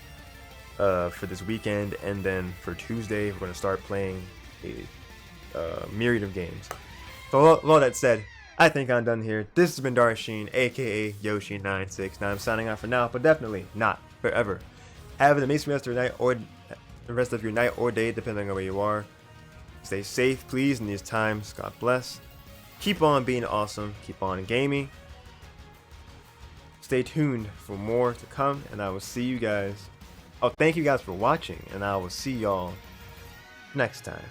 for this weekend, and then for Tuesday we're going to start playing a myriad of games. So all that said, I think I'm done here. This has been Yoshean, aka Yoshean969. I'm signing off for now, but definitely not forever. Have an amazing rest of your night, or the rest of your night or day, depending on where you are. Stay safe, please, in these times. God bless. Keep on being awesome. Keep on gaming. Stay tuned for more to come, and I will see you guys. Oh, thank you guys for watching, and I will see y'all next time.